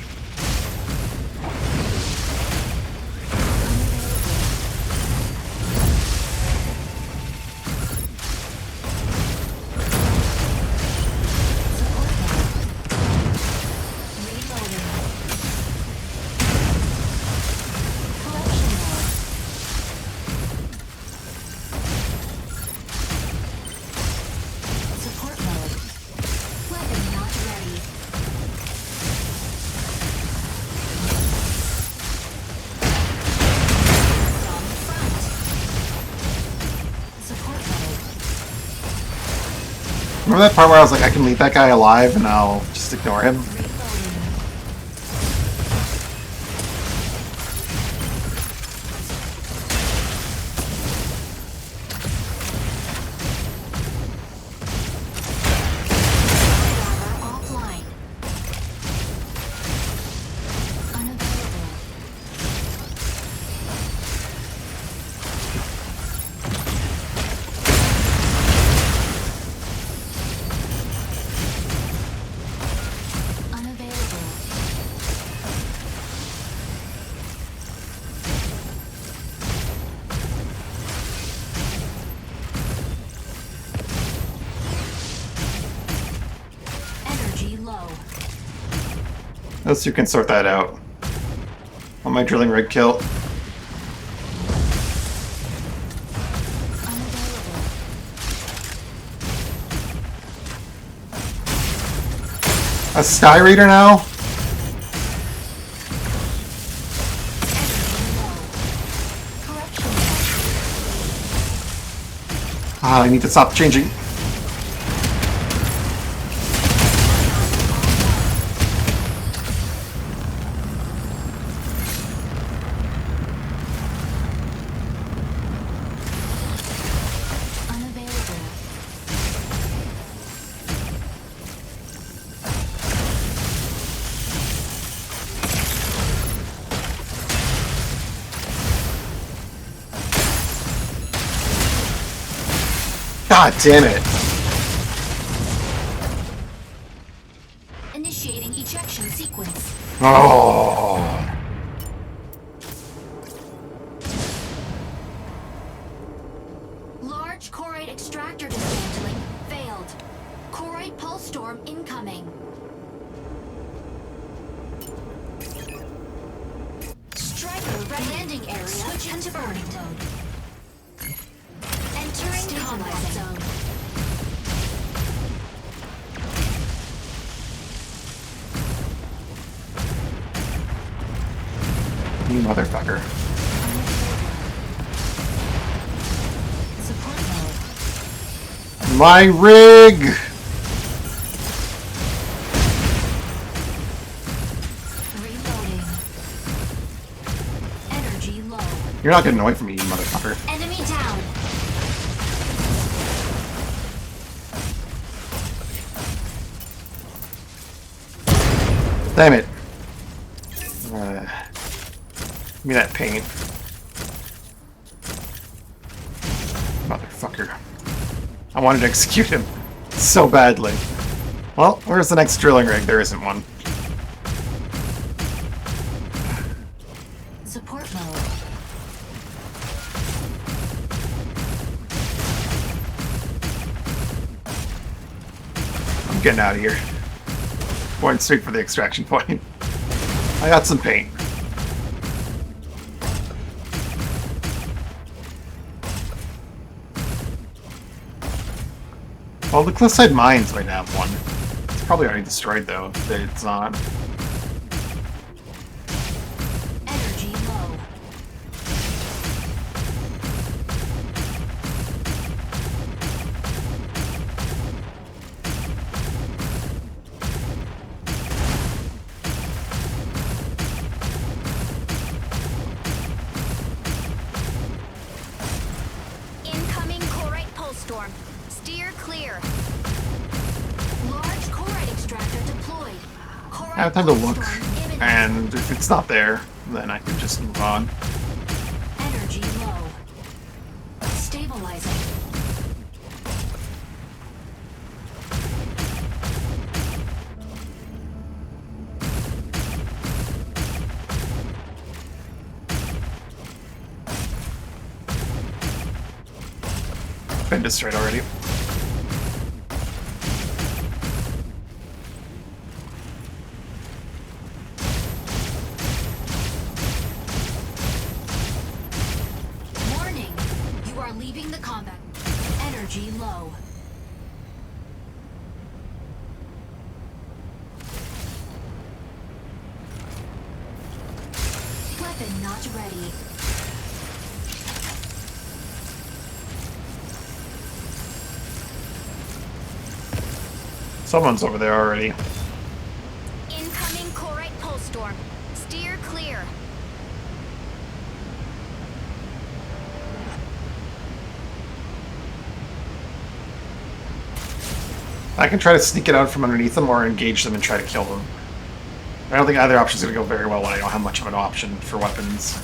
Remember that part where I was like, I can leave that guy alive and I'll just ignore him? Those two can sort that out. On my drilling rig kill. A Sky Reader now? Ah, I need to stop changing. God damn it. Initiating ejection sequence. Oh. Large Corite extractor dismantling failed. Corite pulse storm incoming. Striker landing area. Switch into burning mode. Entering combat zone. You motherfucker. Support mode. My rig! Reloading. Energy low. You're not getting away from me, you motherfucker. Enemy down. Damn it. Give me that paint. Motherfucker. I wanted to execute him so badly. Well, where's the next drilling rig? There isn't one. Support mode. I'm getting out of here. Going straight for the extraction point. I got some paint. Well, the cliffside mines might have one. It's probably already destroyed, though, if it's not. Energy low. Incoming Corite pulse storm. Steer clear. Large Corite extractor deployed. I have time to look, and if it's not there, then I can just move on. Energy low. Stabilizing. Been destroyed already. Warning. You are leaving the combat. Energy low. Weapon not ready. Someone's over there already. Incoming Corite pulse storm. Steer clear. I can try to sneak it out from underneath them or engage them and try to kill them. I don't think either option is going to go very well when I don't have much of an option for weapons.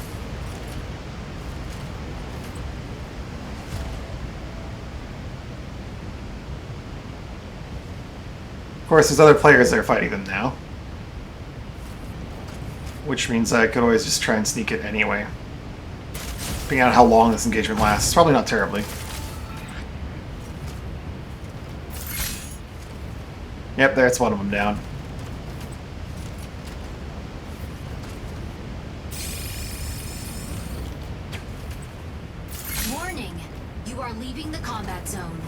Of course, there's other players there fighting them now. Which means I could always just try and sneak it anyway. Depending on how long this engagement lasts. Probably not terribly. Yep, there's one of them down. Warning. You are leaving the combat zone.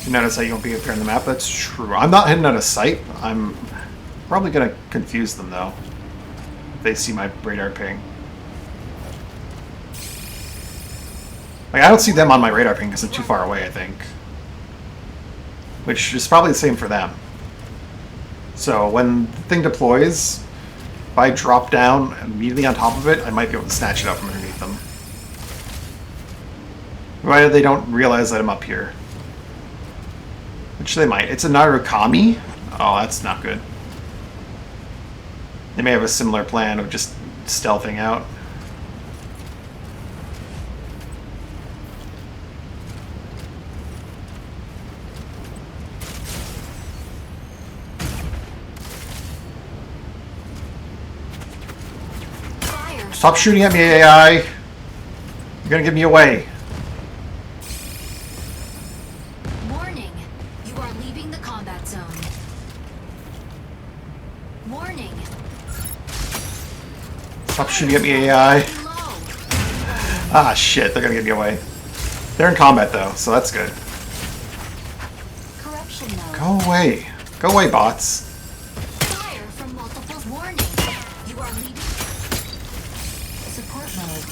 You notice how you don't be up here on the map? That's true. I'm not hitting out of sight. I'm probably going to confuse them, though. If they see my radar ping. Like, I don't see them on my radar ping because I'm too far away, I think. Which is probably the same for them. So when the thing deploys, if I drop down immediately on top of it, I might be able to snatch it out from underneath them. Provided they don't realize that I'm up here. Which they might. It's a Narukami? Oh, that's not good. They may have a similar plan of just stealthing out. Fire. Stop shooting at me, AI! You're gonna give me away. Warning. You are leaving the combat zone. Warning. Stop shooting at me, AI. Low. Ah, shit, they're gonna get me away. They're in combat, though, so that's good. Corruption mode. Go away. Go away, bots. Fire from multiple warning. You are leaving. Support mode.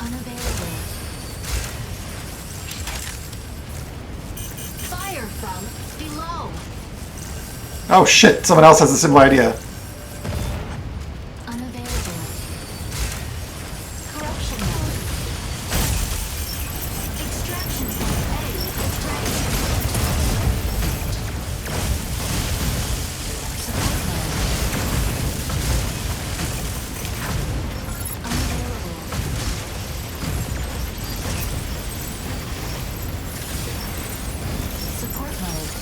Unavailable. Fire from below. Oh shit, someone else has a similar idea. Unavailable. Corruption mode. Extraction point A is ready. Support mode. Unavailable. Support mode.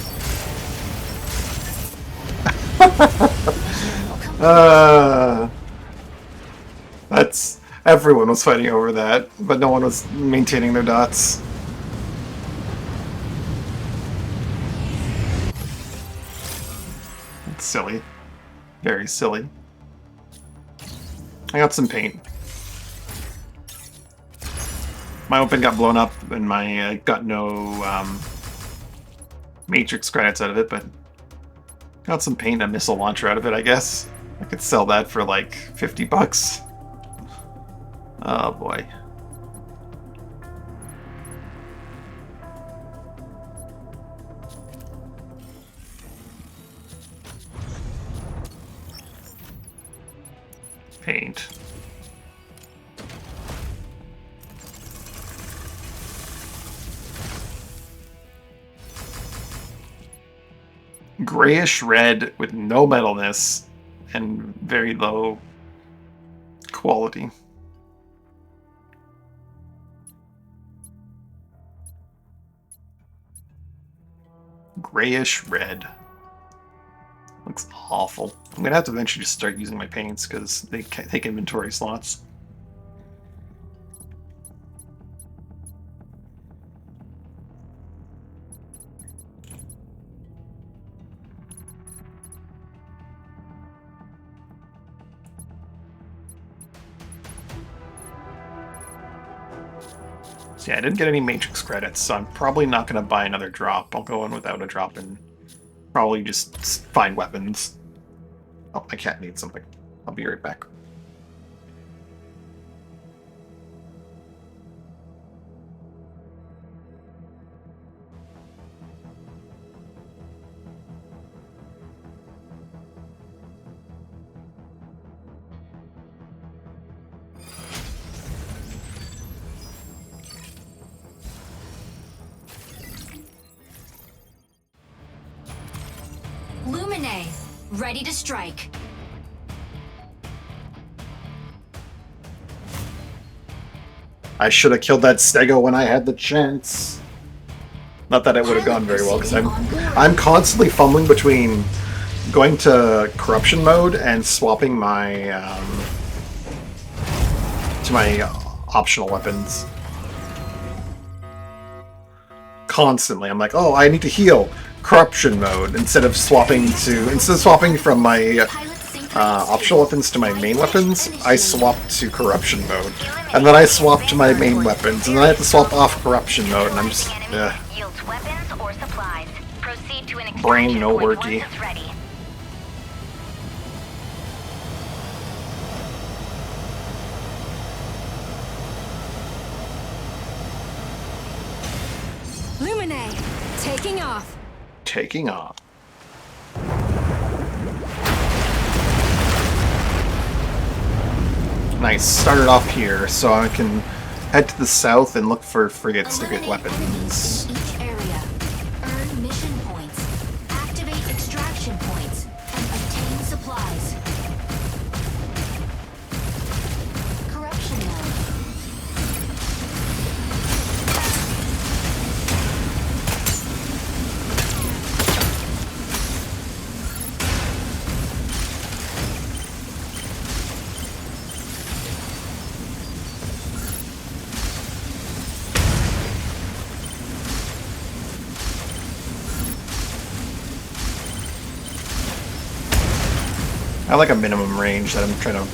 That's everyone was fighting over that, but no one was maintaining their dots. It's silly. Very silly. I got some paint. My open got blown up and my got no matrix credits out of it, but got some paint and a missile launcher out of it, I guess. I could sell that for like 50 bucks. Oh boy. Paint. Grayish red with no metalness and very low quality. Grayish red. Looks awful. I'm gonna have to eventually just start using my paints because they take inventory slots. So yeah, I didn't get any matrix credits, so I'm probably not going to buy another drop. I'll go in without a drop and probably just find weapons. Oh, my cat needs something. I'll be right back. Lumine, ready to strike. I should have killed that Stego when I had the chance. Not that it would have gone very well, because I'm constantly fumbling between going to corruption mode and swapping my to my optional weapons. Constantly, I'm like, oh, I need to heal. Corruption mode instead of swapping from my optional weapons to my main weapons. I swapped to corruption mode, and then I swapped to my main weapons, and then I have to swap off corruption mode, and I'm just brain no worky. Lumine, taking off. Taking off. Nice. Started off here, so I can head to the south and look for frigates to get weapons. Each area. Earn mission points. Activate extraction points. And obtain supplies. Corruption mode. I like a minimum range that I'm trying to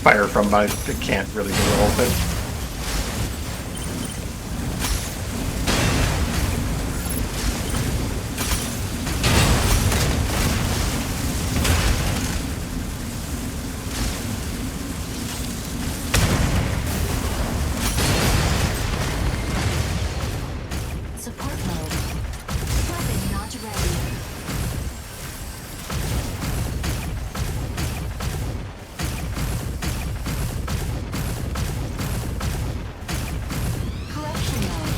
fire from, but I can't really do the whole thing. Support mode. Weapon not ready. Corruption mode.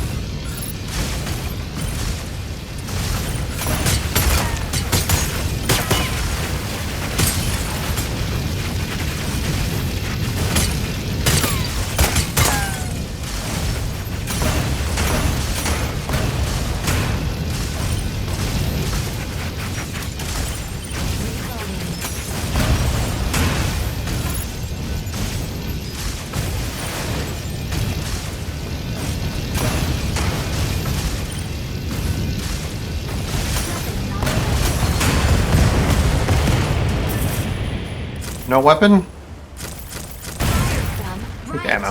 No weapon? From Quick right. ammo.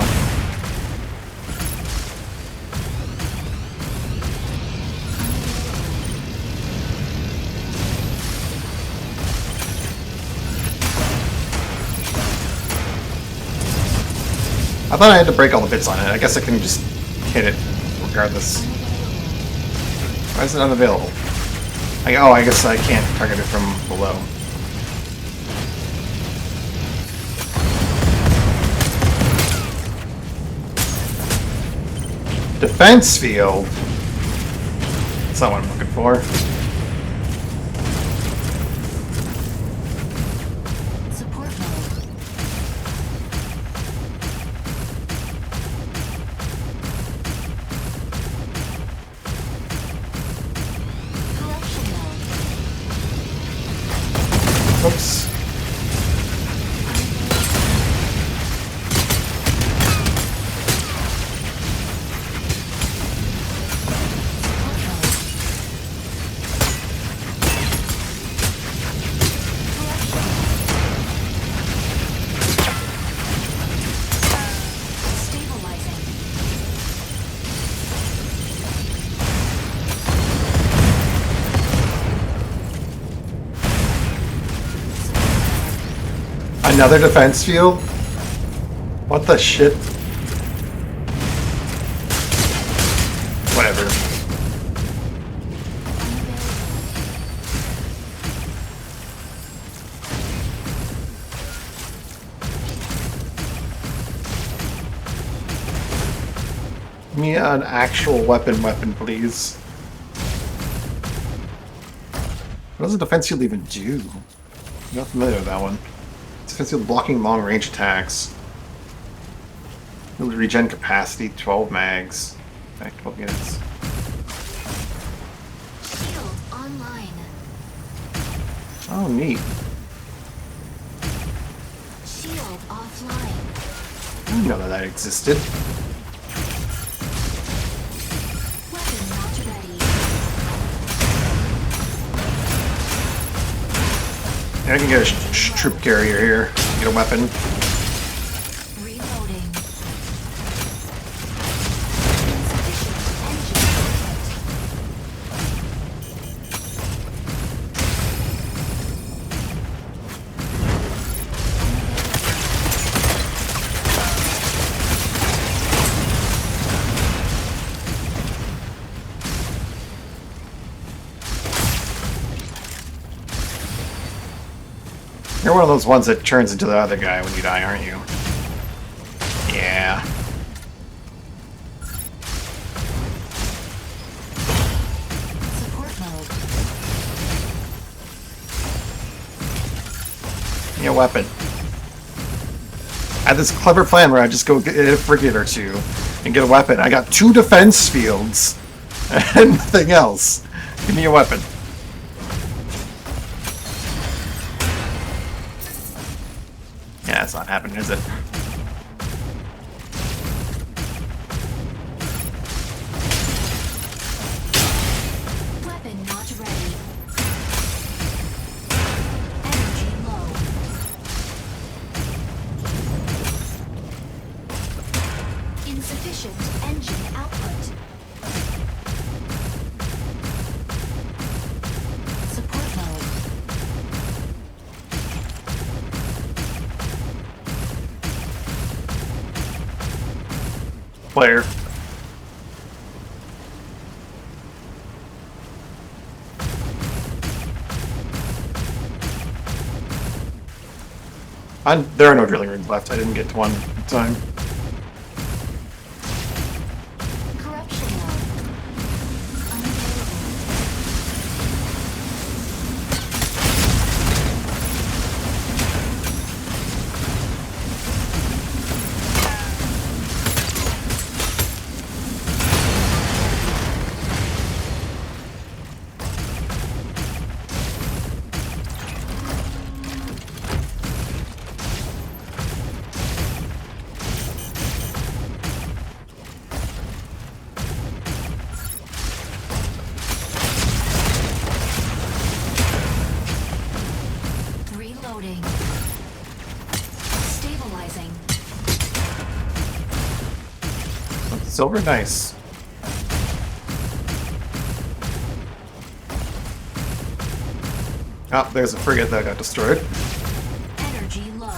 I thought I had to break all the bits on it. I guess I can just hit it regardless. Why is it unavailable? Oh, I guess I can't target it from below. Defense field? That's not what I'm looking for. Support mode. Corruption mode. Oops. Stabilizing. Another defense field? What the shit? Whatever. Give me an actual weapon, please. What does a defense field even do? I'm not familiar with that one. Defense field blocking long range attacks. Regen capacity, 12 mags. Back 12 units. Shield online. Oh, neat. Shield offline. I didn't know that existed. Weapon not ready. Yeah, I can get a troop carrier here. Get a weapon. Reloading. Insufficient engine output. You're one of those ones that turns into the other guy when you die, aren't you? Yeah. Support mode. Give me a weapon. I had this clever plan where I just go get a frigate or two and get a weapon. I got 2 defense fields and nothing else. Give me a weapon. Yeah, it's not happening, is it? Weapon not ready. Energy low. player. There are no drilling rigs left. I didn't get to one in time. Corruption mode. Unavailable. Reloading. Stabilizing. Silver, nice. Oh, there's a frigate that got destroyed. Energy low.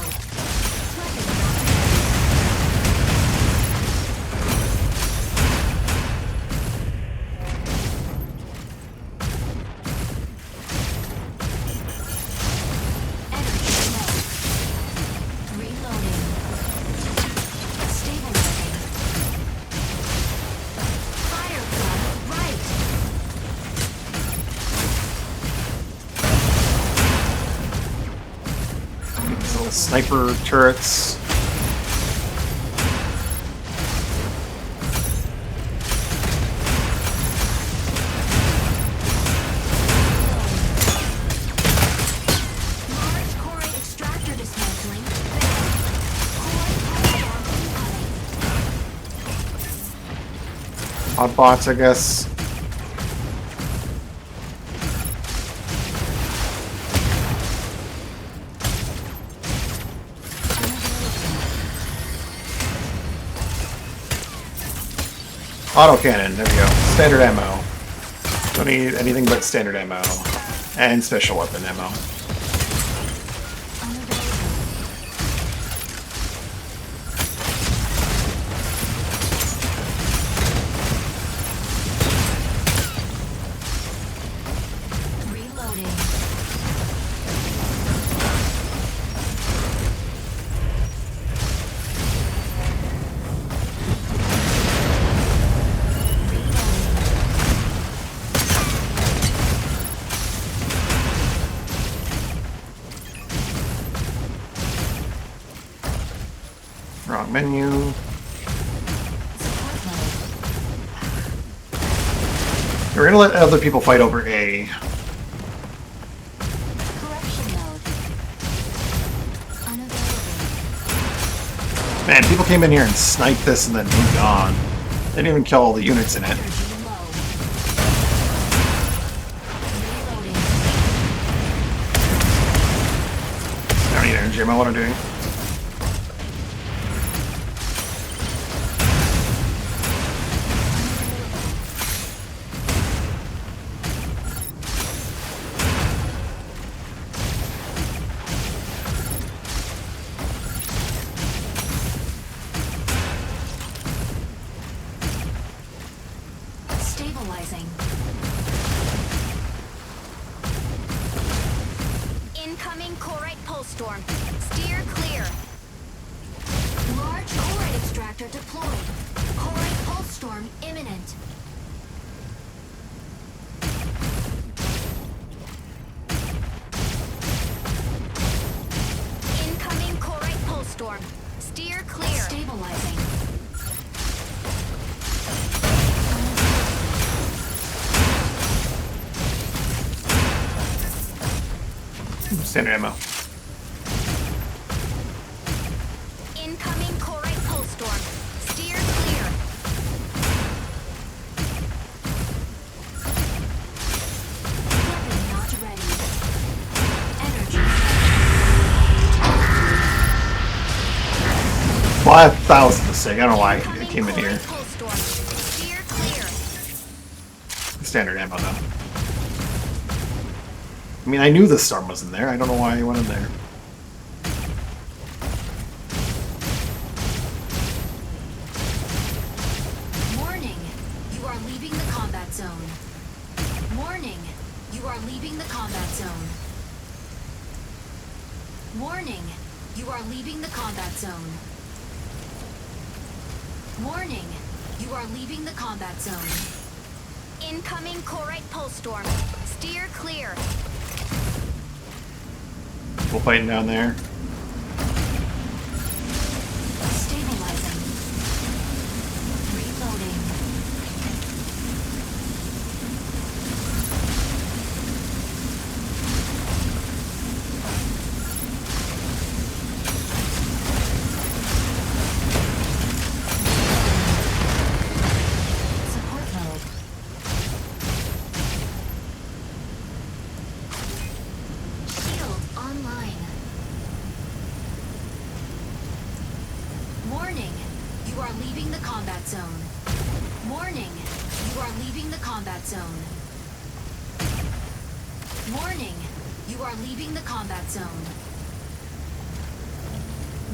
Energy low. Reloading. Stabilizing. Firefly right. These little sniper turrets. Large core extractor dismantling. Core incoming. Odd bots, I guess. Autocannon, there we go. Standard ammo. Don't need anything but standard ammo. And special weapon ammo. Reloading. Wrong menu. Support mode. We're gonna let other people fight over A. Corruption mode. Unavailable. Man, people came in here and sniped this and then moved on. They didn't even kill all the units in it. Energy low. Reloading. I don't need energy ammo, what I'm doing. Stabilizing. Incoming Corite Pulse Storm. Steer clear. Large Corite extractor deployed. Corite pulse storm imminent. Incoming Corite Pulse Storm. Steer clear. Stabilizing. Standard ammo. Incoming Corite Pulse Storm. Steer clear. Weapon not ready. Energy. 5,000 mistake. I don't know why I came in here. Corite Pulse Storm. Steer clear. Standard ammo though. I mean, I knew the storm was in there. I don't know why I went in there. Warning, you are leaving the combat zone. Warning, you are leaving the combat zone. Warning, you are leaving the combat zone. Incoming Corite pulse storm. Steer clear. People fighting down there. Stabilizing. Reloading. Support mode. Shield online. Warning, you are leaving the combat zone. Warning, you are leaving the combat zone. Warning, you are leaving the combat zone.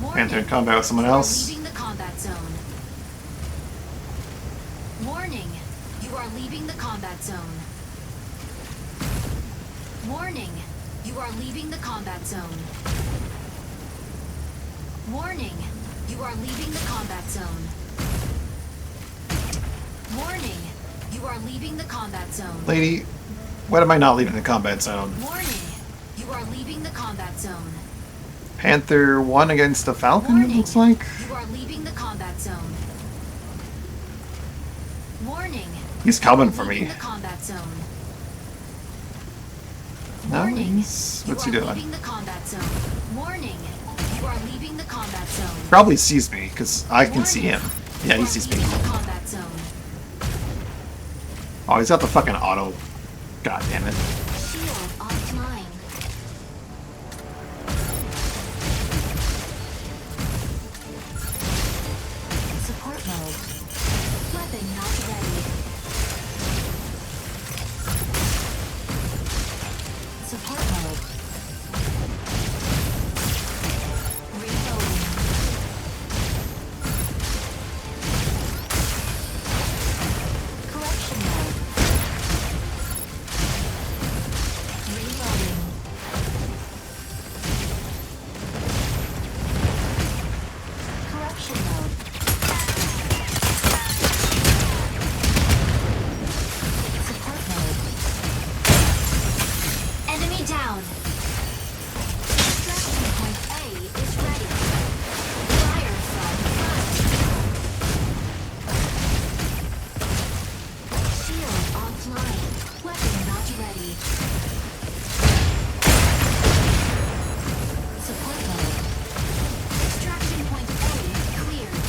Warning, Panther in combat with someone you are else. leaving the combat zone. Warning, you are leaving the combat zone. Warning, you are leaving the combat zone. Warning, you are leaving the combat zone. Warning, you are leaving the combat zone. Lady, what am I not leaving the combat zone? Warning, you are leaving the combat zone. Panther 1 against the Falcon, it Warning, looks like. you are leaving the combat zone. Warning, He's coming for leaving me. the combat zone. Nice. What's he you are doing? leaving the combat zone. Warning, you are leaving the combat zone. Probably sees me, because I can see him. Yeah, he sees me. Leaving the combat zone. Oh, he's got the fucking auto. God damn it. Shield offline. Support mode. Weapon not ready. Support mode. Reloading. Correction mode. Reloading. Correction mode. Support mode. Enemy down. Extraction point A is ready. Fire from front. Shield offline. Weapon not ready. Support mode. Extraction point A cleared.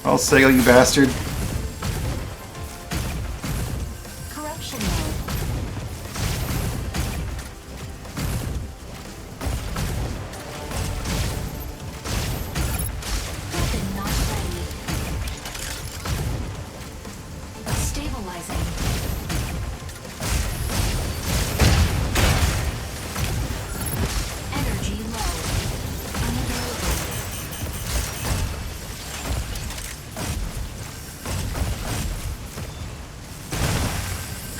I'll sail you bastard. Corruption mode. Weapon not ready. Stabilizing. Energy low. Unavailable.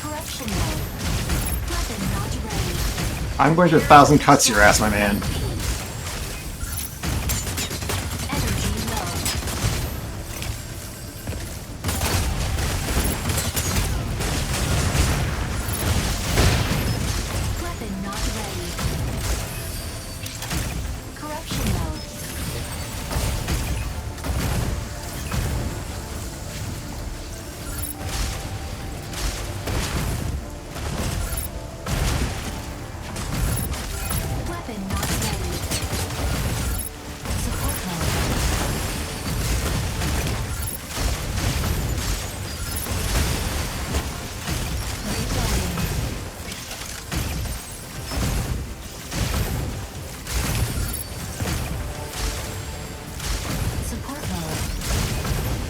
Corruption mode. Weapon not ready. I'm going to 1,000 cuts your ass, my man. Energy low. Weapon not ready. Corruption mode. Weapon not ready. Support mode. Reloading. Support mode.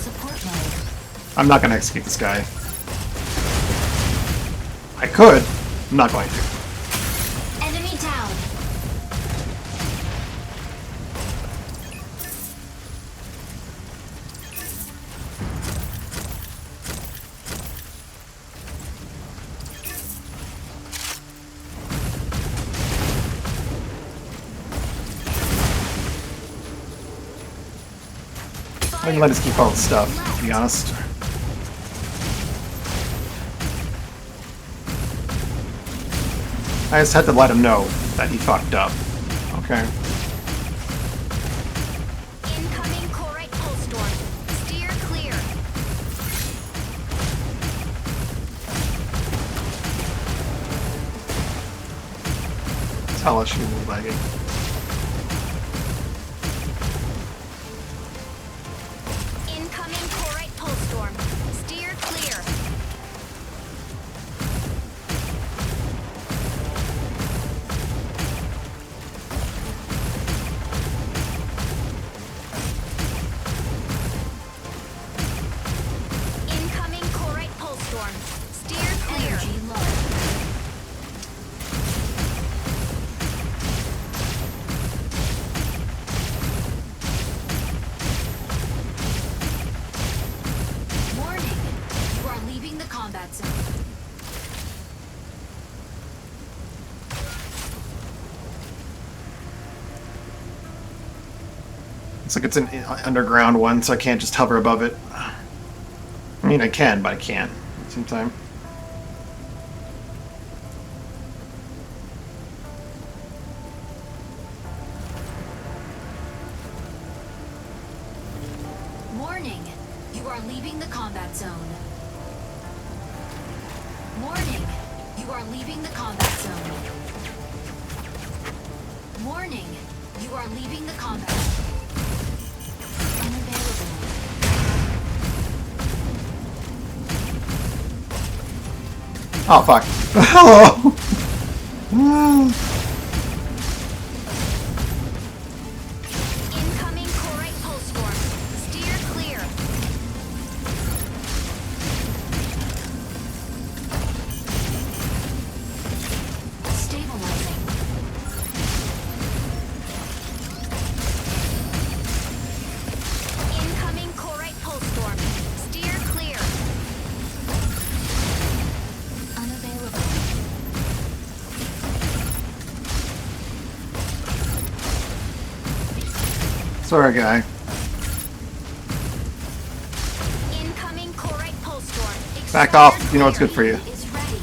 Support mode. I'm not going to execute this guy. I could. I'm not going to. Enemy down. I can let us keep all the stuff, to be honest. I just had to let him know that he fucked up. Okay. Incoming Corite pulse storm. Steer clear. Tell us you will like it. Incoming Corite pulse storm. Steer clear. Incoming Corite pulse storm. Steer clear. Energy low. Warning. You are leaving the combat zone. It's like it's an underground one, so I can't just hover above it. I mean, I can, but I can't at the same time. Warning. You are leaving the combat zone. Warning. You are leaving the combat zone. Warning. You are leaving the combat zone. Unavailable. Oh, fuck. Hello! Incoming Corite pulse storm. Steer clear. Stabilizing. Incoming Corite pulse storm. Steer clear. Unavailable. Sorry, guy. Incoming Corite pulse storm. Back off. You know what's good for you. Is ready.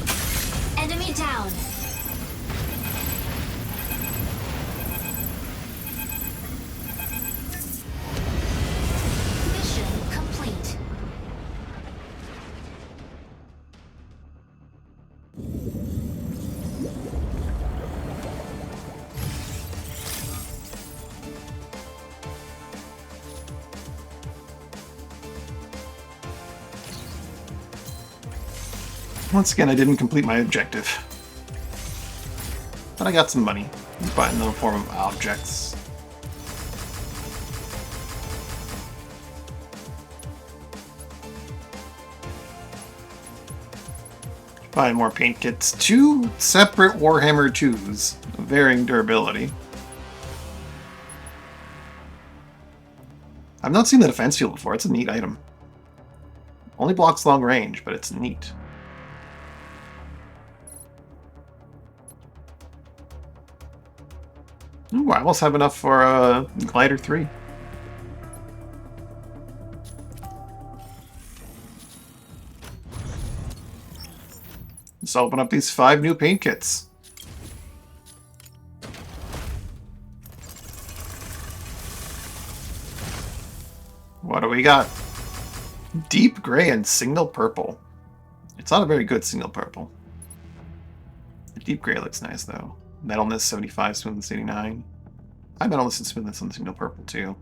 Enemy down. Mission complete. Once again, I didn't complete my objective. But I got some money, but in the form of objects. Buy more paint kits. 2 separate Warhammer 2s of varying durability. I've not seen the defense field before. It's a neat item. Only blocks long range, but it's neat. Ooh, I almost have enough for Glider 3. Let's open up these 5 new paint kits. What do we got? Deep gray and signal purple. It's not a very good signal purple. The deep gray looks nice though. Metalness 75, smoothness 89. I metalness and smoothness on the signal purple too.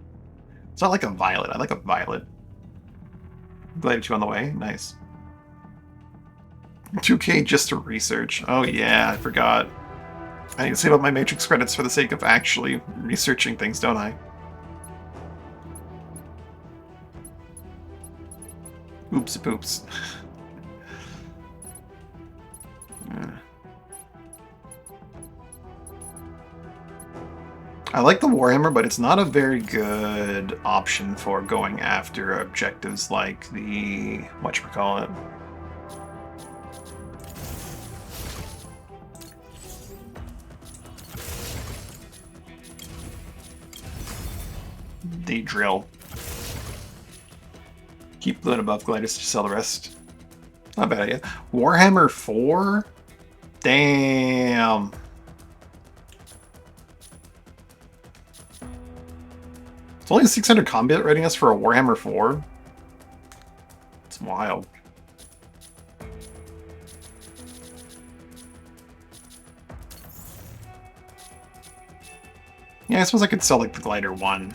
It's not like a violet. I like a violet. Glad you on the way. Nice. 2K just to research. Oh yeah, I forgot. I need to save up my Matrix credits for the sake of actually researching things, don't I? Oops, poops. I like the Warhammer, but it's not a very good option for going after objectives like the whatchamacallit. The drill. Keep the above gliders to sell the rest. Not a bad idea. Warhammer 4? Damn. It's only 600 combat readiness for a Warhammer 4? It's wild. Yeah, I suppose I could sell like the glider 1.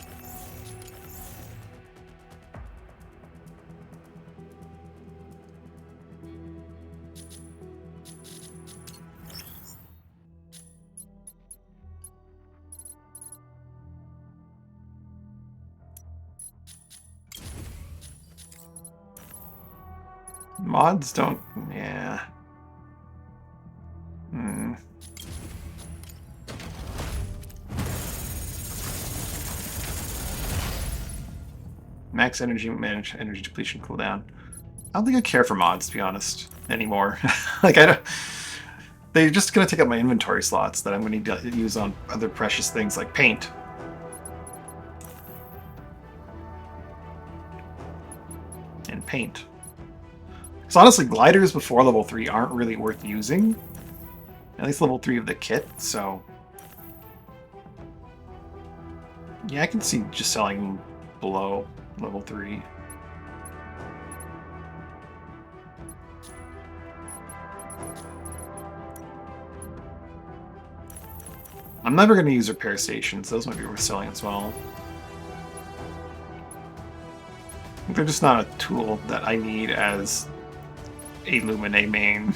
Mods don't... yeah. Max energy, manage energy depletion cooldown. I don't think I care for mods, to be honest, anymore. Like, I don't... They're just going to take up my inventory slots that I'm going to need to use on other precious things like paint. And paint. Because honestly, gliders before level 3 aren't really worth using. At least level 3 of the kit, so... yeah, I can see just selling them below level 3. I'm never going to use repair stations. Those might be worth selling as well. They're just not a tool that I need as a Lumine main.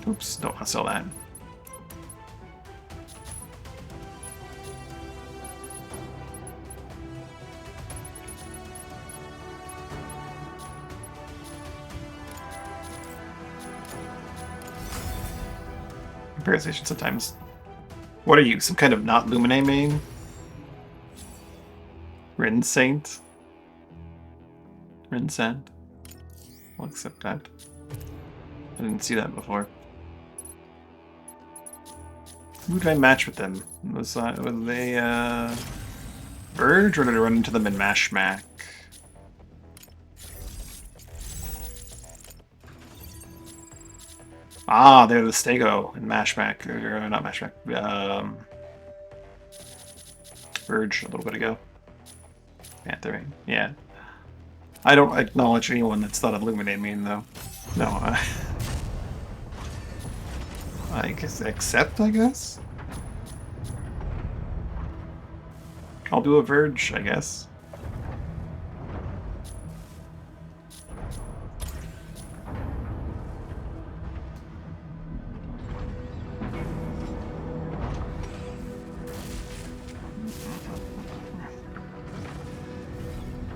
Oops, don't want to sell that. Repair station sometimes. What are you, some kind of not Lumine main? Rin Saint? Rin Sand? I'll accept that. I didn't see that before. Who did I match with them? Was they Verge, or did I run into them in Mashmack? Ah, they're the Stego in Mashmack, or not Mashmack, Verge a little bit ago. Panther, yeah. I don't acknowledge anyone that's not a Lumine main, though. No, I guess accept, I guess? I'll do a Verge, I guess.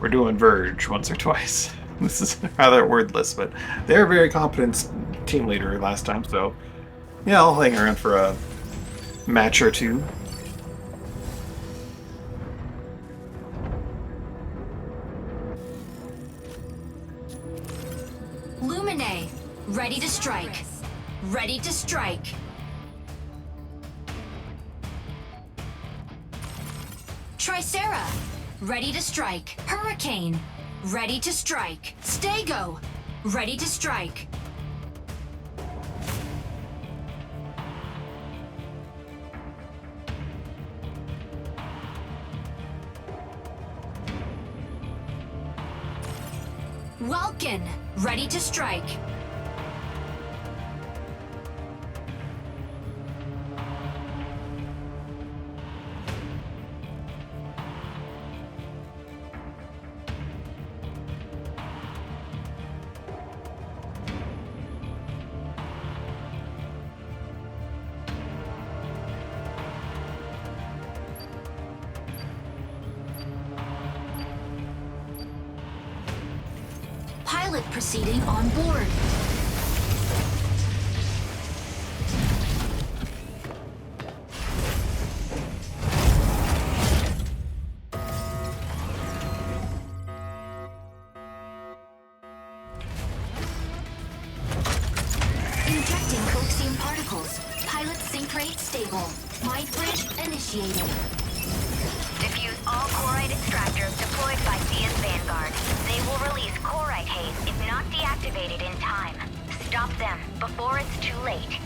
We're doing Verge once or twice. This is rather wordless, but they're a very competent team leader last time, so yeah, I'll hang around for a match or two. Lumine, ready to strike. Ready to strike. Tricera, ready to strike. Hurricane, ready to strike. Stego, ready to strike. Welkin, ready to strike. Pilot proceeding on board. Injecting coaxium particles. Pilot sync rate stable. Mind bridge initiated. Diffuse all chloride extractors. Deploy Radius Vanguard. They will release Corite haze if not deactivated in time. Stop them before it's too late.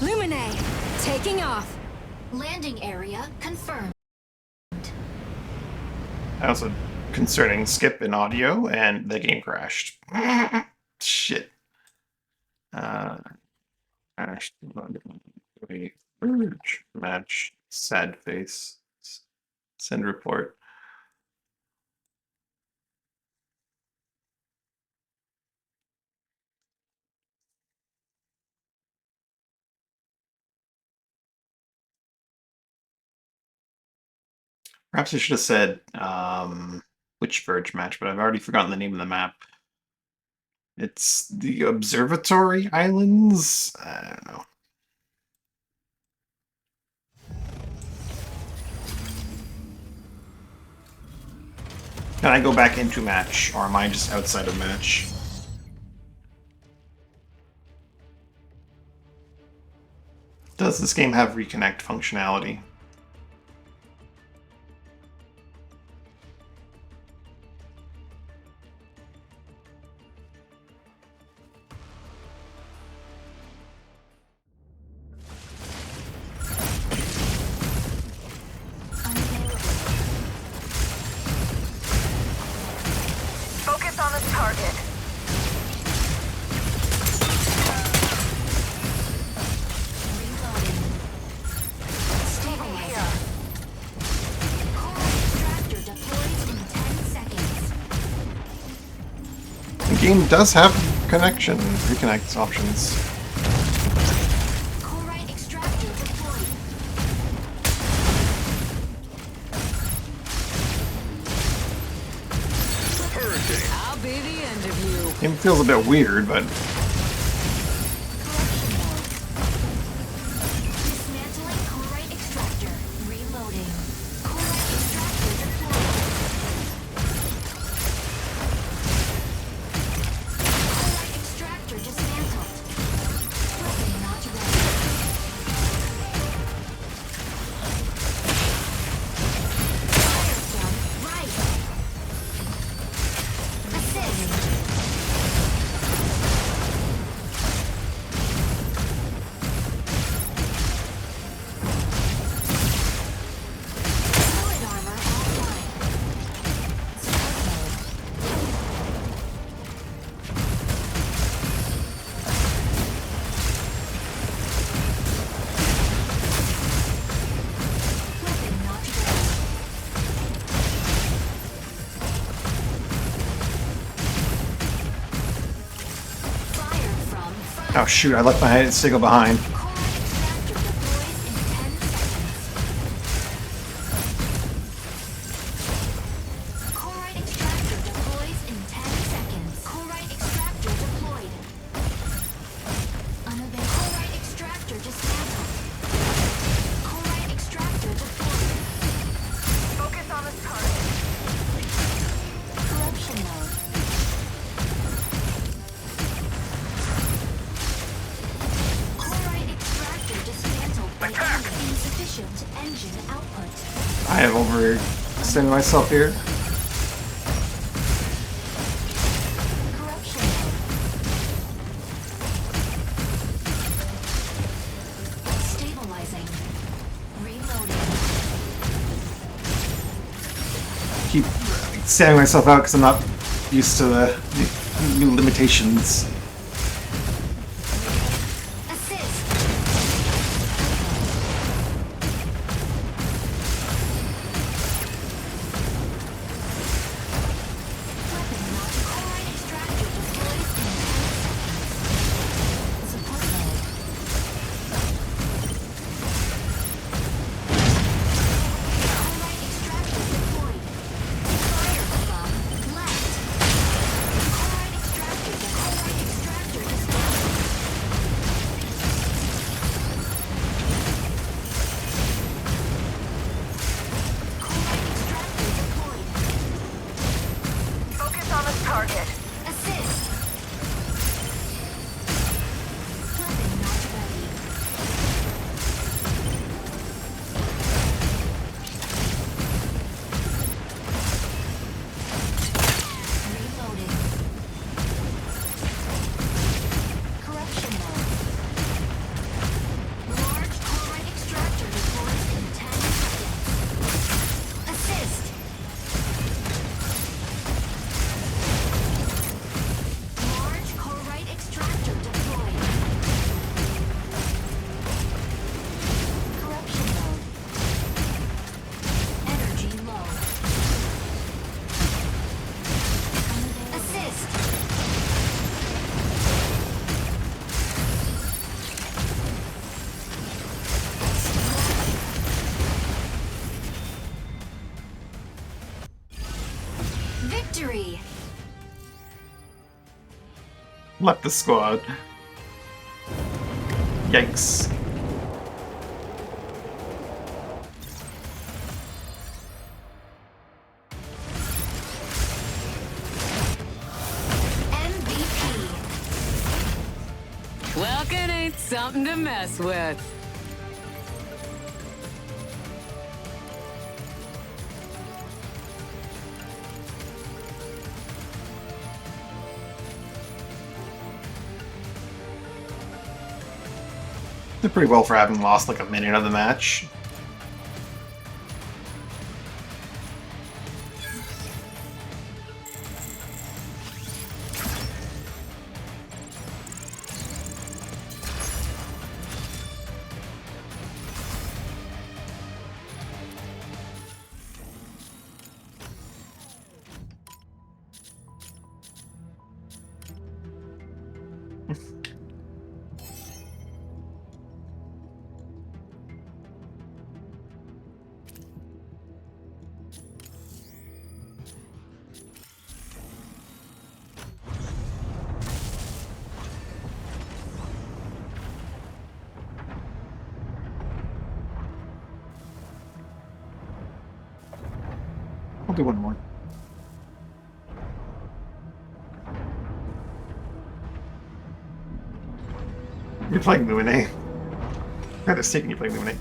Lumine, taking off. Landing area confirmed. Also, concerning skip in audio, and the game crashed. Shit. Crashed. Wait, merge. Match. Sad face. Send report. Perhaps I should have said which Verge match, but I've already forgotten the name of the map. It's the Observatory Islands? I don't know. Can I go back into match, or am I just outside of match? Does this game have reconnect functionality? Focus on the target. Reloading. Stabilizer. Core extractor deploys in 10 seconds. The game does have reconnect options. Corite extractor deployed. Hurricane. I'll be the end of you. Game feels a bit weird, but Corruption mode. Dismantling Corite extractor. Reloading. Corite extractor deployed. Corite extractor dismantled. Weapon not ready. Fire from right. Assist. Fluid armor offline. Support mode. Weapon not ready. Fire from front. oh shoot, I left my signal behind. Corite extractor deploys in 10 seconds. Corite extractor deploys in 10 seconds. Corite extractor deployed. Unavailable. Corite extractor dismantled. Corite extractor deployed. Focus on the target. Corruption mode. Corite extractor dismantled by enemy. Insufficient engine output. I have overextended myself here. Corruption mode. Stabilizing. Reloading. Keep standing myself out because I'm not used to the new limitations. Assist. Weapon not Corite extractor deploys in 10 seconds. Support mode. Corite extractor deployed. Fire from left. Corite extractor deployed. Victory! Left the squad. Yikes. MVP! Welkin ain't something to mess with. Did pretty well for having lost like a minute of the match. I'll do one more. You're playing Lumine. God, it's taking you playing Lumine.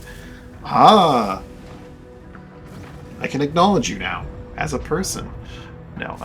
Ah! I can acknowledge you now, as a person. No,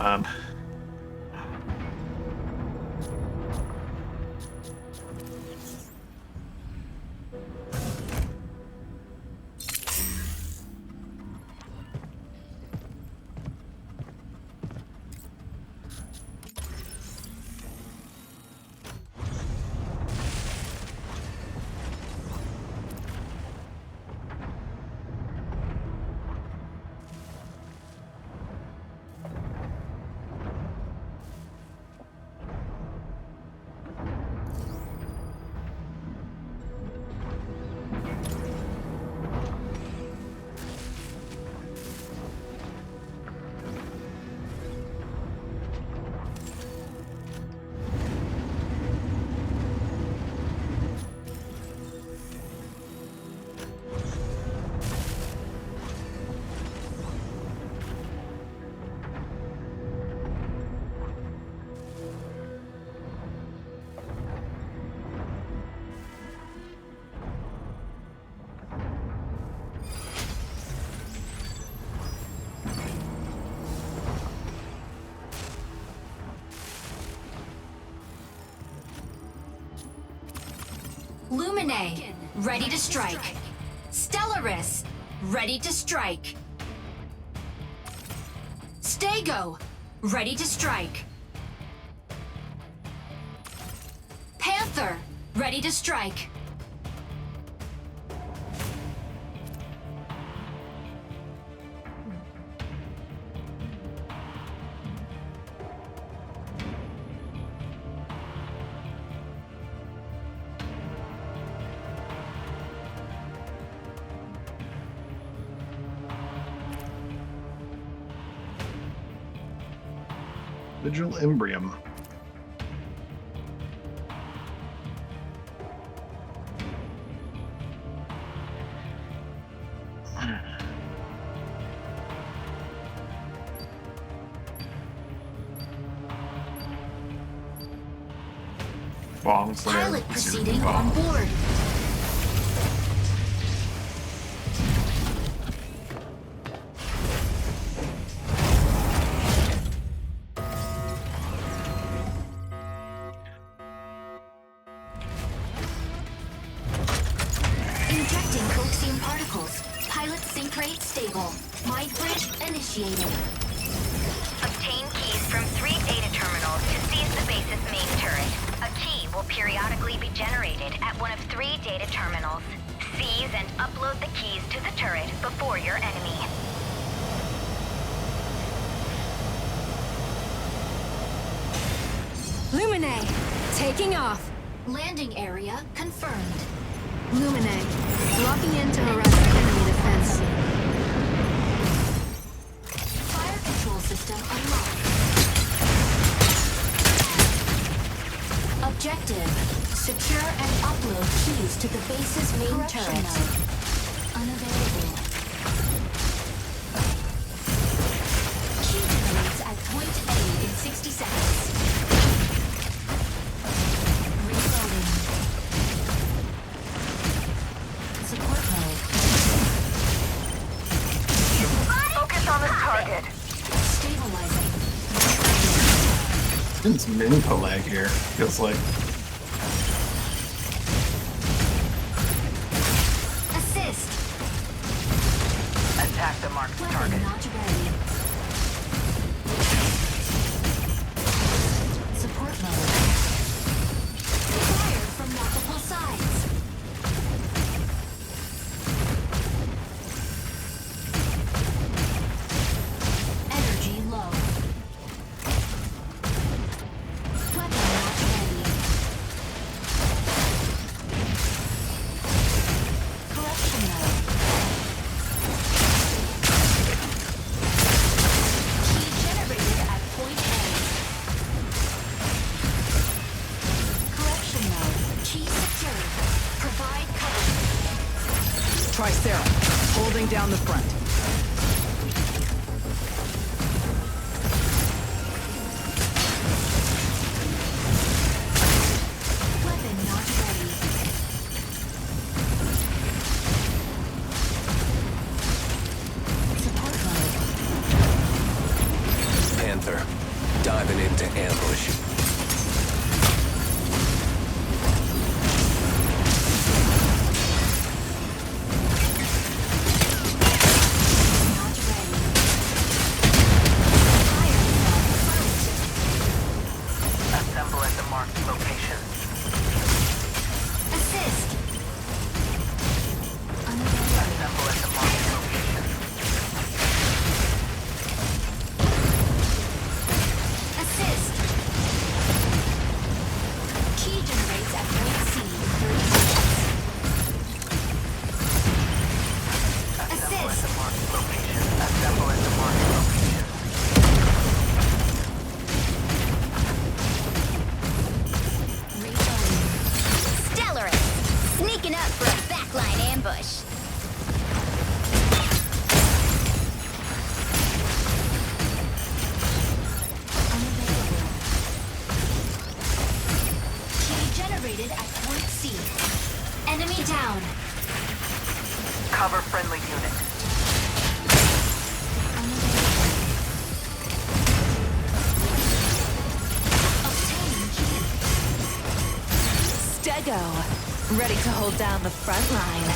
Lumine, ready to strike. Stellaris, ready to strike. Stego, ready to strike. Panther, ready to strike. Vigil Imbrium. Bong Slayer. Pilot proceeding on board. Injecting coaxium particles. Pilot sync rate stable. Mind bridge initiated. Obtain keys from 3 data terminals to seize the base's main turret. A key will periodically be generated at one of 3 data terminals. Seize and upload the keys to the turret before your enemy. Lumine, taking off. Landing area confirmed. Lumine, locking in to harass enemy defense. Fire control system unlocked. to the base's main turret. Unavailable. Key generates at point A in 60 seconds. Reloading. Support mode. Focus on this target. Stabilizing. Getting some info lag here, feels like. Assist. Attack the marked Weapon target. not ready. Support mode. Fire from multiple sides. Energy low. Weapon not ready. Correction mode. Key generated at point A. Correction mode. Key secured. Provide cover. Tricera, holding down the front. Weapon not ready. Support mode. Panther, diving into ambush. Not ready. Fire from front. Assemble at the marked location. Assist. Unavailable. Assemble at the marked location. Assist. Key generates at point C in 30 seconds. Assemble at Assist. the marked location. Assemble at the marked location. Reloading. Stellaris, sneaking up for a backline ambush. Unavailable. Key generated at point C. Enemy down. Cover friendly unit. Unavailable. Obtain key. Stego, ready to hold down the front line.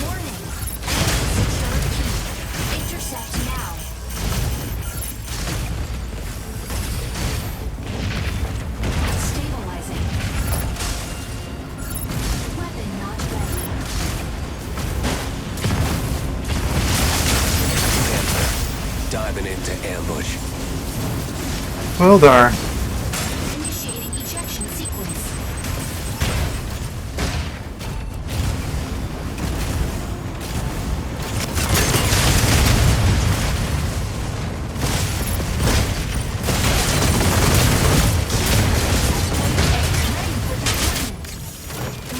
Warning. Secure key. Intercept now. Stabilizing. Weapon not ready. Panther, diving into ambush. Well, dar. Initiating ejection sequence.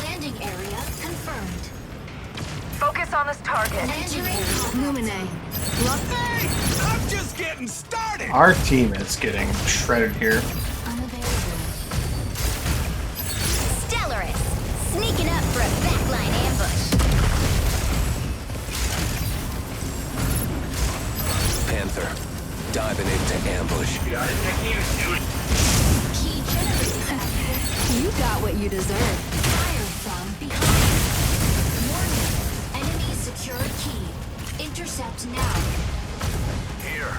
Landing area confirmed. Focus on this target. Landing area. Lumine. I'm just getting started! Our team is getting shredded here. Unavailable. Stellaris, sneaking up for a backline ambush. Panther, diving into ambush. Key generated at You got what you deserve. fire from behind. Warning. Enemy secure key. Intercept now. Here.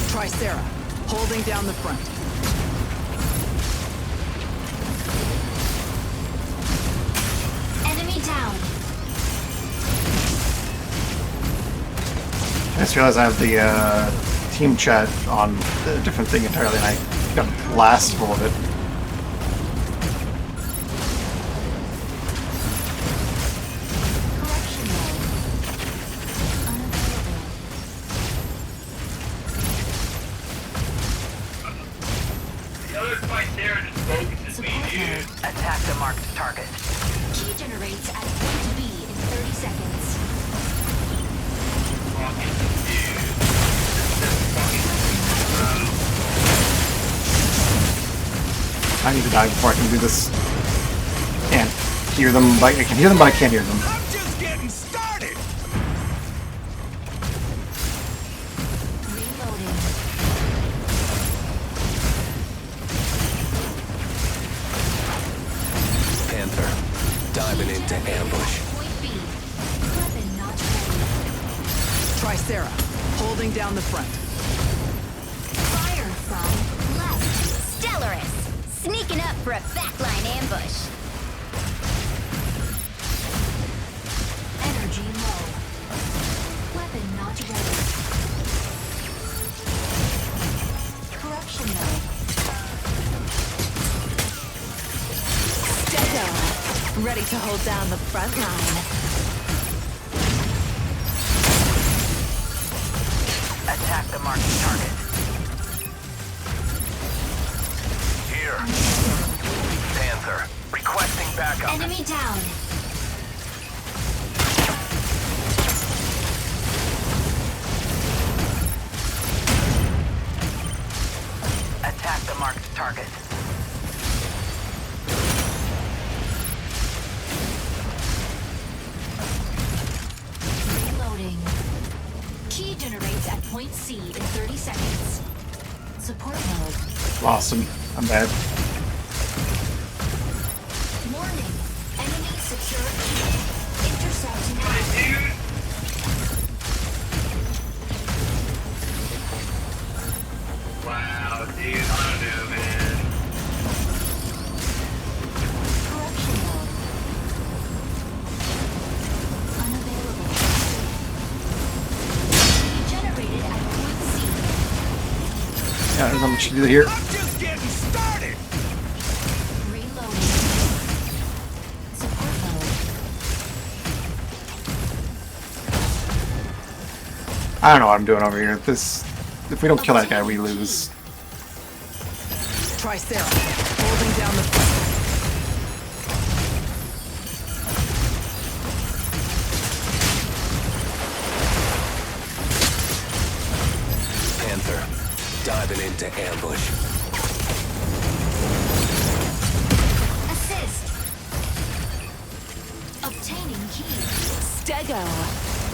Tricera, holding down the front. Enemy down. I just realized I have the team chat on a different thing entirely, and I got a blast full of it. Corruption mode. Unavailable. The other fight there just focuses me, dude. Attack the marked target. Key generates at point B in 30 seconds. Fucking dude. This is fucking bro. I need to die before I can do this. Can't hear them, but I can hear them, but I can't hear them. I'm just getting started. Reloading. Panther, diving into ambush. Point B. Weapon not ready. Tricera, holding down the front. Fire from left. Stellaris, sneaking up for a backline ambush. Energy low. Weapon not ready. Corruption mode. Stego, ready to hold down the front line. Attack the marked target. Here. Panther, requesting backup. Enemy down. Attack the marked target. Reloading. Key generates at point C in 30 seconds. Support mode. Awesome. I'm bad. Warning. Enemy secure key. Intercept now. Dude. Wow, dude, I don't know, man. Corruption mode. Unavailable. Key generated at point C. Yeah, there's not much to do here. I'm just getting started. Reloading. Support mode. I don't know what I'm doing over here. If we don't kill that guy, we lose. Tricera, holding down the front. Panther, diving into ambush. Assist. Obtaining key. Stego,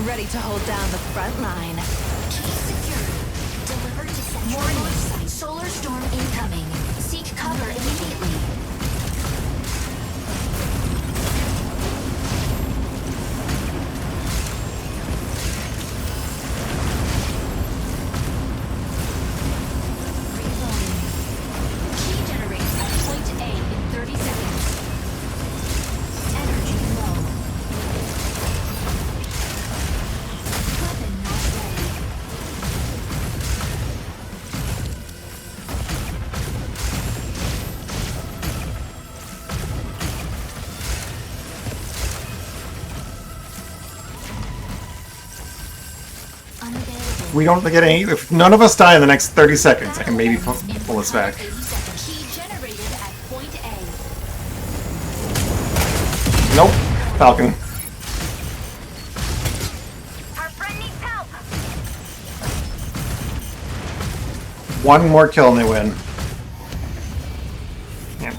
ready to hold down the front line. Key secured. Delivered to central north site. Solar storm incoming. Seek cover immediately. Reloading. Key generates at point A in 30 seconds. Energy low. Weapon not ready. Unavailable. We don't get any. If none of us die in the next 30 seconds, I can maybe pull us back. Key generated at point A. Nope. Falcon. Our friend needs help. One more kill and they win. Yeah.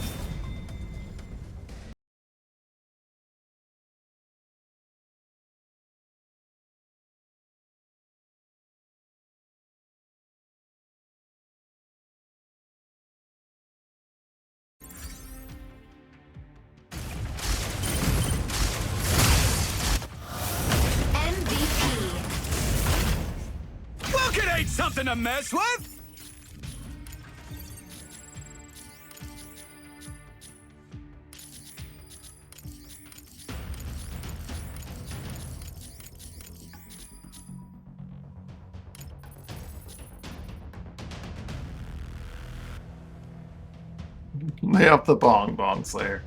MVP. Look, it ain't something to mess with. Lay up the bong slayer.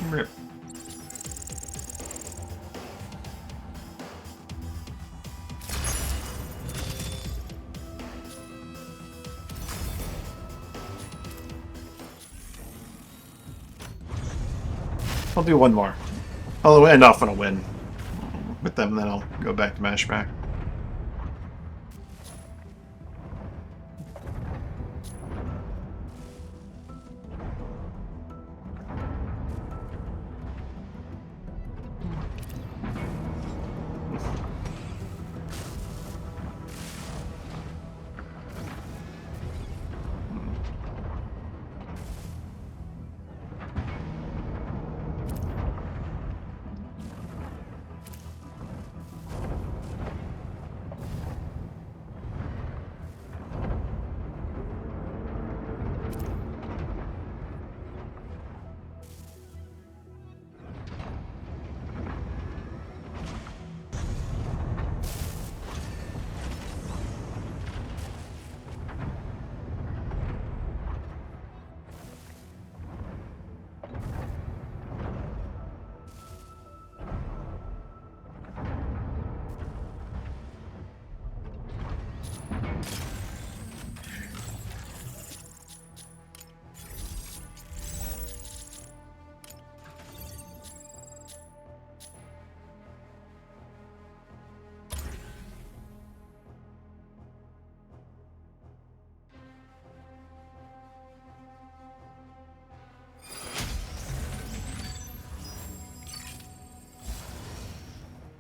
Rip. I'll do one more. I'll end off on a win with them, then I'll go back to Mashback.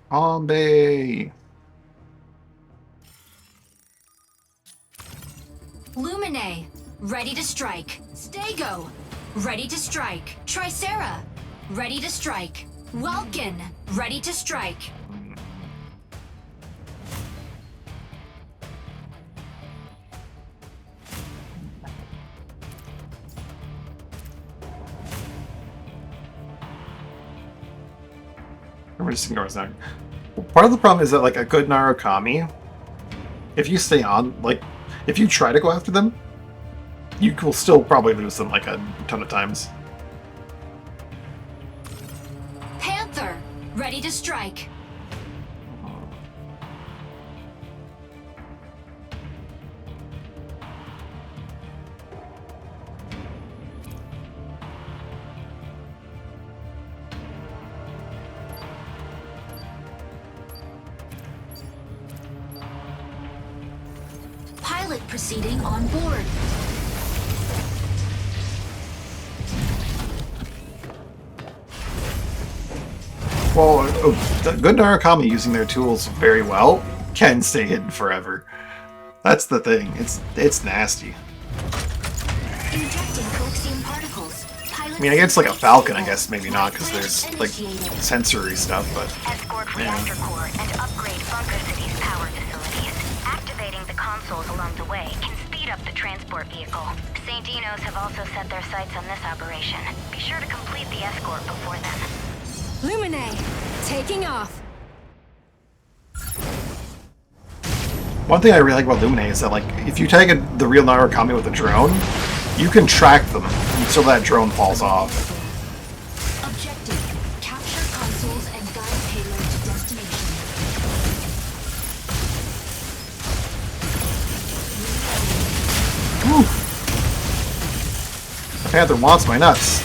Bombay! Lumine, ready to strike. Stego, ready to strike. Tricera, ready to strike. Welkin, ready to strike. We're just ignoring that. Part of the problem is that, like, a good Narukami, if you stay on, like, if you try to go after them, you will still probably lose them, like, a ton of times. Panther, ready to strike. Pilot proceeding on board. Well, the good Narukami using their tools very well can stay hidden forever. That's the thing. It's nasty. Injecting coaxium particles. I mean, against like a Falcon, I guess maybe not, because there's like sensory stuff, but Escort reactor core and upgrade Bunker City's power facilities. Activating the consoles along the way can speed up the transport vehicle. St. Dino's have also set their sights on this operation. Be sure to complete the escort before then. Lumine, taking off. one thing I really like about Lumine is that, like, if you tag the real Narukami with a drone, you can track them until that drone falls off. Objective, capture consoles and guide payload to destination. Whew. The Panther wants my nuts.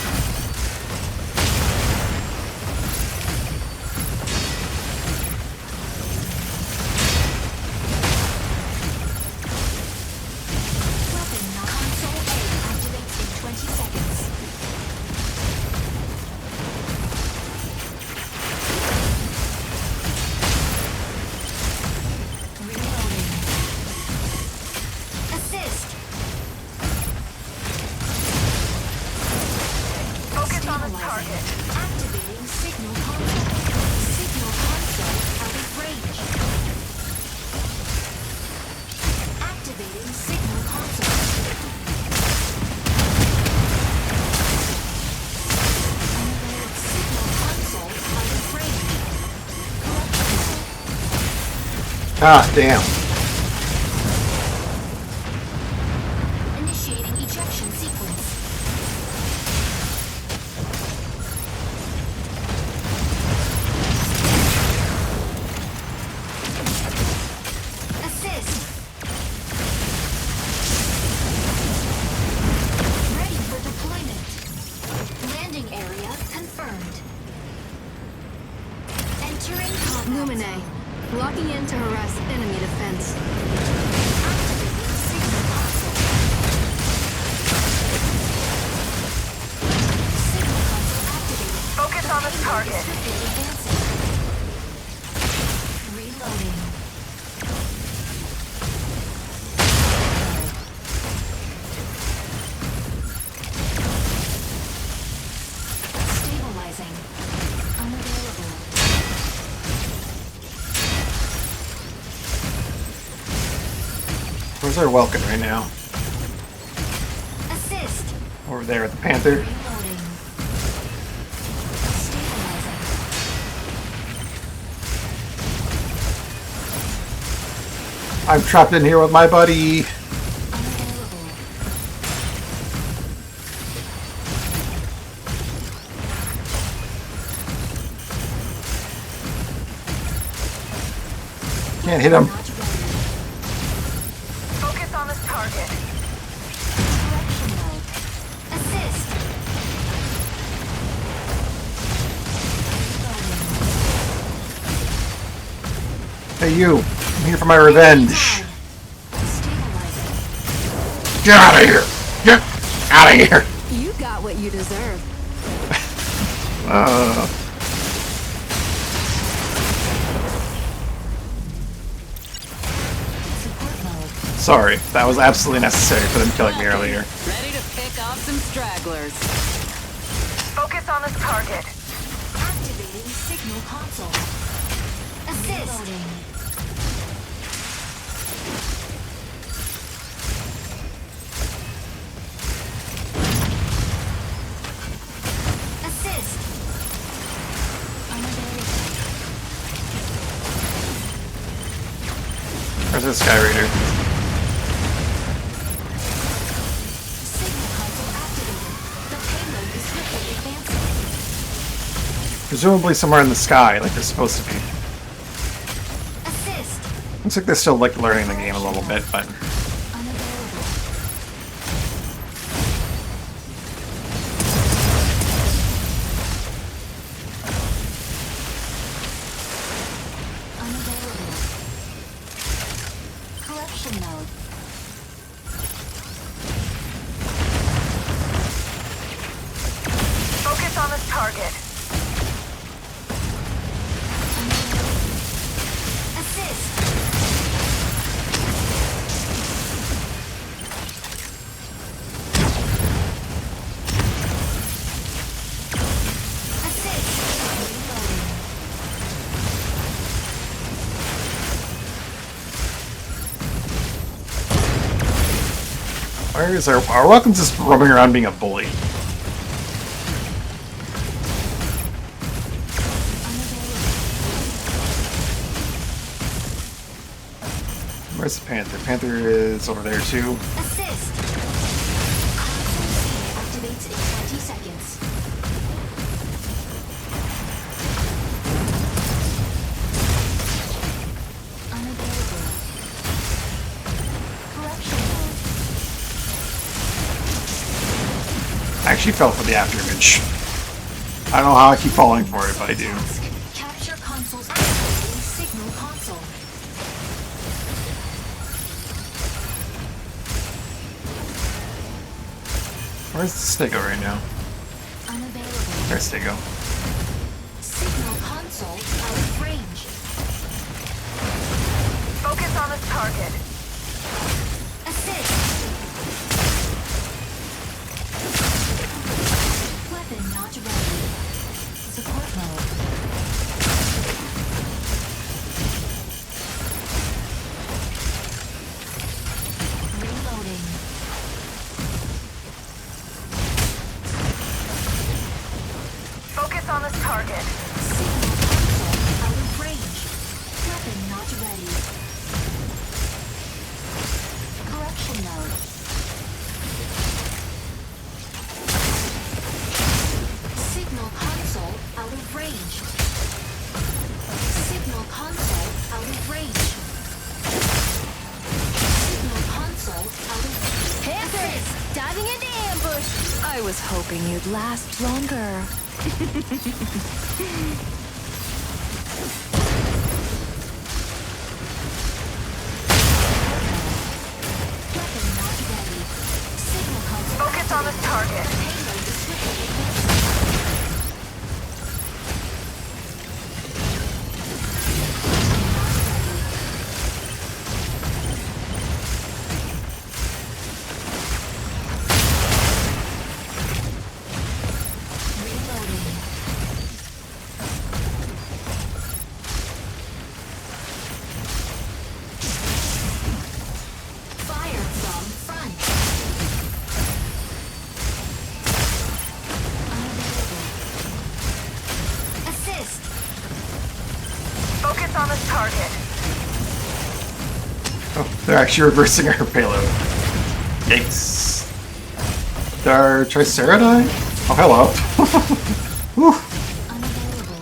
Ah, damn. Initiating ejection sequence. Assist. Ready for deployment. Landing area confirmed. Entering combat Lumine. zone. Locking in to harass enemy defense. Activating signal console. Signal console activated. Focus on this target. Swiftly advancing. Reloading. Stabilizing. Unavailable. Where's our Welkin right now? Assist. Over there at the Panther. Reloading. Stabilizing. I'm trapped in here with my buddy. Unavailable. Can't hit him. Not ready. Focus on this target. Correction mode. Assist. Reloading. Hey, you. I'm here for my revenge. Stabilizing. Get out of here. Get out of here. You got what you deserve. Support mode. Sorry. That was absolutely necessary for them killing me earlier. Ready to pick off some stragglers. Focus on this target. Activating signal console. Assist. Reloading. Assist. Unavailable. Where's this Sky Raider? Signal console activated. The payload is swiftly advancing. Presumably somewhere in the sky, like they're supposed to be. Assist. Looks like they're still like learning the game a little bit, but Unavailable. Unavailable. Corruption mode. Focus on this target. Assist. Assist. Reloading. where is our Welkin's just roaming around being a bully. Where's the Panther? Panther is over there too. Assist. Console C activates in 20 seconds. Unavailable. Corruption mode. I actually fell for the afterimage. I don't know how I keep falling for it, but I do. Capture console's activating signal console. Where's Stego right now? Unavailable. There's Stego. Signal console out of range. Focus on this target. Assist. Weapon not ready. Support mode. Reloading. Focus on this target. Signal console out of range. Weapon not ready. Corruption node. Signal console out of range. Signal console out of range. Signal console out of range. Panthers, diving into ambush. I was hoping you'd last longer. Weapon not ready. Signal console. Focus on this target. Payload destroyed. Fire from front. Unavailable. Assist. Focus on this target. Oh, they're actually reversing our payload. Yikes. Did our Tricera die? Oh, hello. Whew. Unavailable.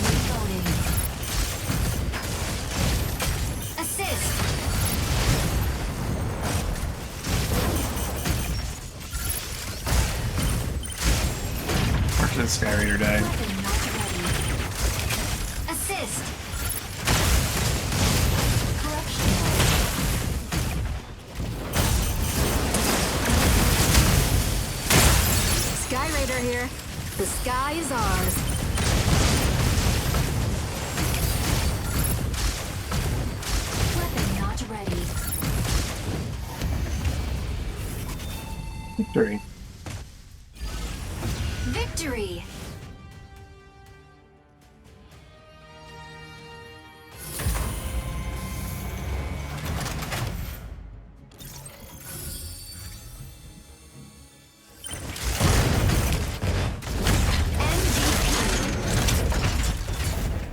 Reloading. Assist. Fortunate Sky Raider died. Weapon not ready. Assist. Corruption node. Sky Raider here. The sky is ours. Weapon not ready. Victory. Victory.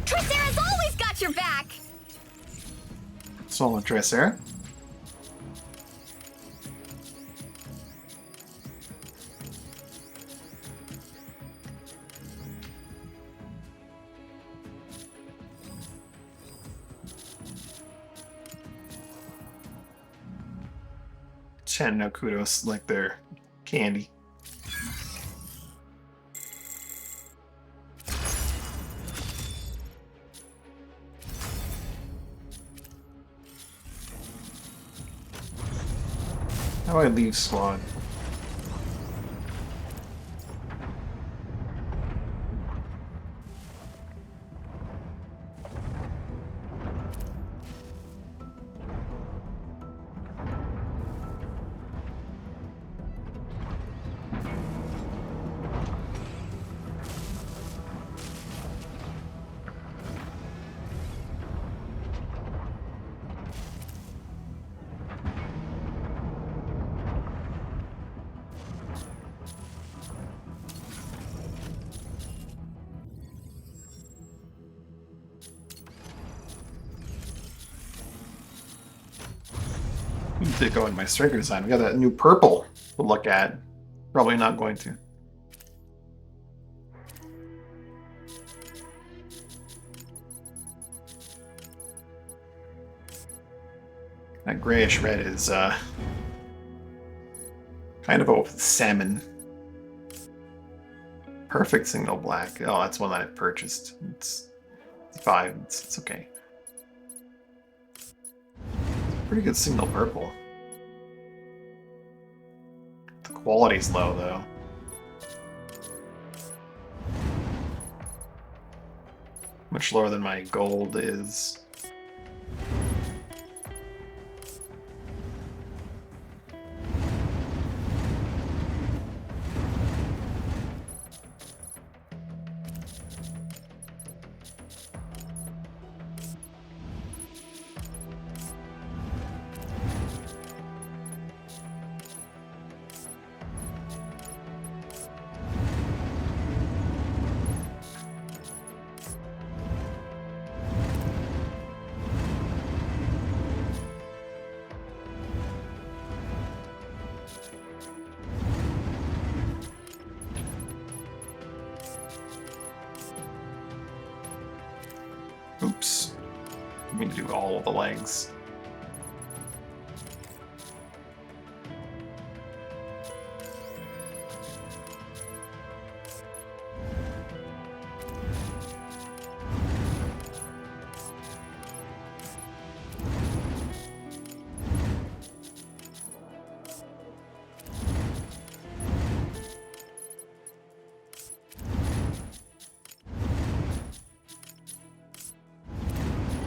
Tricera's always got your back. Solo Tricera. Chen, no kudos, like their candy. How do I leave squad? Need to go in my striker design. We got that new purple to look at. Probably not going to. That grayish red is kind of a salmon. Perfect signal black. Oh, that's one that I purchased. It's 5. It's okay. Pretty good signal purple. The quality's low though. Much lower than my gold is. I mean, do all of the legs.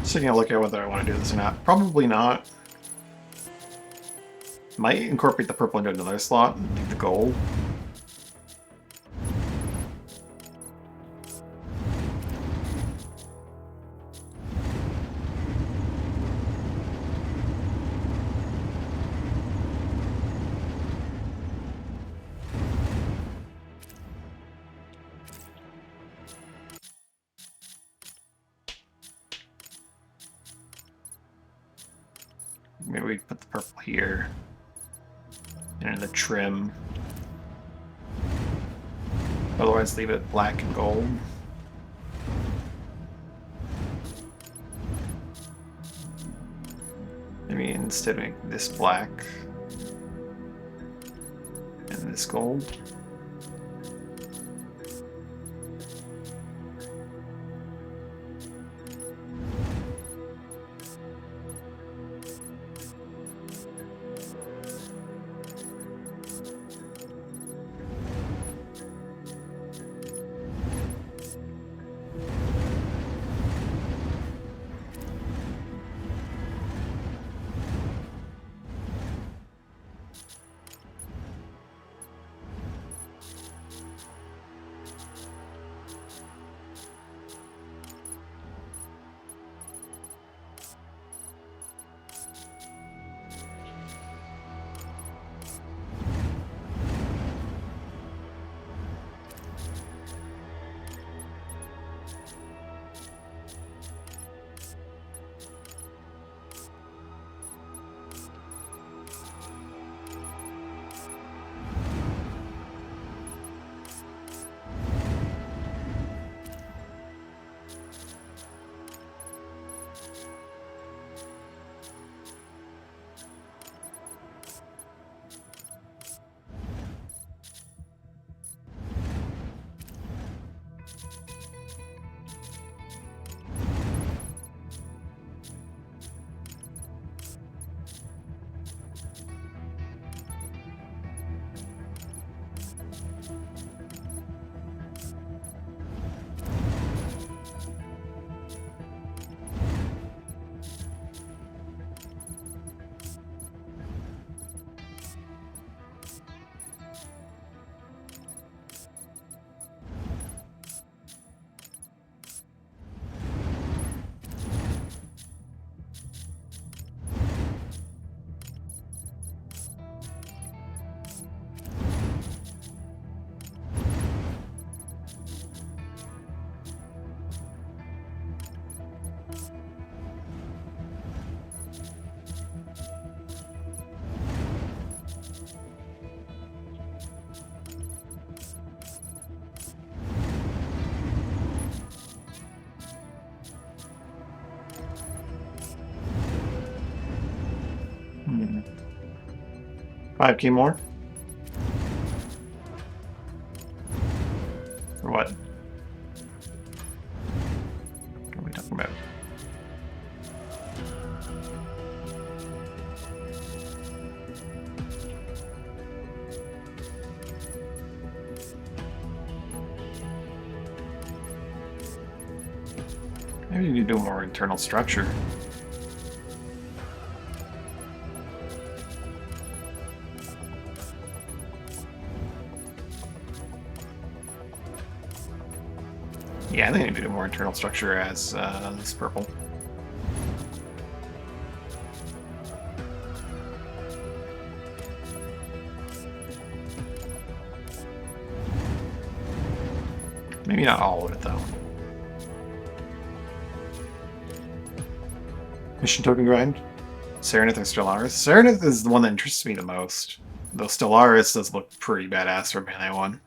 Just taking a look at whether I want to do this or not. Probably not. Might incorporate the purple into another slot and do the gold. Maybe we put the purple here. And in the trim. Otherwise leave it black and gold. Maybe instead make this black. And this gold. Hmm. 5k more? Or what? What are we talking about? Maybe you need to do more internal structure. Yeah, I think I need to do more internal structure as this purple. Maybe not all of it, though. Mission token grind? Serenith or Stellaris? Serenith is the one that interests me the most. Though Stellaris does look pretty badass from Melee 1.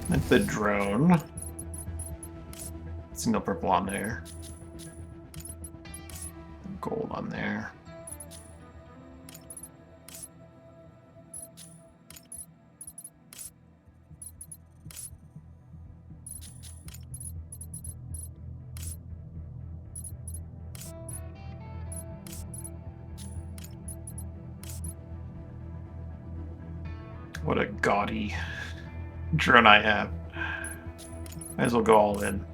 And the drone. See no purple on there. Gold on there. What a gaudy drone I have. Might as well go all in.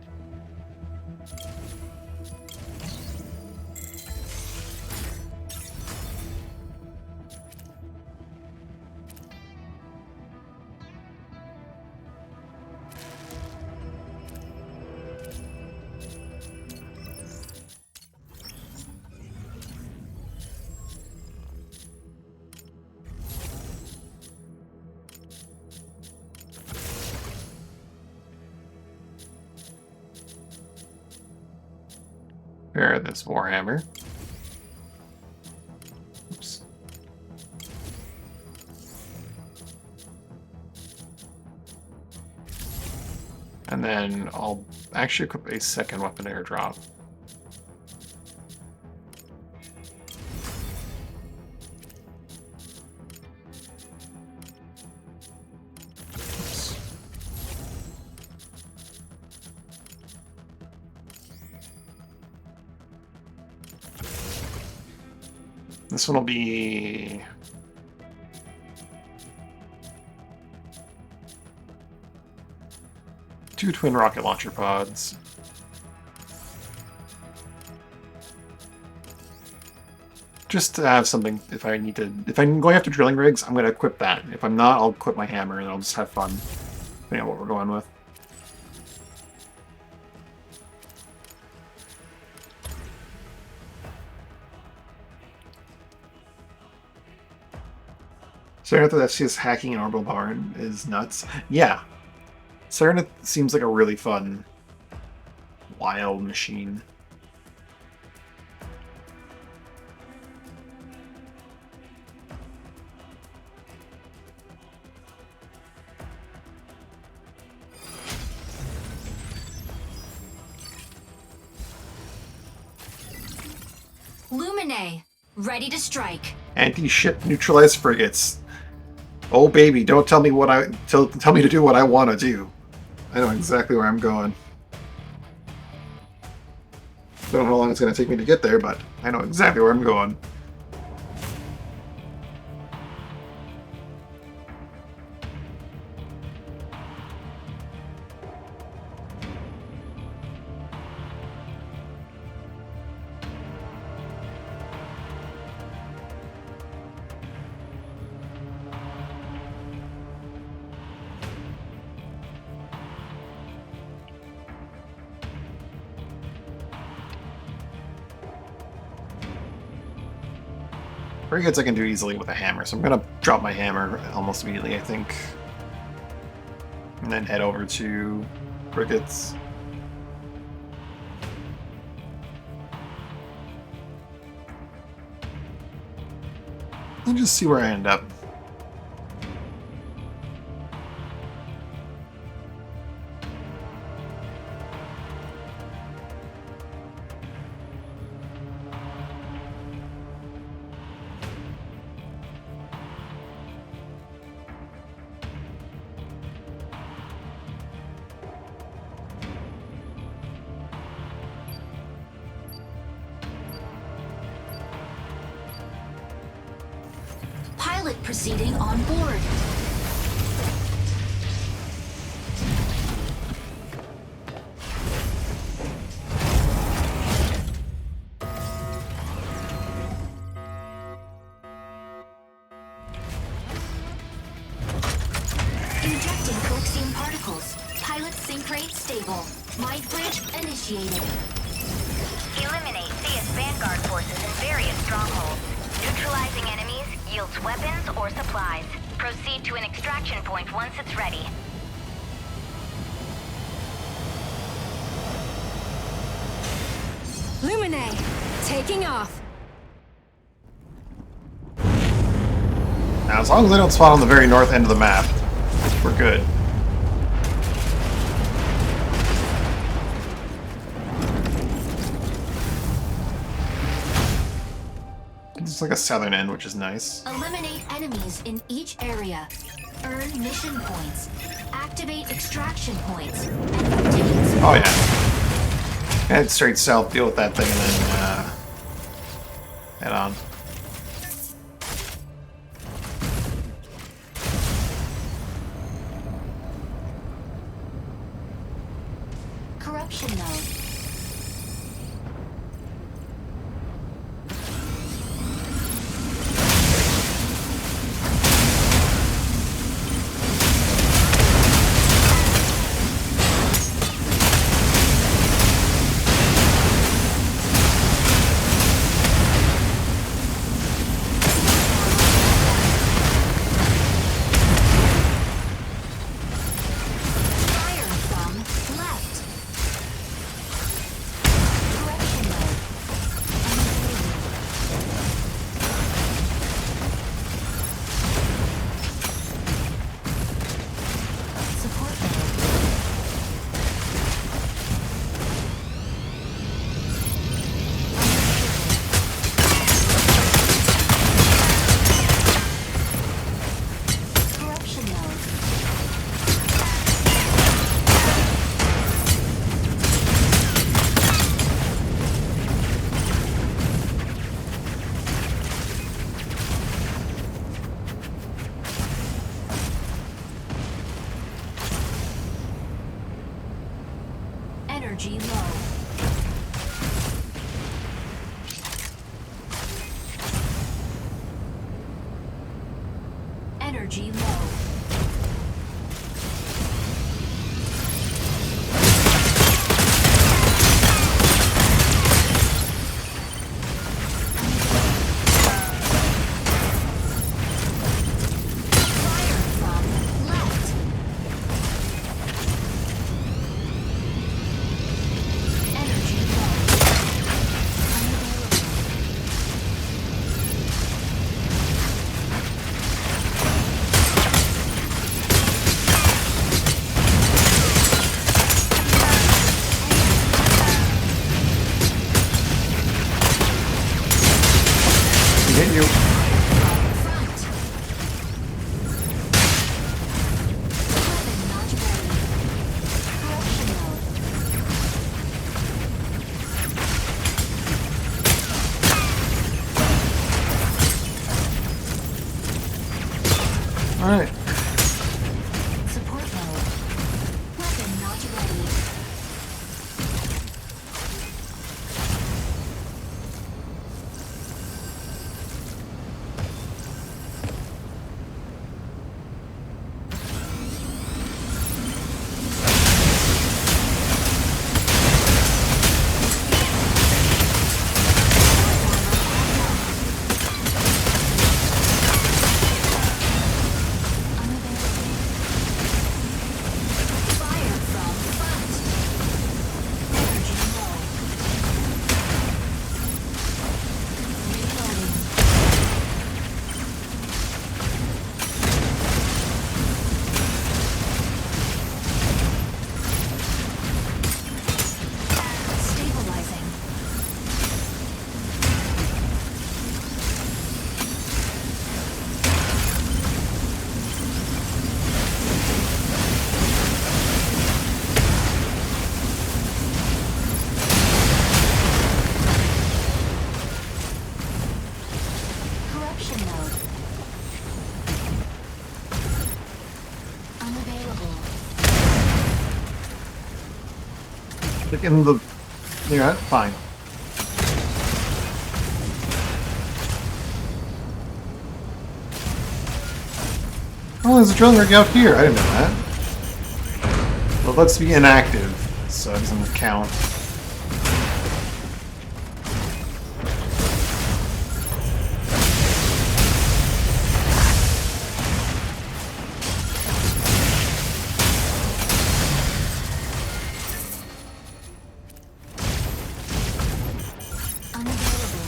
Repair this Warhammer. Oops. And then I'll actually equip a second weapon airdrop. This one will be... two twin rocket launcher pods. Just to have something if I need to... If I'm going after drilling rigs, I'm going to equip that. If I'm not, I'll equip my hammer and I'll just have fun. Depending on what we're going with. Serenith FCS hacking an orbital barn is nuts. Yeah. Serenith seems like a really fun, wild machine. Lumine, ready to strike. Anti-ship neutralized frigates. Oh baby, don't tell me what tell me to do what I want to do. I know exactly where I'm going. Don't know how long it's going to take me to get there, but I know exactly where I'm going. Frigates I can do easily with a hammer, so I'm going to drop my hammer almost immediately, I think. And then head over to frigates. And just see where I end up. Pilot proceeding on board. Injecting coaxium particles. Pilot sync rate stable. Might bridge initiated. Eliminate CS Vanguard forces in various strongholds. Neutralizing enemies yields weapons or supplies. Proceed to an extraction point once it's ready. Lumine, taking off. Now, as long as I don't spawn on the very north end of the map, we're good. It's like a southern end, which is nice. Eliminate enemies in each area. Earn mission points. Activate extraction points. And obtain Oh yeah. Head straight south, deal with that thing, and then head on. corruption node. Energy low. Energy low. Hit you. All right. Support mode. Weapon not ready. Fire from front. Energy low. Reloading. Stabilizing. Corruption node. Unavailable. Like in the. Yeah, fine. Oh, there's a drilling rig out here. I didn't know that. Well, let's be inactive, so it doesn't count. Unavailable.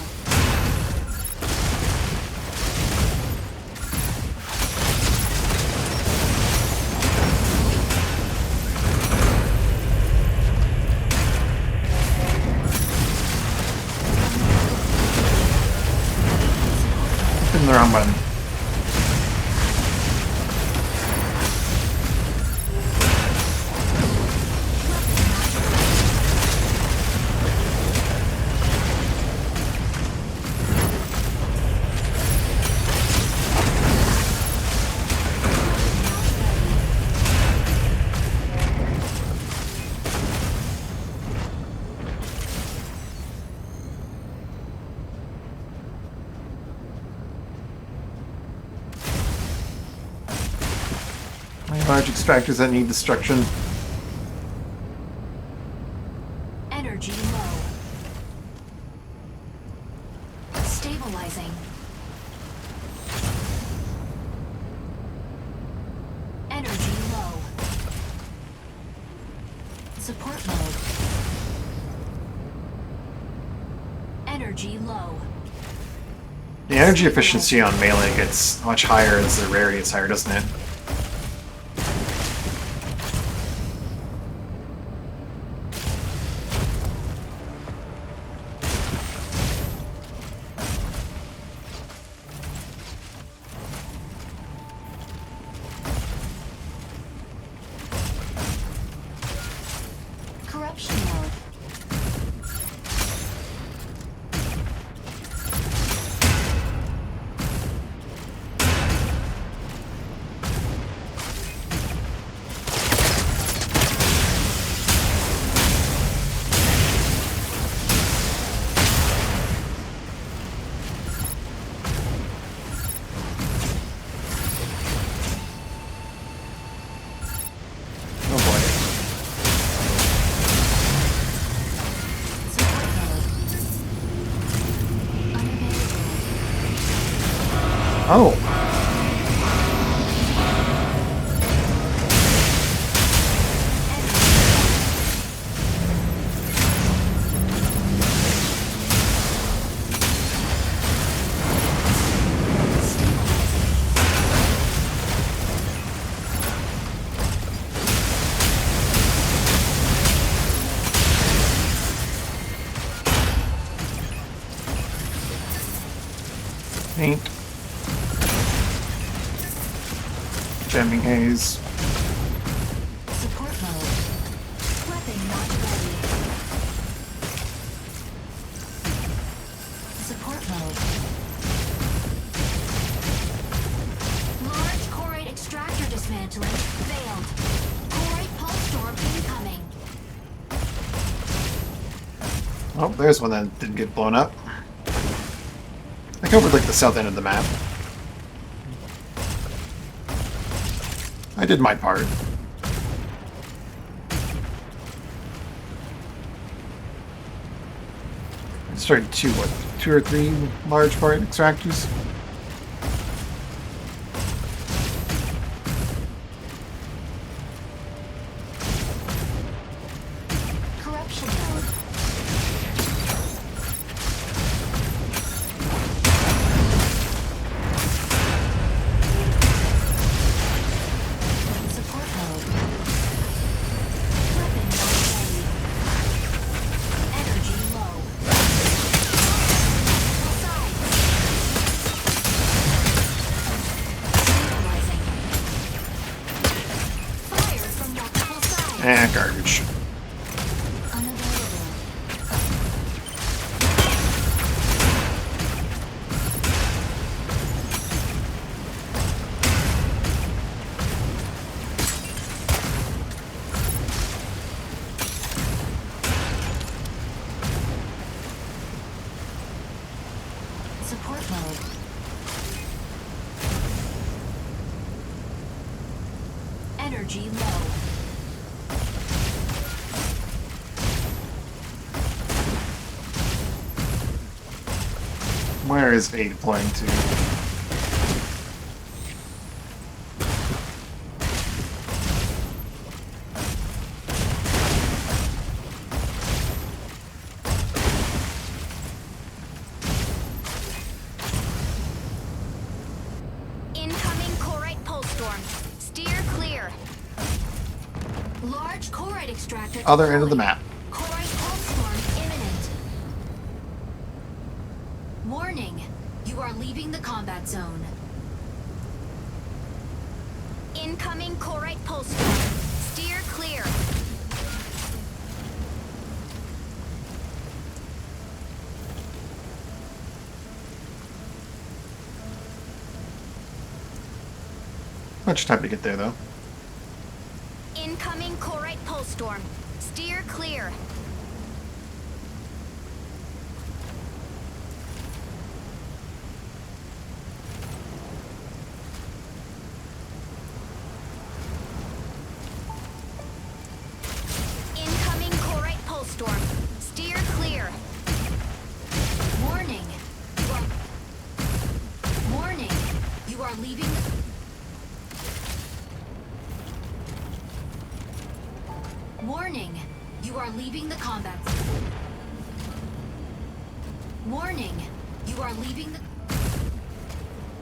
Wrong button. Large extractors that need destruction. Energy low. Stabilizing. Energy low. Support mode. Energy low. The energy efficiency on melee gets much higher as the rarity is higher, doesn't it? Corruption mode. Oh boy. Support mode. Unavailable. Oh. Paint. Jamming haze. Support mode. Weapon not ready. Support mode. Large chorate extractor dismantling failed. Chorate pulse storm incoming. Oh, there's one that didn't get blown up. I covered like the south end of the map. I did my part. I destroyed two or three large part extractors. Corruption mode. Support mode. Weapon not ready. Energy low. Side. Stabilizing. Fire from multiple sides. Garbage. Unavailable. Support mode. Energy low. Where is A deploying to? Incoming chorite pulse storm. Steer clear. Large chorite extractor. Other end of the map. Chorite pulse storm imminent. Warning. You You are leaving the combat zone. Incoming Corite pulse storm. Steer clear. Much time to get there, though. Incoming Corite pulse storm. Steer clear. Incoming Corite pulse storm. Steer clear. Warning. Warning. You are leaving the... Warning. You are leaving the combat zone. Warning. You are leaving the...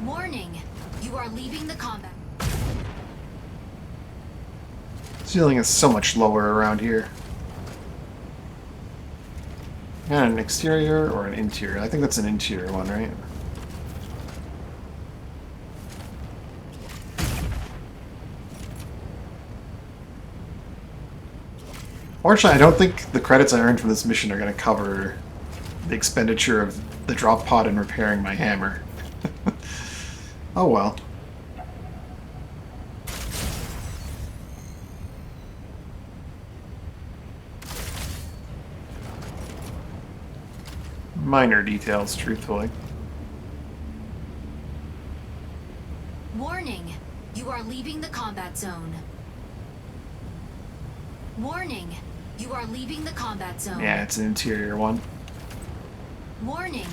Warning. You are leaving the combat... Ceiling is so much lower around here. And an exterior or an interior? I think that's an interior one, right? Fortunately, I don't think the credits I earned from this mission are going to cover the expenditure of the drop pod and repairing my hammer. Oh well. Minor details, truthfully. Warning. You are leaving the combat zone. Warning. You are leaving the combat zone. Yeah, it's an interior one. Warning.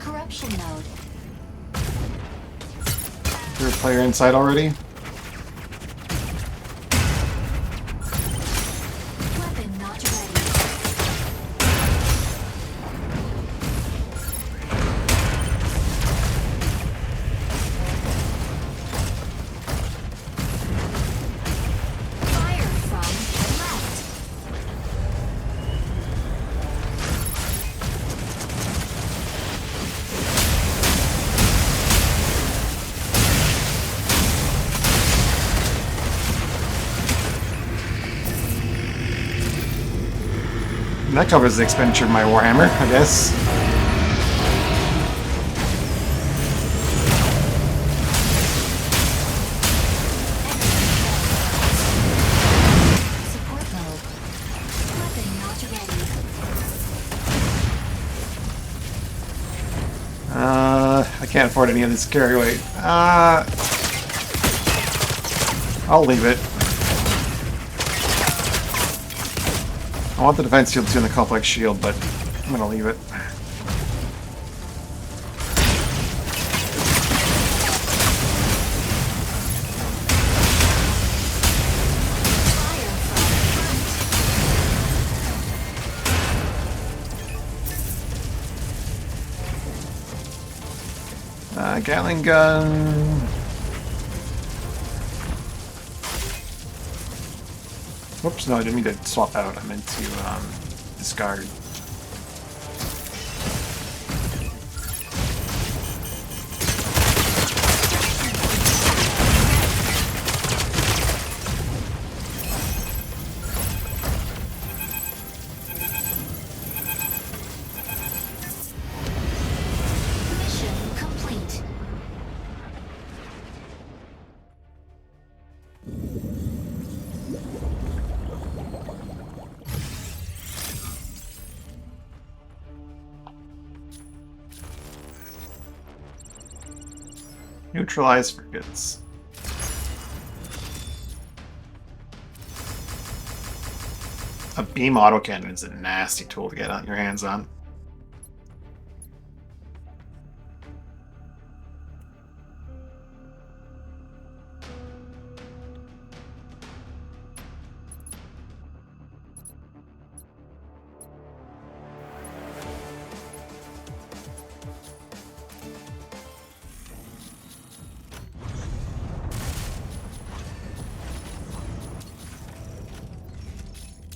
Corruption mode. Is there a player inside already? Weapon not ready. Fire from left. And that covers the expenditure of my Warhammer, I guess. Support mode. Weapon not ready. I can't afford any of this carry weight. I'll leave it. I want the defense shield too and the complex shield, but I'm gonna leave it. Gatling gun. Whoops, no, I didn't mean to swap out. I meant to discard. Mission complete. Neutralize frigates. A beam autocannon is a nasty tool to get on your hands on.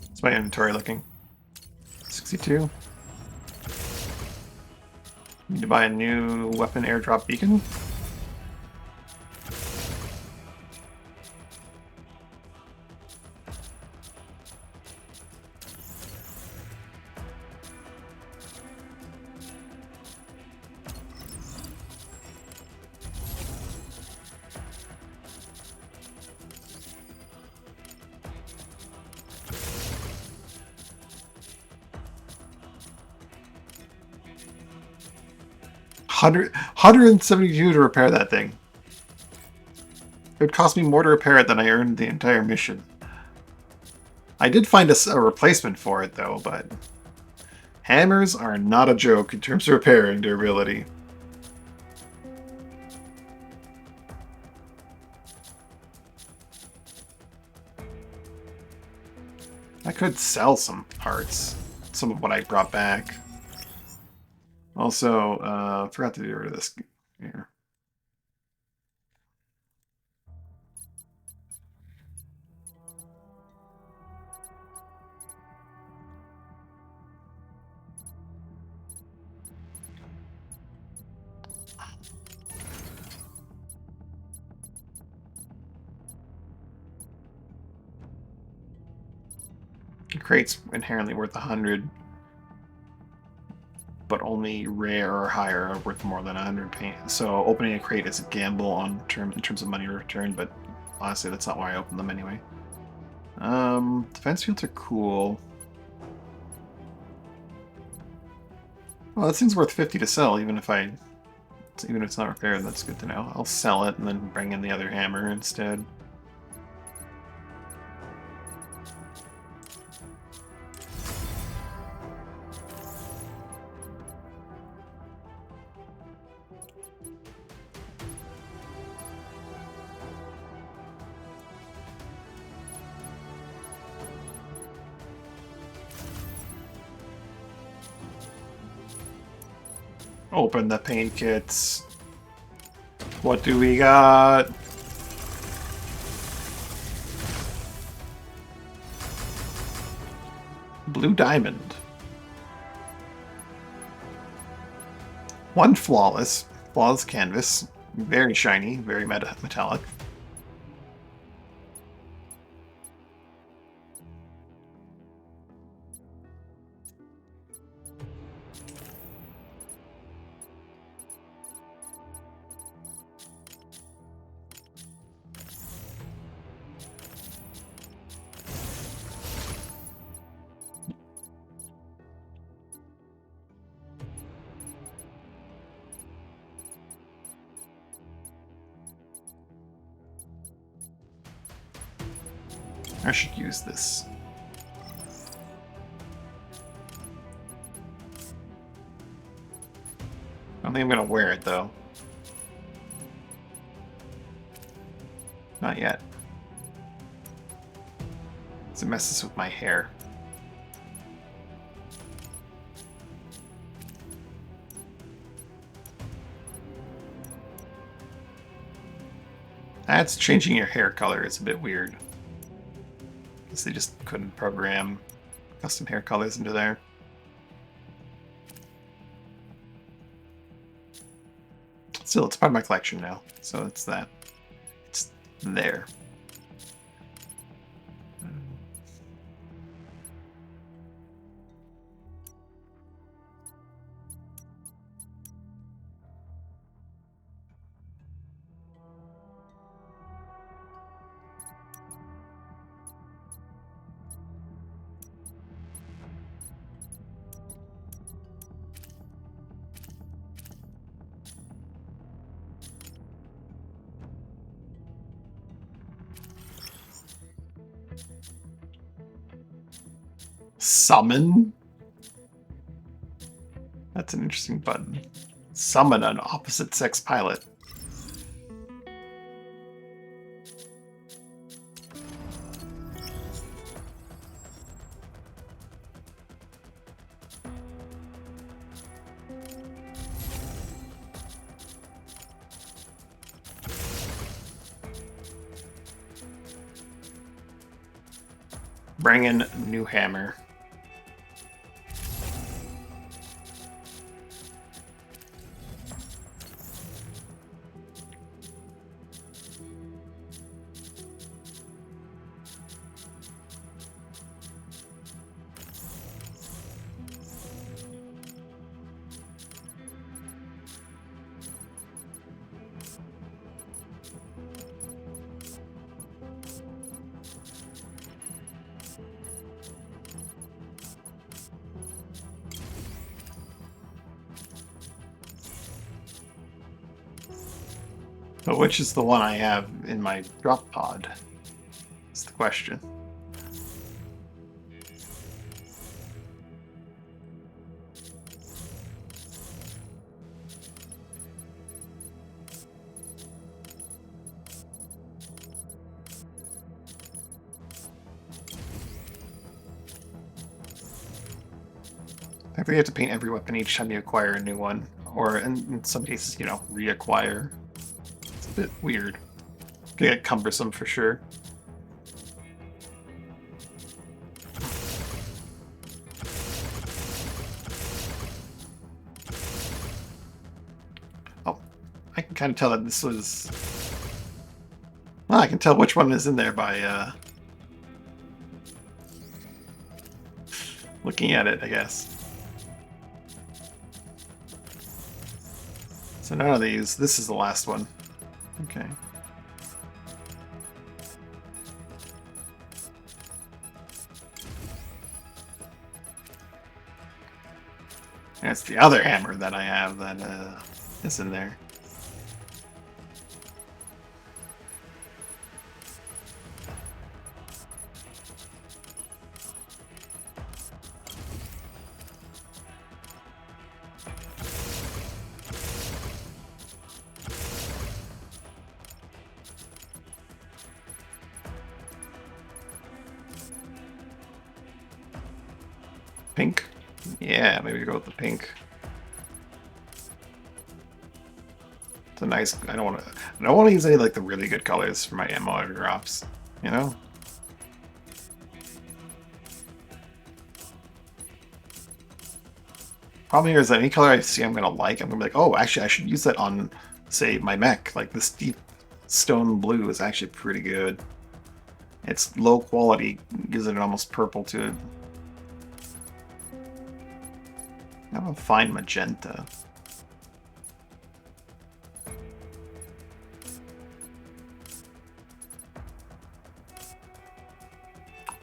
What's my inventory looking? 62. Need to buy a new weapon airdrop beacon. $172 to repair that thing. It would cost me more to repair it than I earned the entire mission. I did find a replacement for it, though, but hammers are not a joke in terms of repair and durability. I could sell some parts, some of what I brought back. Also, forgot to get rid of this here. The crate's inherently worth 100, but only rare or higher are worth more than 100 paint. So opening a crate is a gamble in terms of money return, but honestly, that's not why I open them anyway. Defense fields are cool. Well, this thing's worth 50 to sell, even if it's not repaired. That's good to know. I'll sell it and then bring in the other hammer instead. Open the paint kits. What do we got? Blue diamond. One flawless canvas. Very shiny, very metallic. I should use this. I don't think I'm gonna wear it though. Not yet. It messes with my hair. That's changing your hair color. It's a bit weird. They just couldn't program custom hair colors into there. Still, it's part of my collection now, so it's that. It's there. Summon? That's an interesting button. Summon an opposite sex pilot. Bring in new hammer. But which is the one I have in my drop pod? That's the question. I think you have to paint every weapon each time you acquire a new one, or in some cases, you know, reacquire. It's a bit weird. Could get cumbersome for sure. Oh, I can kind of tell that this was... Well, I can tell which one is in there by looking at it, I guess. So none of these. This is the last one. Okay. That's the other hammer that I have that is in there. Pink? Yeah, maybe go with the pink. It's a nice. I don't want to use any like the really good colors for my ammo airdrops. You know. Problem here is that any color I see I'm gonna like, I'm gonna be like, oh, actually, I should use that on, say, my mech. Like this deep stone blue is actually pretty good. It's low quality, gives it an almost purple to it. I have a fine magenta.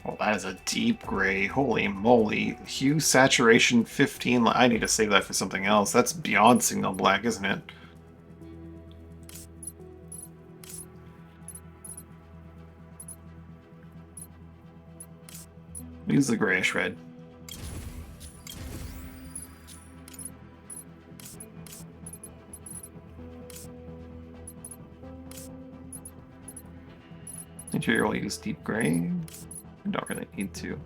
Oh, that is a deep gray. Holy moly. Hue saturation 15. I need to save that for something else. That's beyond signal black, isn't it? Use the grayish red. Interior will use deep gray. I don't really need to.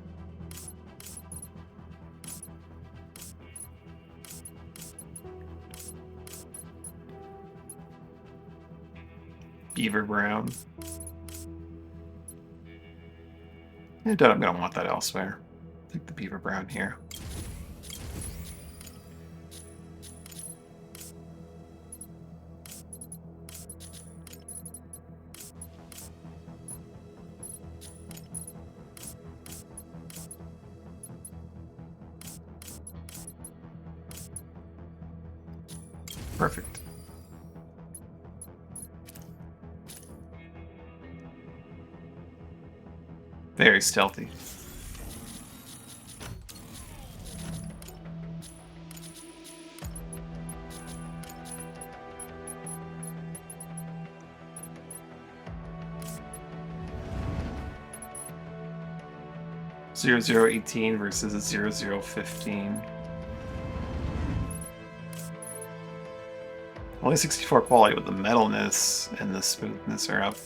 Beaver brown. I doubt I'm gonna want that elsewhere. Take the beaver brown here. Perfect. Very stealthy. Zero 0018 versus a 0015. Only 64 quality, but the metalness and the smoothness are up.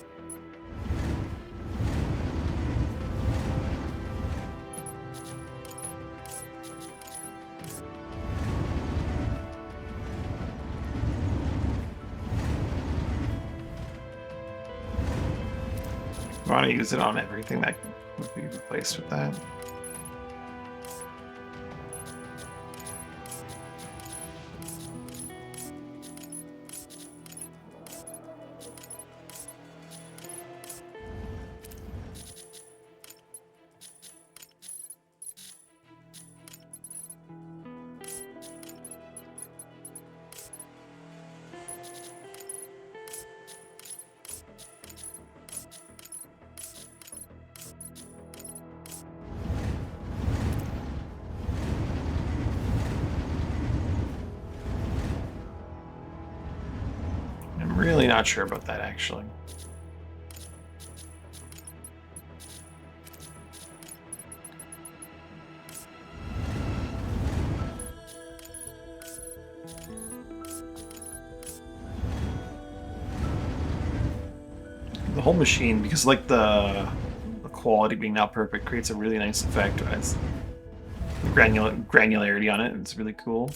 I want to use it on everything that would be replaced with that. not sure about that, actually. The whole machine, because like the quality being not perfect, creates a really nice effect as granularity on it. It's really cool.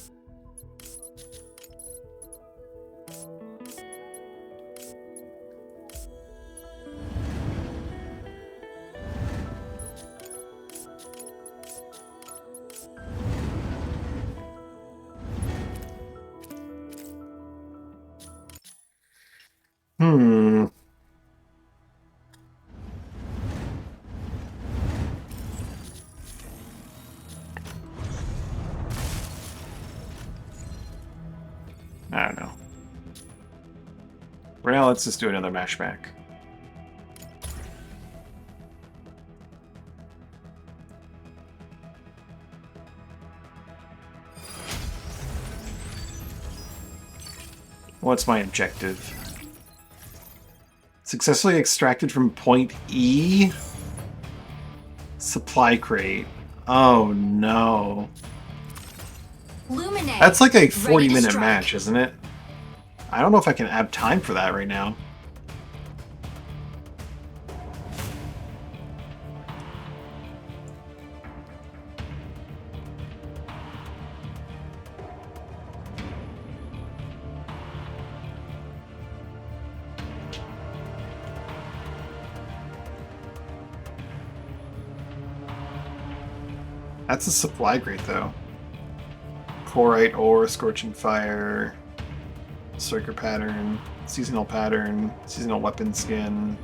Hmm. I don't know. For now, let's just do another mashback. What's my objective? Successfully extracted from point E? Supply crate. Oh no. Luminate. That's like a Ready 40-minute to match, isn't it? I don't know if I can have time for that right now. That's a supply crate, though. Chlorite ore, scorching fire, striker pattern, seasonal weapon skin,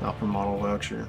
not from model voucher.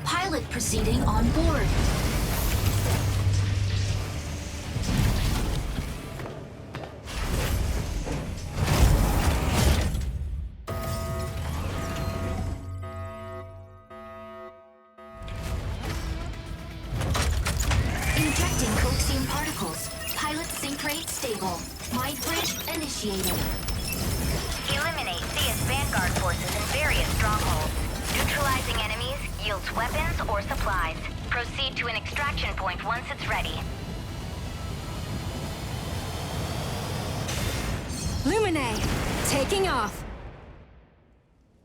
Pilot proceeding on board. Injecting coaxium particles. Pilot sync rate stable. Mind bridge initiated. Eliminate CS Vanguard forces in various strongholds. Neutralizing enemies yields weapons or supplies. Proceed to an extraction point once it's ready. Luminate, taking off.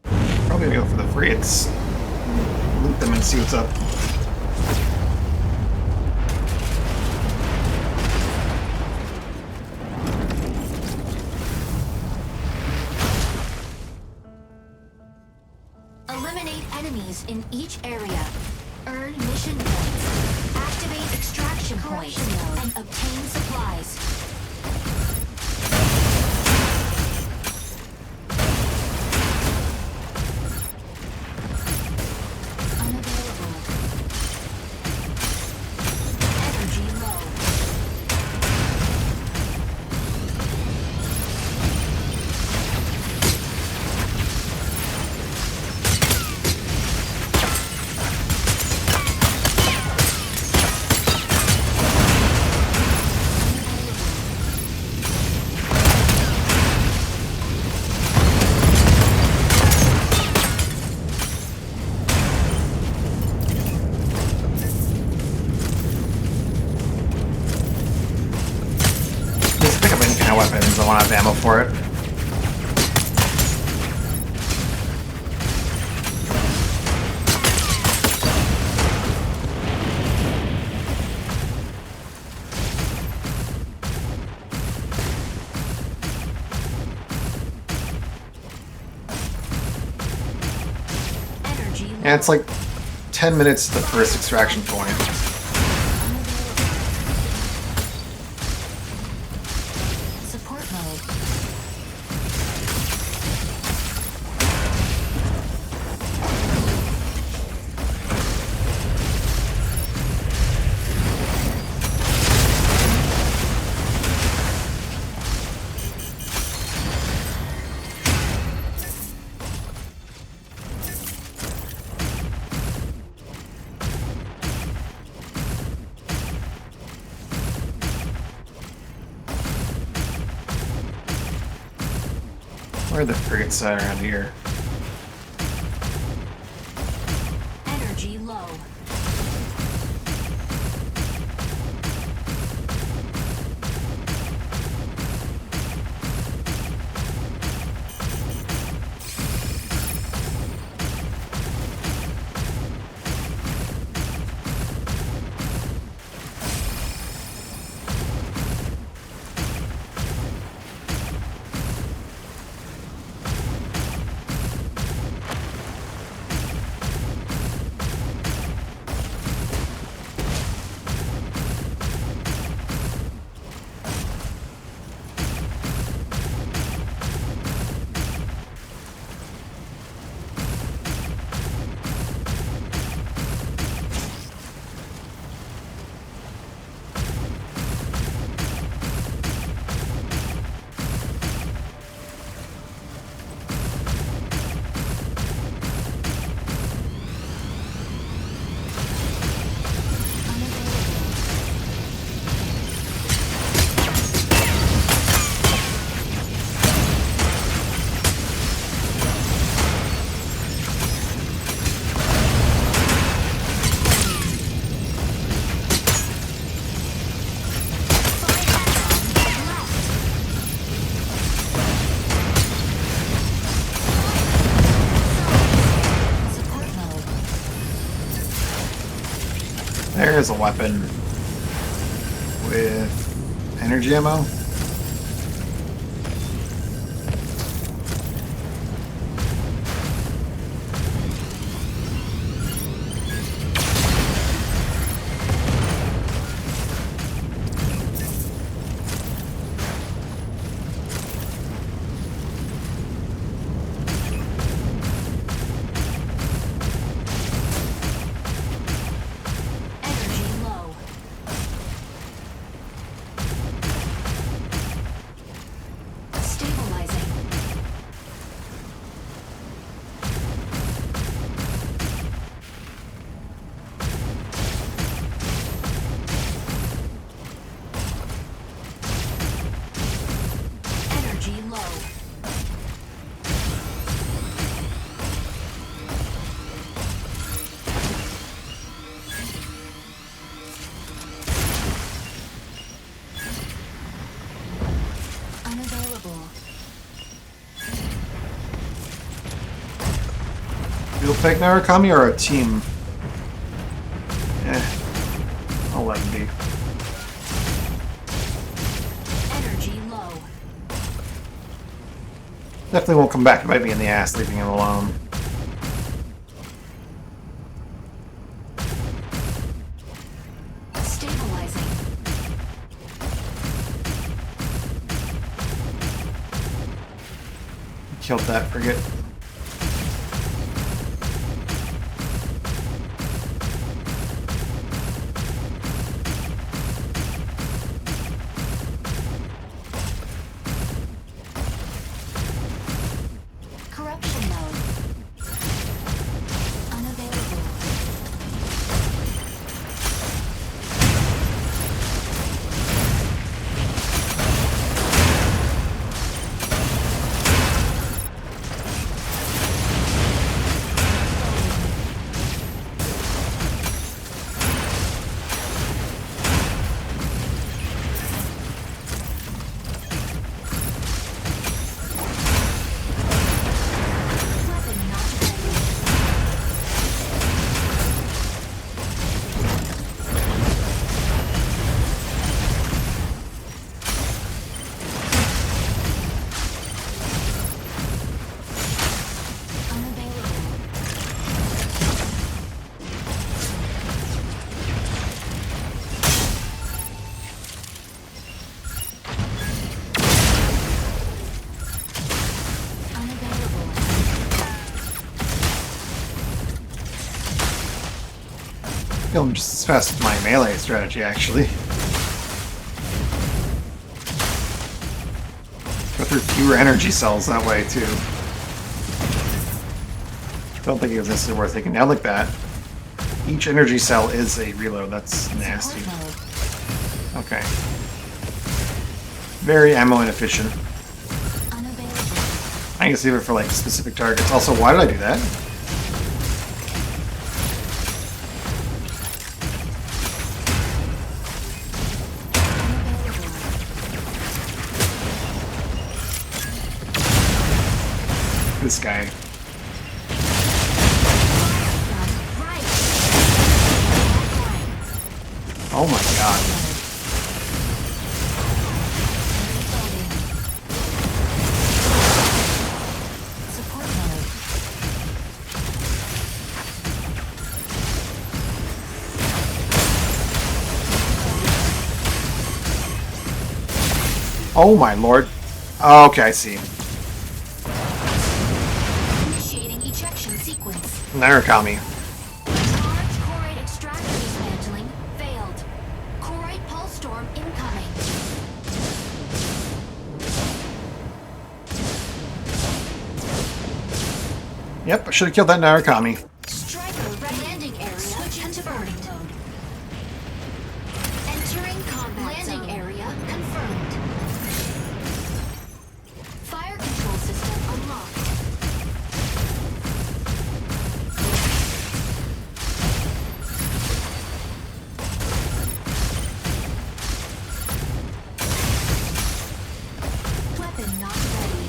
Probably gonna go for the frigates. Loot them and see what's up. Eliminate enemies in each area. Earn mission points. Activate extraction points and obtain supplies. Unavailable. Energy low. Just pick up any kind of weapons. I want to have ammo for it. Yeah, it's like 10 minutes to the first extraction point. Support mode. Where are the frigates at around here? Energy low. There's a weapon with energy ammo. Energy low. Stabilizing. Energy low. Unavailable. You'll pick Narukami or a team? I'll let him be. Energy low. Definitely won't come back. It might be in the ass leaving him alone. Stabilizing. Killed that frigate. Corruption mode. Unavailable. Kill him just as fast as my melee strategy, actually. Go through fewer energy cells that way, too. Don't think it was necessarily worth taking down like that. Each energy cell is a reload. That's nasty. Okay. Very ammo inefficient. I can save it for like specific targets. Also, why did I do that? This guy. Oh my god. Oh my lord. Oh, okay, I see. Initiating ejection sequence. Narukami. Large choroid extractor dismantling failed. Choroid pulse storm incoming. Yep, I should have killed that Narukami. Striker landing area. Switching to burning mode. Entering combat landing zone. Area confirmed. Fire control system unlocked. Weapon not ready.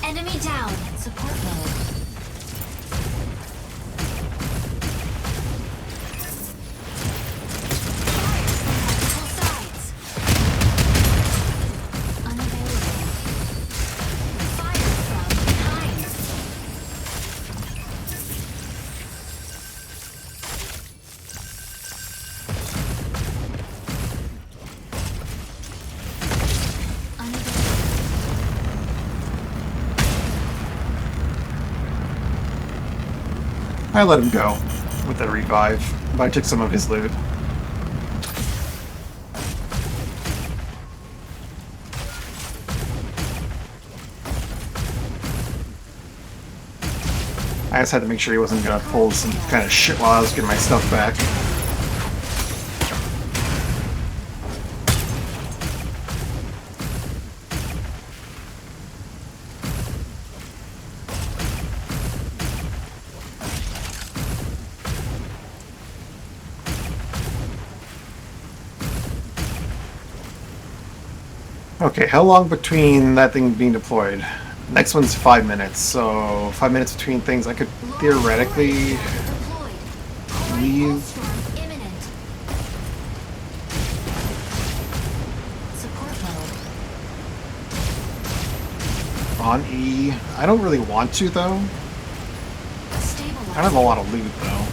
Enemy down. Support mode. I let him go with the revive, but I took some of his loot. I just had to make sure he wasn't going to pull some kind of shit while I was getting my stuff back. Okay, how long between that thing being deployed? Next one's 5 minutes, so 5 minutes between things. I could theoretically leave. On E. I don't really want to, though. I don't have a lot of loot, though.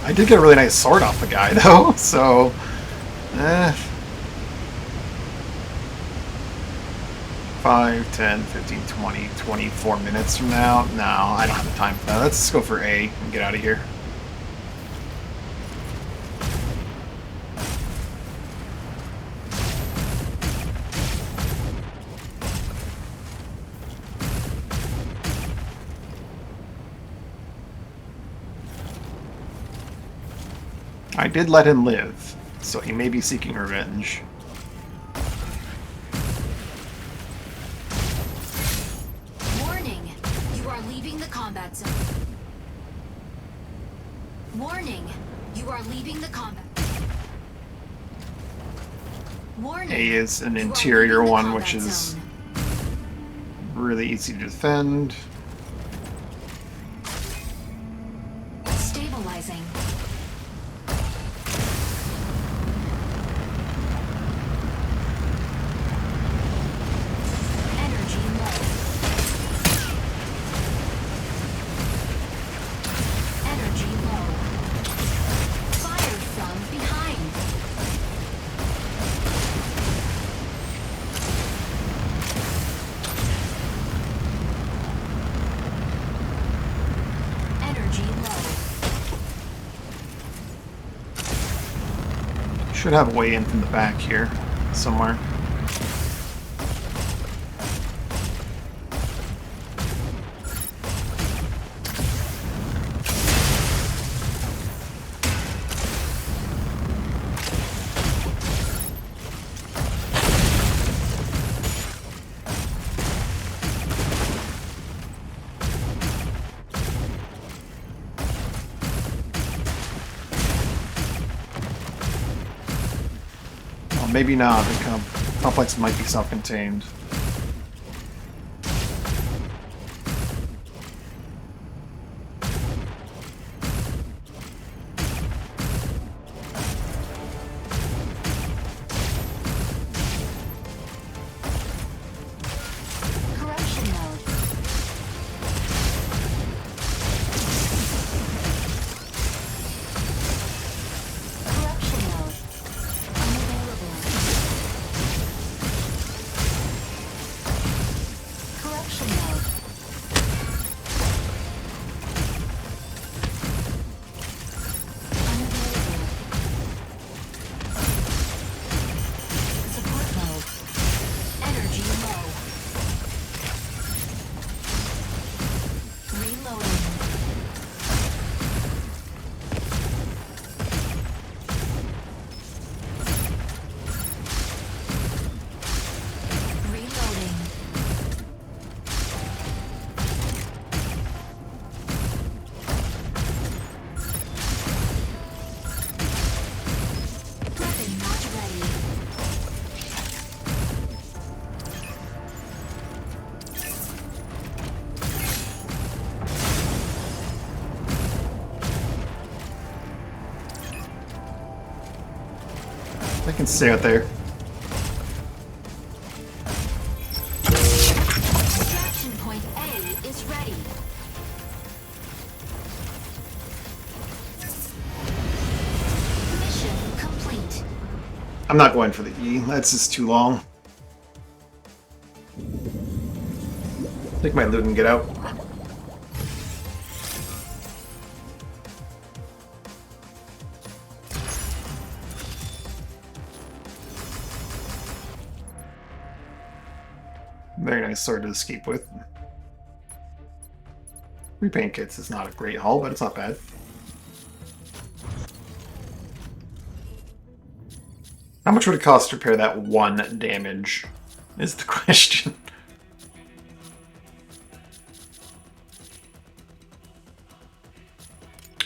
I did get a really nice sword off the guy, though, so... 5, 10, 15, 20, 24 minutes from now? No, I don't have the time for that. Let's go for A and get out of here. I did let him live, so he may be seeking revenge. Warning, you are leaving the combat zone. Warning, you are leaving the combat. Warning. A is an interior one, which is really easy to defend. Stabilizing. Should have a way in from the back here, somewhere. Maybe not. The complex might be self-contained. Corruption mode. Corruption mode. Unavailable. Corruption mode. Unavailable. Support mode. Energy low. Reloading. Reloading. Weapon not ready. I can stay out there. Extraction point A is ready. Mission complete. I'm not going for the E. That's just too long. Take my loot and get out. Very nice sword to escape with. Repaint kits is not a great haul, but it's not bad. How much would it cost to repair that one damage? Is the question.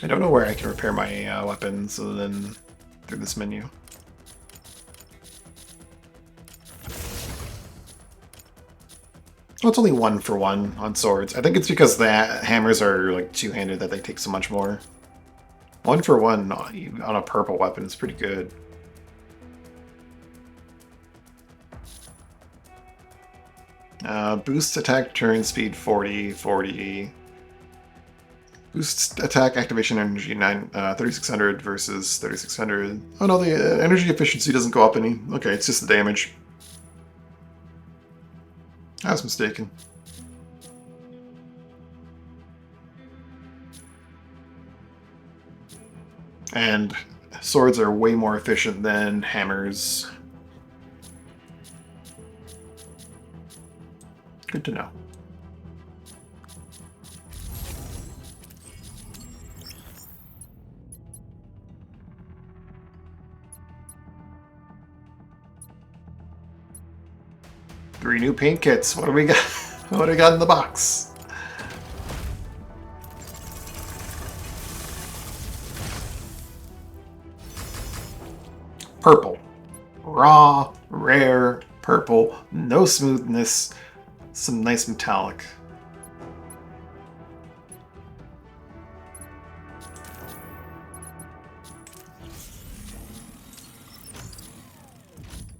I don't know where I can repair my weapons other than through this menu. Well, it's only 1 for 1 on swords. I think it's because the hammers are like two-handed that they take so much more. 1 for 1 on a purple weapon is pretty good. Boost attack turn speed 40, 40. Boost attack activation energy 3600 versus 3600. Oh no, the energy efficiency doesn't go up any. Okay, it's just the damage. I was mistaken. And swords are way more efficient than hammers. Good to know. Three new paint kits. What do we got? What do we got in the box? Purple. Raw, rare, purple, no smoothness, some nice metallic.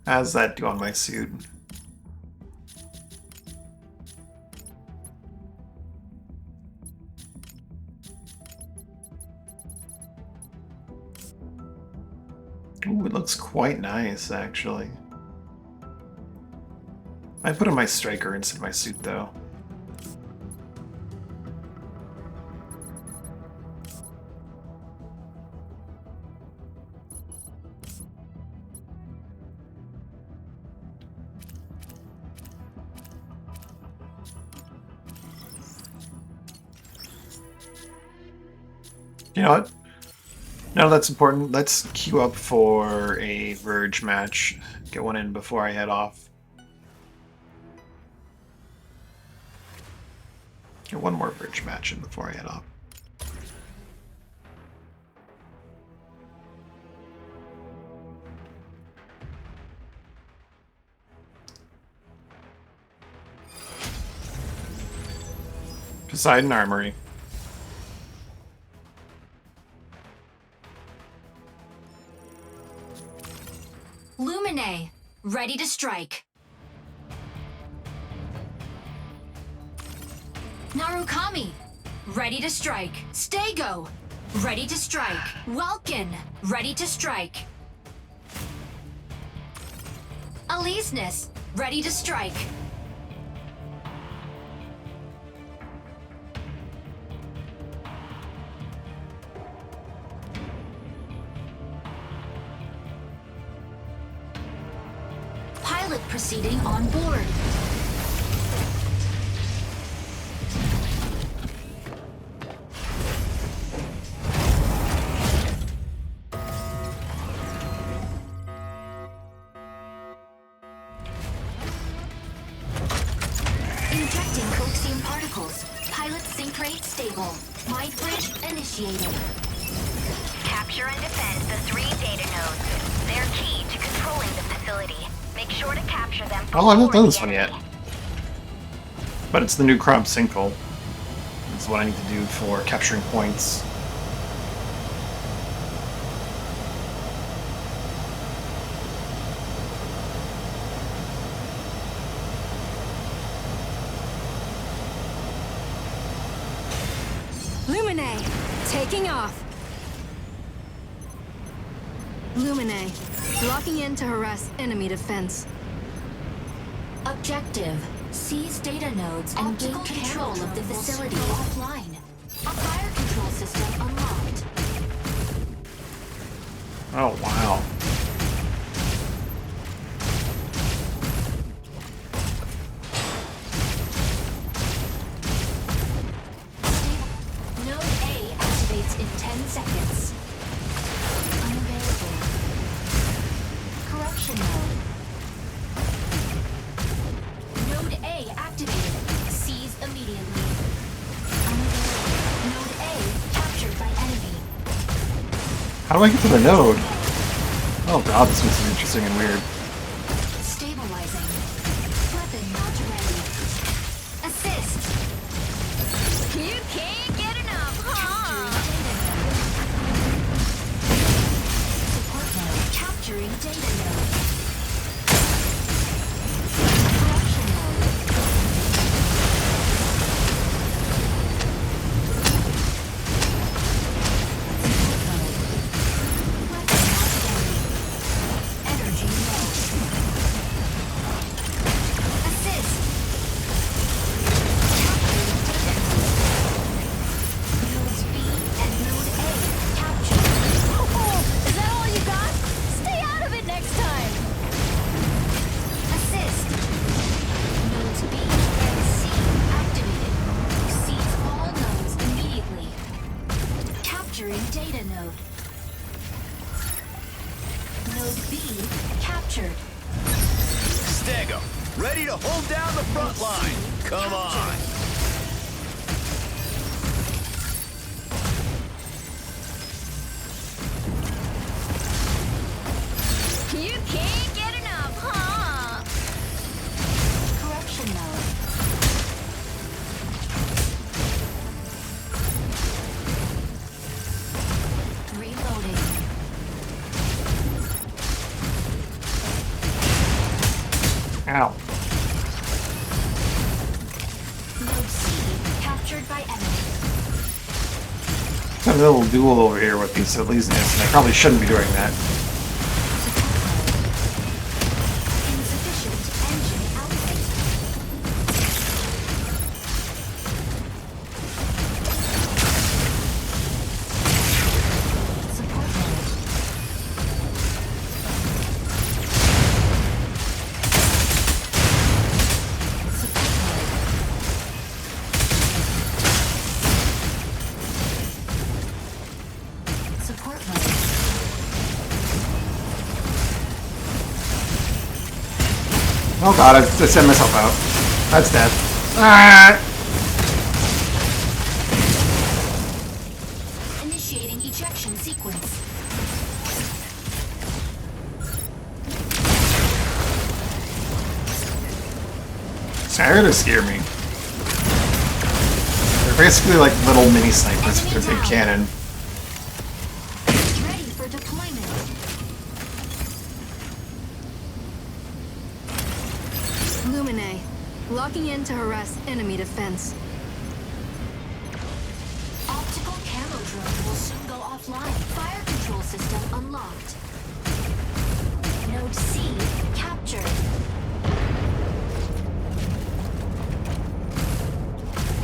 How's that do on my suit? Ooh, it looks quite nice, actually. I put on my striker instead of my suit, though. You know what? No, that's important. Let's queue up for a Verge match. Get one in before I head off. Get one more Verge match in before I head off. Poseidon Armory. Lumine, ready to strike. Narukami, ready to strike. Stego, ready to strike. Welkin, ready to strike. Alisness, ready to strike. Pilot proceeding on board. Injecting coaxium particles. Pilot sync rate stable. Mind bridge initiated. Capture and defend the 3 data nodes. They're key to controlling the facility. Make sure to capture them. Oh, I've not done this before one the yet. enemy. But it's the new crop sinkhole. That's what I need to do for capturing points. Lumine, taking off. Lumine, locking in to harass enemy defense. Objective. Seize data nodes and gain control of the facility. Offline. A fire control system unlocked. Oh, wow. Node A activates in 10 seconds. Unavailable. Corruption mode. Node A activated. Seize immediately. Unavailable. Node A captured by enemy. How do I get to the node? Oh god, this is interesting and weird. Stabilizing. Weapon not ready. Assist. You can't get enough, huh? Support node. Capturing data node. Corruption mode. Weapon not ready. Energy low. Assist. Capturing data node. Nodes B and Node A captured. Is that all you got? Stay out of it next time. Assist. Nodes B and C activated. Seize all nodes immediately. Capturing data node. Node B captured. Stego, ready to hold down the front line. Come on. You can't get enough, huh? Corruption mode. Reloading. Ow. Node C captured by enemy. Got a little duel over here with these Elysians, and I probably shouldn't be doing that. Insufficient engine output. Support node. Support node. Oh god, I sent myself out. That's dead. Ah! Initiating ejection sequence. Sorry to scare me. They're basically like little mini snipers with their big cannon. Ready for deployment. Lumine. Locking in to harass enemy defense. Optical camo drone will soon go offline. Fire control system unlocked. Node C captured.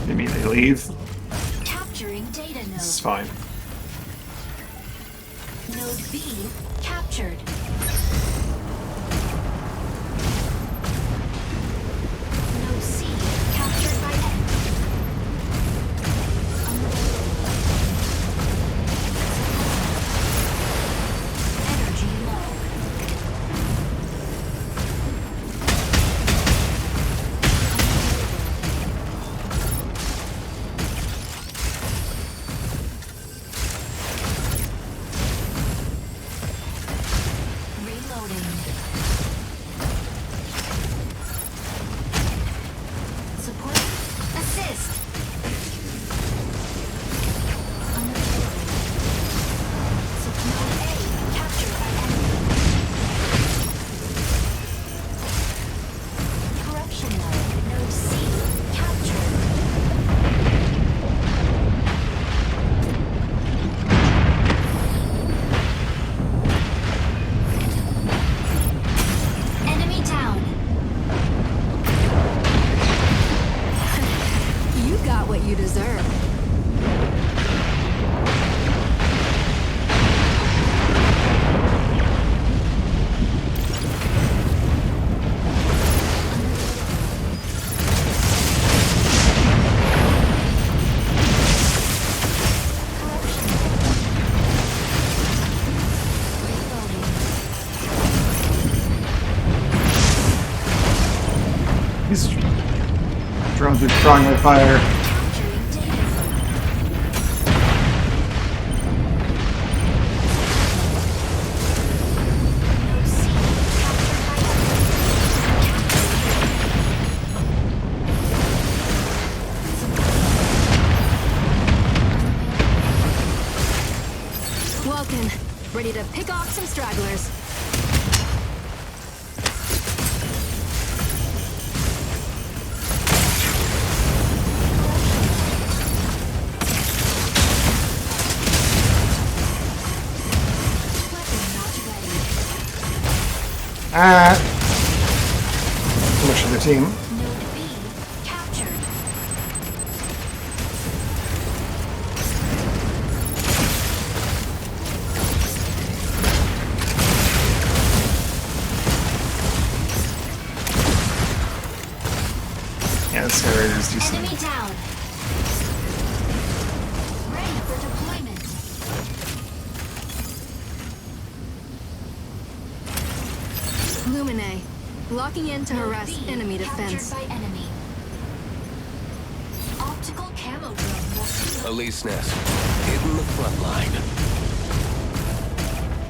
Immediately leave. Capturing data node. This is fine. Node B captured. Node C captured by enemy. Energy low. Reloading. Support. Assist. Node A captured by enemy. Corruption node. Node C captured. Enemy down. You got what you deserve. These drones are drawing my fire. Capturing data. Node C captured by Welcome. Ready to pick off some stragglers. Weapon not ready. Ah! Too much of the team. Node B captured. Yeah, this area is decent. Enemy down. Ready for deployment. Lumine. Locking in to Node harass B enemy captured defense. by enemy. Optical camo drone will soon Elise Ness, hitting the front line.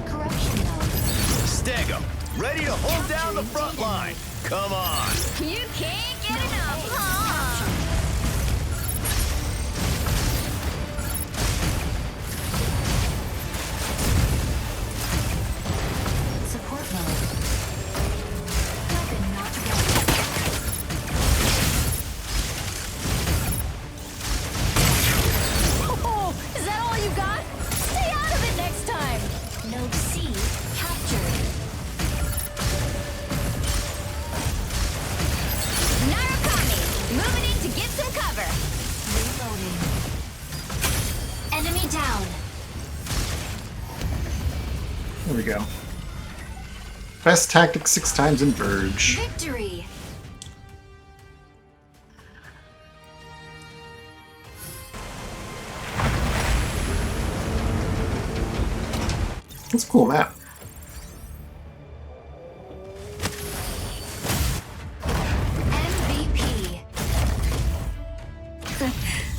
corruption node. Stego, ready to hold down the front line. Come on. You can't get enough, huh? Support mode. Weapon not ready. Oh, is that all you got? Stay out of it next time. Node C captured. Narukami, moving in to get some cover. Reloading. Enemy down. There we go. Best tactic 6 times in Verge. Victory. That's a cool map.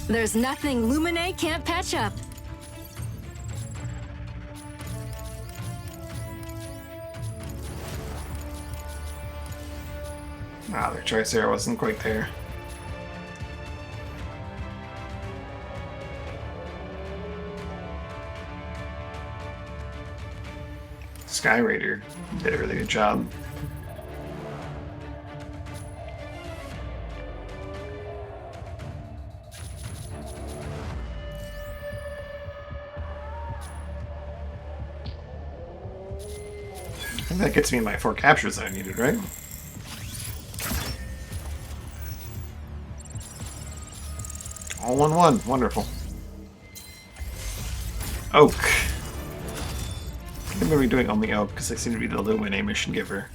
There's nothing Lumine can't patch up. Ah, their choice there wasn't quite there. Sky Raider did a really good job. I think that gets me my 4 captures that I needed, right? All 1-1. Wonderful. Oak. I'm going to be doing only Oak because I seem to be the Lumine mission giver.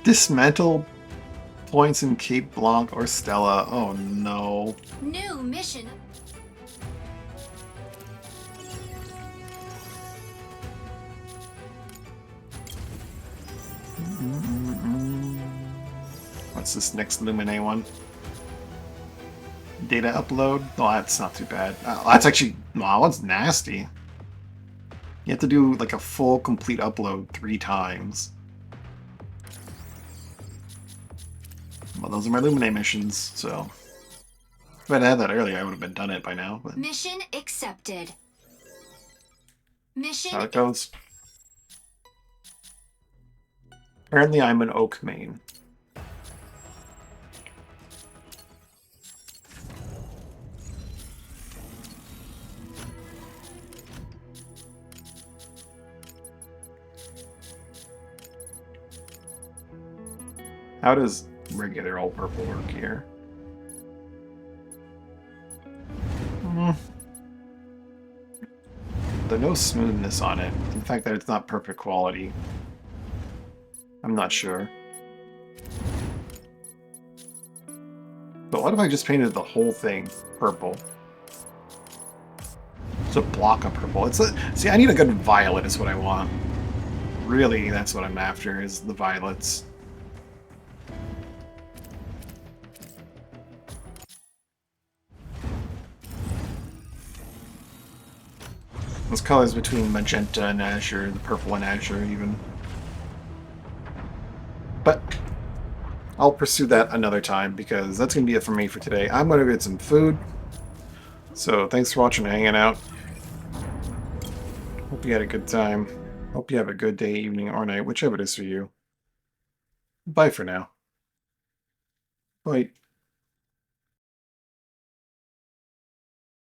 Dismantle points in Cape Blanc or Stella. Oh no. New mission. What's this next Lumine one? Data upload? Oh, that's not too bad. That's actually... Wow, that's nasty. You have to do like a full, complete upload 3 times. Well, those are my Lumine missions, so... If I'd had that earlier, I would have been done it by now. But Mission accepted. Mission. how it goes. Apparently I'm an Oak main. How does regular old purple work here? There's no smoothness on it. The fact that it's not perfect quality. I'm not sure. But what if I just painted the whole thing purple? It's a block of purple. It's a, see, I need a good violet is what I want. Really, that's what I'm after, is the violets. Those colors between magenta and azure, the purple and azure even. But I'll pursue that another time because that's going to be it for me for today. I'm going to get some food. So thanks for watching and hanging out. Hope you had a good time. Hope you have a good day, evening, or night, whichever it is for you. Bye for now. Bye.